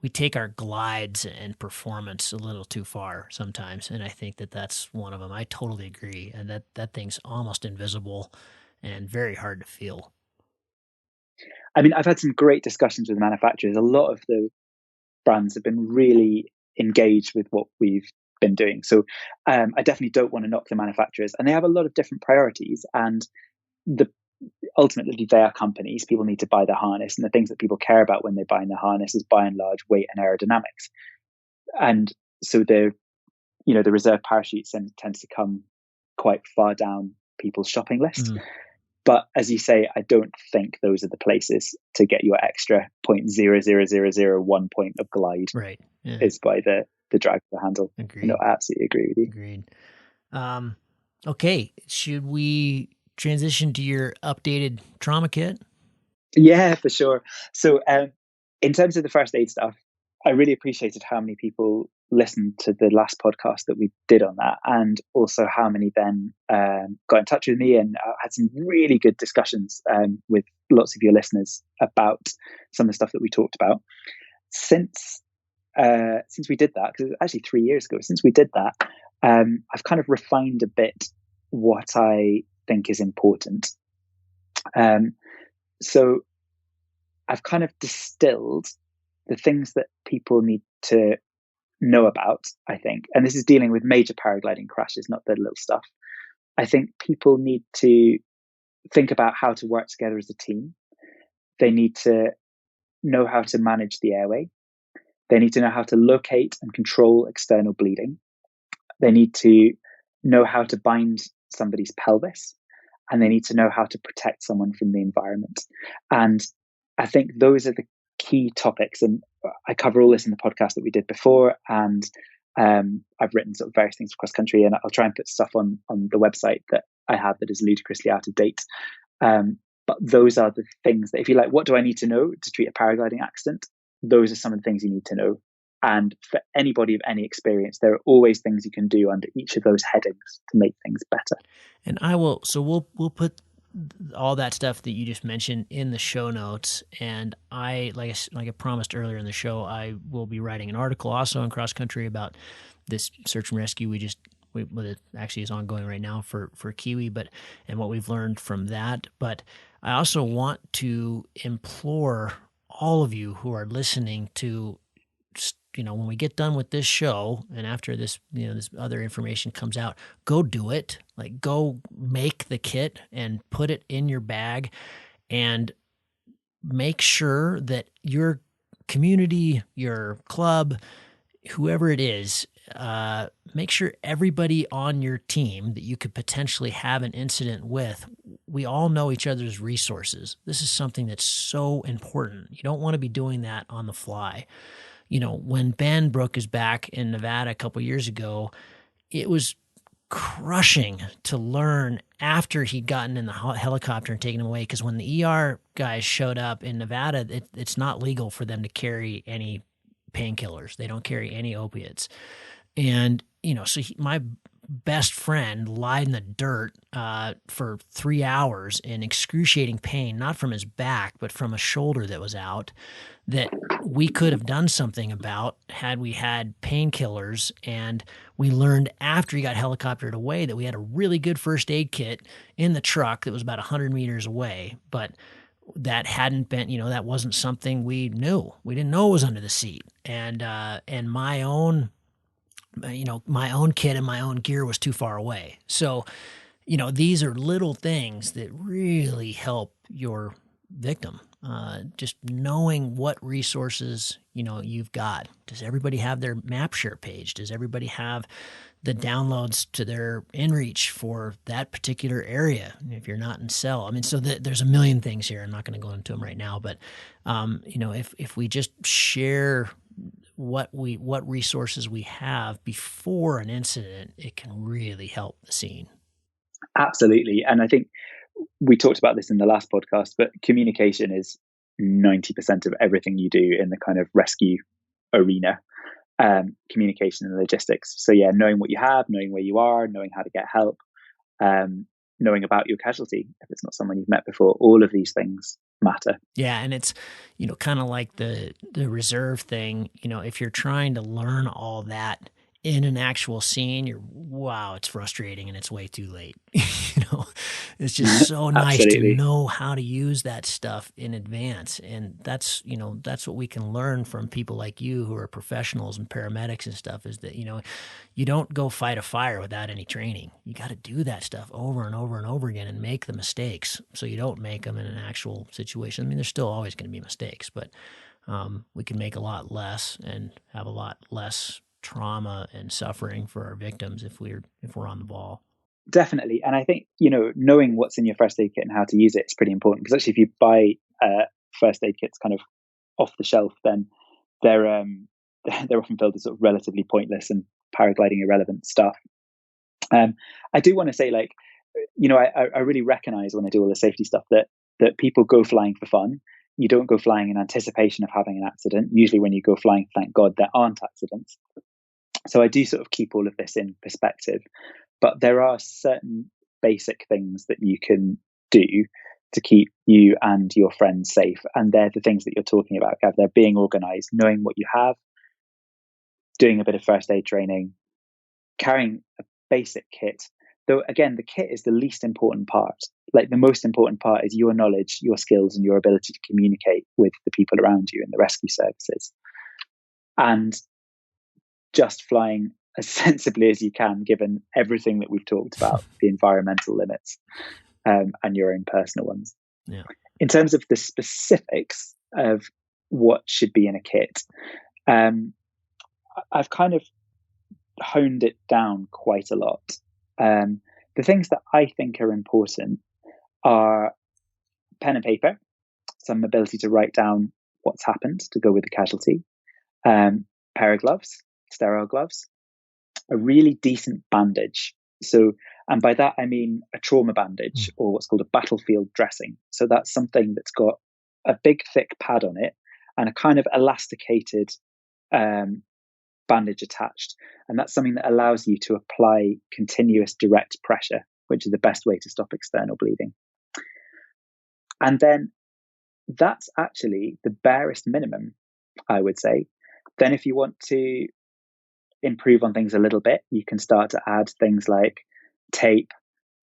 Speaker 1: We take our glides and performance a little too far sometimes, and I think that that's one of them. I totally agree, and that thing's almost invisible and very hard to feel.
Speaker 2: I mean, I've had some great discussions with manufacturers. A lot of the brands have been really engaged with what we've been doing. So I definitely don't want to knock the manufacturers, and they have a lot of different priorities. And ultimately, they are companies. People need to buy the harness, and the things that people care about when they're buying the harness is by and large weight and aerodynamics. And so the reserve parachutes tends to come quite far down people's shopping list. But as you say, I don't think those are the places to get your extra 0.00001 point of glide.
Speaker 1: Right. Yeah.
Speaker 2: Is by the drag of the handle.
Speaker 1: Agreed.
Speaker 2: No, I absolutely agree with you.
Speaker 1: Agreed. Okay. Should we transition to your updated trauma kit?
Speaker 2: Yeah, for sure. So in terms of the first aid stuff, I really appreciated how many people listened to the last podcast that we did on that, and also how many then got in touch with me and had some really good discussions with lots of your listeners about some of the stuff that we talked about. Since we did that, because it was actually 3 years ago since we did that, I've kind of refined a bit what I think is important. So I've kind of distilled the things that people need to know about, I think, and this is dealing with major paragliding crashes, not the little stuff. I think people need to think about how to work together as a team. They need to know how to manage the airway. They need to know how to locate and control external bleeding. They need to know how to bind somebody's pelvis, and they need to know how to protect someone from the environment. And I think those are the key topics. And I cover all this in the podcast that we did before. And I've written sort of various things for cross country, and I'll try and put stuff on the website that I have that is ludicrously out of date. But those are the things that, if you like, what do I need to know to treat a paragliding accident? Those are some of the things you need to know. And for anybody of any experience, there are always things you can do under each of those headings to make things better.
Speaker 1: And we'll put all that stuff that you just mentioned in the show notes. And like I promised earlier in the show, I will be writing an article also in Cross Country about this search and rescue it actually is ongoing right now for Kiwi, and what we've learned from that. But I also want to implore all of you who are listening to, when we get done with this show and after this, this other information comes out, go do it. Like, go make the kit and put it in your bag, and make sure that your community, your club, whoever it is, make sure everybody on your team that you could potentially have an incident with, we all know each other's resources. This is something that's so important. You don't want to be doing that on the fly. When Ben broke his back in Nevada a couple years ago, it was crushing to learn after he'd gotten in the helicopter and taken him away, because when the ER guys showed up in Nevada, it's not legal for them to carry any painkillers. They don't carry any opiates. And, so my best friend lied in the dirt for 3 hours in excruciating pain, not from his back, but from a shoulder that was out, that we could have done something about had we had painkillers. And we learned after he got helicoptered away that we had a really good first aid kit in the truck that was about 100 meters away, but that hadn't been, that wasn't something we knew. We didn't know it was under the seat. And my own kit and my own gear was too far away. So, these are little things that really help your victim. Just knowing what resources, you've got. Does everybody have their MapShare page? Does everybody have the downloads to their inReach for that particular area if you're not in cell. I mean, so there's a million things here. I'm not going to go into them right now, but if we just share what resources we have before an incident, it can really help the scene.
Speaker 2: Absolutely. And I think we talked about this in the last podcast, but communication is 90% of everything you do in the kind of rescue arena. Communication and logistics. So yeah, knowing what you have, knowing where you are, knowing how to get help, knowing about your casualty if it's not someone you've met before, all of these things matter.
Speaker 1: Yeah, and it's kind of like the reserve thing. If you're trying to learn all that in an actual scene, it's frustrating and it's way too late. It's just so nice to know how to use that stuff in advance. And that's what we can learn from people like you who are professionals and paramedics and stuff, is that, you don't go fight a fire without any training. You got to do that stuff over and over and over again and make the mistakes so you don't make them in an actual situation. I mean, there's still always going to be mistakes, but we can make a lot less and have a lot less trauma and suffering for our victims if we're on the ball.
Speaker 2: Definitely. And I think, knowing what's in your first aid kit and how to use it is pretty important, because actually if you buy first aid kits kind of off the shelf, then they're often filled with sort of relatively pointless and paragliding irrelevant stuff. I do want to say, I really recognize when I do all the safety stuff that people go flying for fun. You don't go flying in anticipation of having an accident. Usually when you go flying, thank God there aren't accidents. So I do sort of keep all of this in perspective, but there are certain basic things that you can do to keep you and your friends safe. And they're the things that you're talking about, Gav. They're being organized, knowing what you have, doing a bit of first aid training, carrying a basic kit. Though, again, the kit is the least important part. Like, the most important part is your knowledge, your skills, and your ability to communicate with the people around you in the rescue services. And just flying as sensibly as you can, given everything that we've talked about, the environmental limits and your own personal ones.
Speaker 1: Yeah.
Speaker 2: In terms of the specifics of what should be in a kit, I've kind of honed it down quite a lot. The things that I think are important are pen and paper, some ability to write down what's happened to go with the casualty, pair of gloves, sterile gloves, a really decent bandage. So, and by that I mean a trauma bandage, or what's called a battlefield dressing. So that's something that's got a big thick pad on it and a kind of elasticated bandage attached. And that's something that allows you to apply continuous direct pressure, which is the best way to stop external bleeding. And then that's actually the barest minimum, I would say. Then if you want to improve on things a little bit, you can start to add things like tape,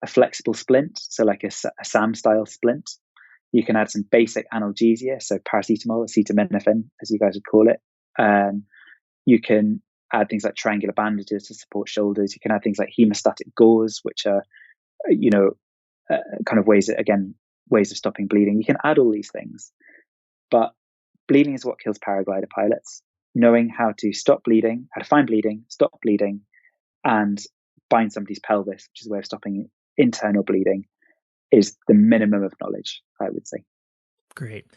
Speaker 2: a flexible splint, so like a SAM style splint. You can add some basic analgesia, so paracetamol, acetaminophen, as you guys would call it. You can add things like triangular bandages to support shoulders. You can add things like hemostatic gauze, which are, kind of ways of stopping bleeding. You can add all these things, but bleeding is what kills paraglider pilots. Knowing how to stop bleeding, how to find bleeding, stop bleeding, and bind somebody's pelvis, which is a way of stopping internal bleeding, is the minimum of knowledge, I would say.
Speaker 1: Great.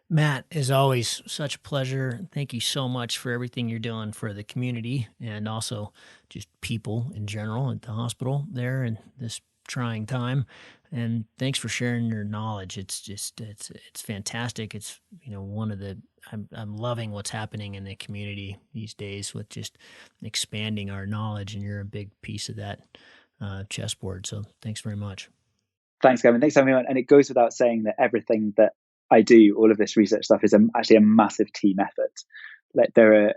Speaker 1: Matt, as always, such a pleasure. Thank you so much for everything you're doing for the community and also just people in general at the hospital there in this trying time. And thanks for sharing your knowledge. It's fantastic. It's, one of the, I'm loving what's happening in the community these days with just expanding our knowledge, and you're a big piece of that chessboard. So thanks very much.
Speaker 2: Thanks, Gavin. Thanks, everyone. And it goes without saying that everything that I do, all of this research stuff, is actually a massive team effort. Like, there are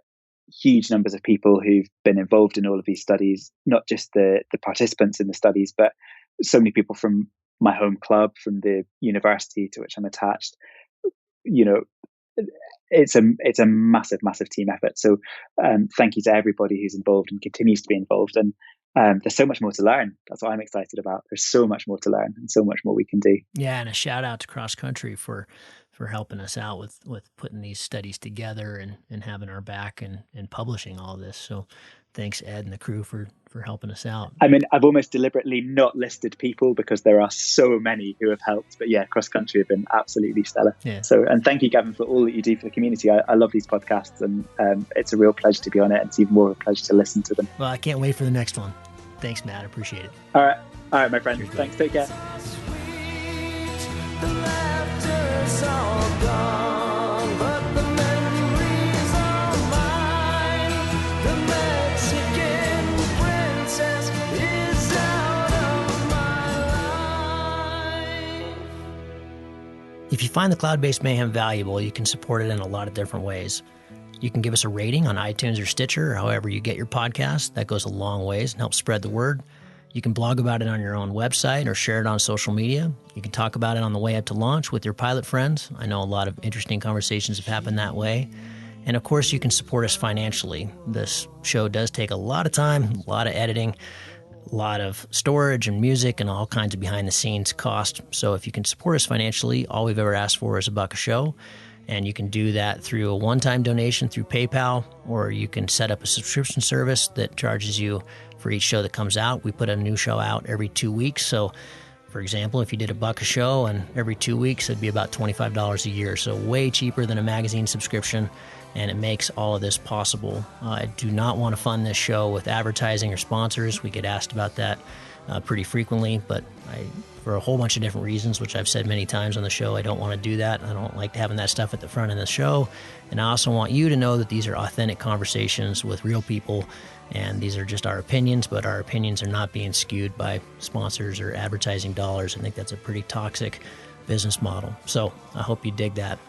Speaker 2: huge numbers of people who've been involved in all of these studies, not just the participants in the studies, but so many people from my home club, from the university to which I'm attached. It's a massive, massive team effort. So thank you to everybody who's involved and continues to be involved. And there's so much more to learn. That's what I'm excited about. There's so much more to learn and so much more we can do.
Speaker 1: Yeah, and a shout out to Cross Country for for helping us out with putting these studies together and having our back and publishing all this. So thanks, Ed and the crew, for helping us out.
Speaker 2: I mean, I've almost deliberately not listed people because there are so many who have helped. But yeah, Cross Country have been absolutely stellar.
Speaker 1: Yeah.
Speaker 2: So, and thank you, Gavin, for all that you do for the community. I love these podcasts, and it's a real pleasure to be on it. And it's even more of a pleasure to listen to them.
Speaker 1: Well, I can't wait for the next one. Thanks, Matt. I appreciate it.
Speaker 2: All right, my friend.
Speaker 1: Cheers,
Speaker 2: thanks. Take care.
Speaker 1: If you find the Cloud-Based Mayhem valuable, you can support it in a lot of different ways. You can give us a rating on iTunes or Stitcher, or however you get your podcast. That goes a long ways and helps spread the word. You can blog about it on your own website or share it on social media. You can talk about it on the way up to launch with your pilot friends. I know a lot of interesting conversations have happened that way. And of course, you can support us financially. This show does take a lot of time, a lot of editing, a lot of storage and music and all kinds of behind-the-scenes cost. So if you can support us financially, all we've ever asked for is $1 a show. And you can do that through a one-time donation through PayPal, or you can set up a subscription service that charges you for each show that comes out. We put a new show out every 2 weeks. So, for example, if you did $1 a show and every 2 weeks, it'd be about $25 a year. So way cheaper than a magazine subscription, and it makes all of this possible. I do not want to fund this show with advertising or sponsors. We get asked about that pretty frequently, but for a whole bunch of different reasons, which I've said many times on the show, I don't want to do that. I don't like having that stuff at the front of the show. And I also want you to know that these are authentic conversations with real people, and these are just our opinions, but our opinions are not being skewed by sponsors or advertising dollars. I think that's a pretty toxic business model. So I hope you dig that.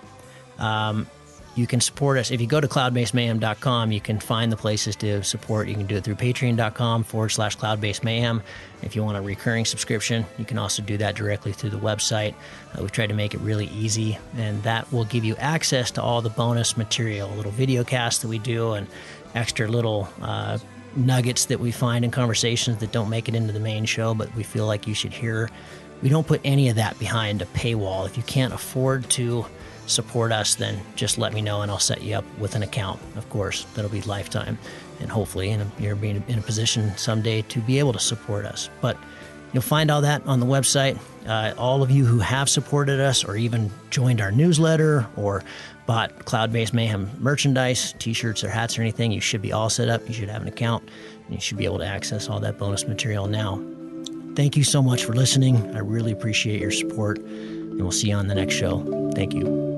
Speaker 1: You can support us. If you go to cloudbasedmayhem.com, you can find the places to support. You can do it through patreon.com/cloudbasedmayhem. If you want a recurring subscription, you can also do that directly through the website. We've tried to make it really easy, and that will give you access to all the bonus material, little video casts that we do, and extra little nuggets that we find in conversations that don't make it into the main show, but we feel like you should hear. We don't put any of that behind a paywall. If you can't afford to support us, then just let me know and I'll set you up with an account. Of course, that'll be lifetime, and hopefully you're being in a position someday to be able to support us. But you'll find all that on the website. All of you who have supported us or even joined our newsletter or bought Cloud-Based Mayhem merchandise, t-shirts or hats or anything, you should be all set up. You should have an account, and you should be able to access all that bonus material now. Thank you so much for listening. I really appreciate your support, and we'll see you on the next show. Thank you.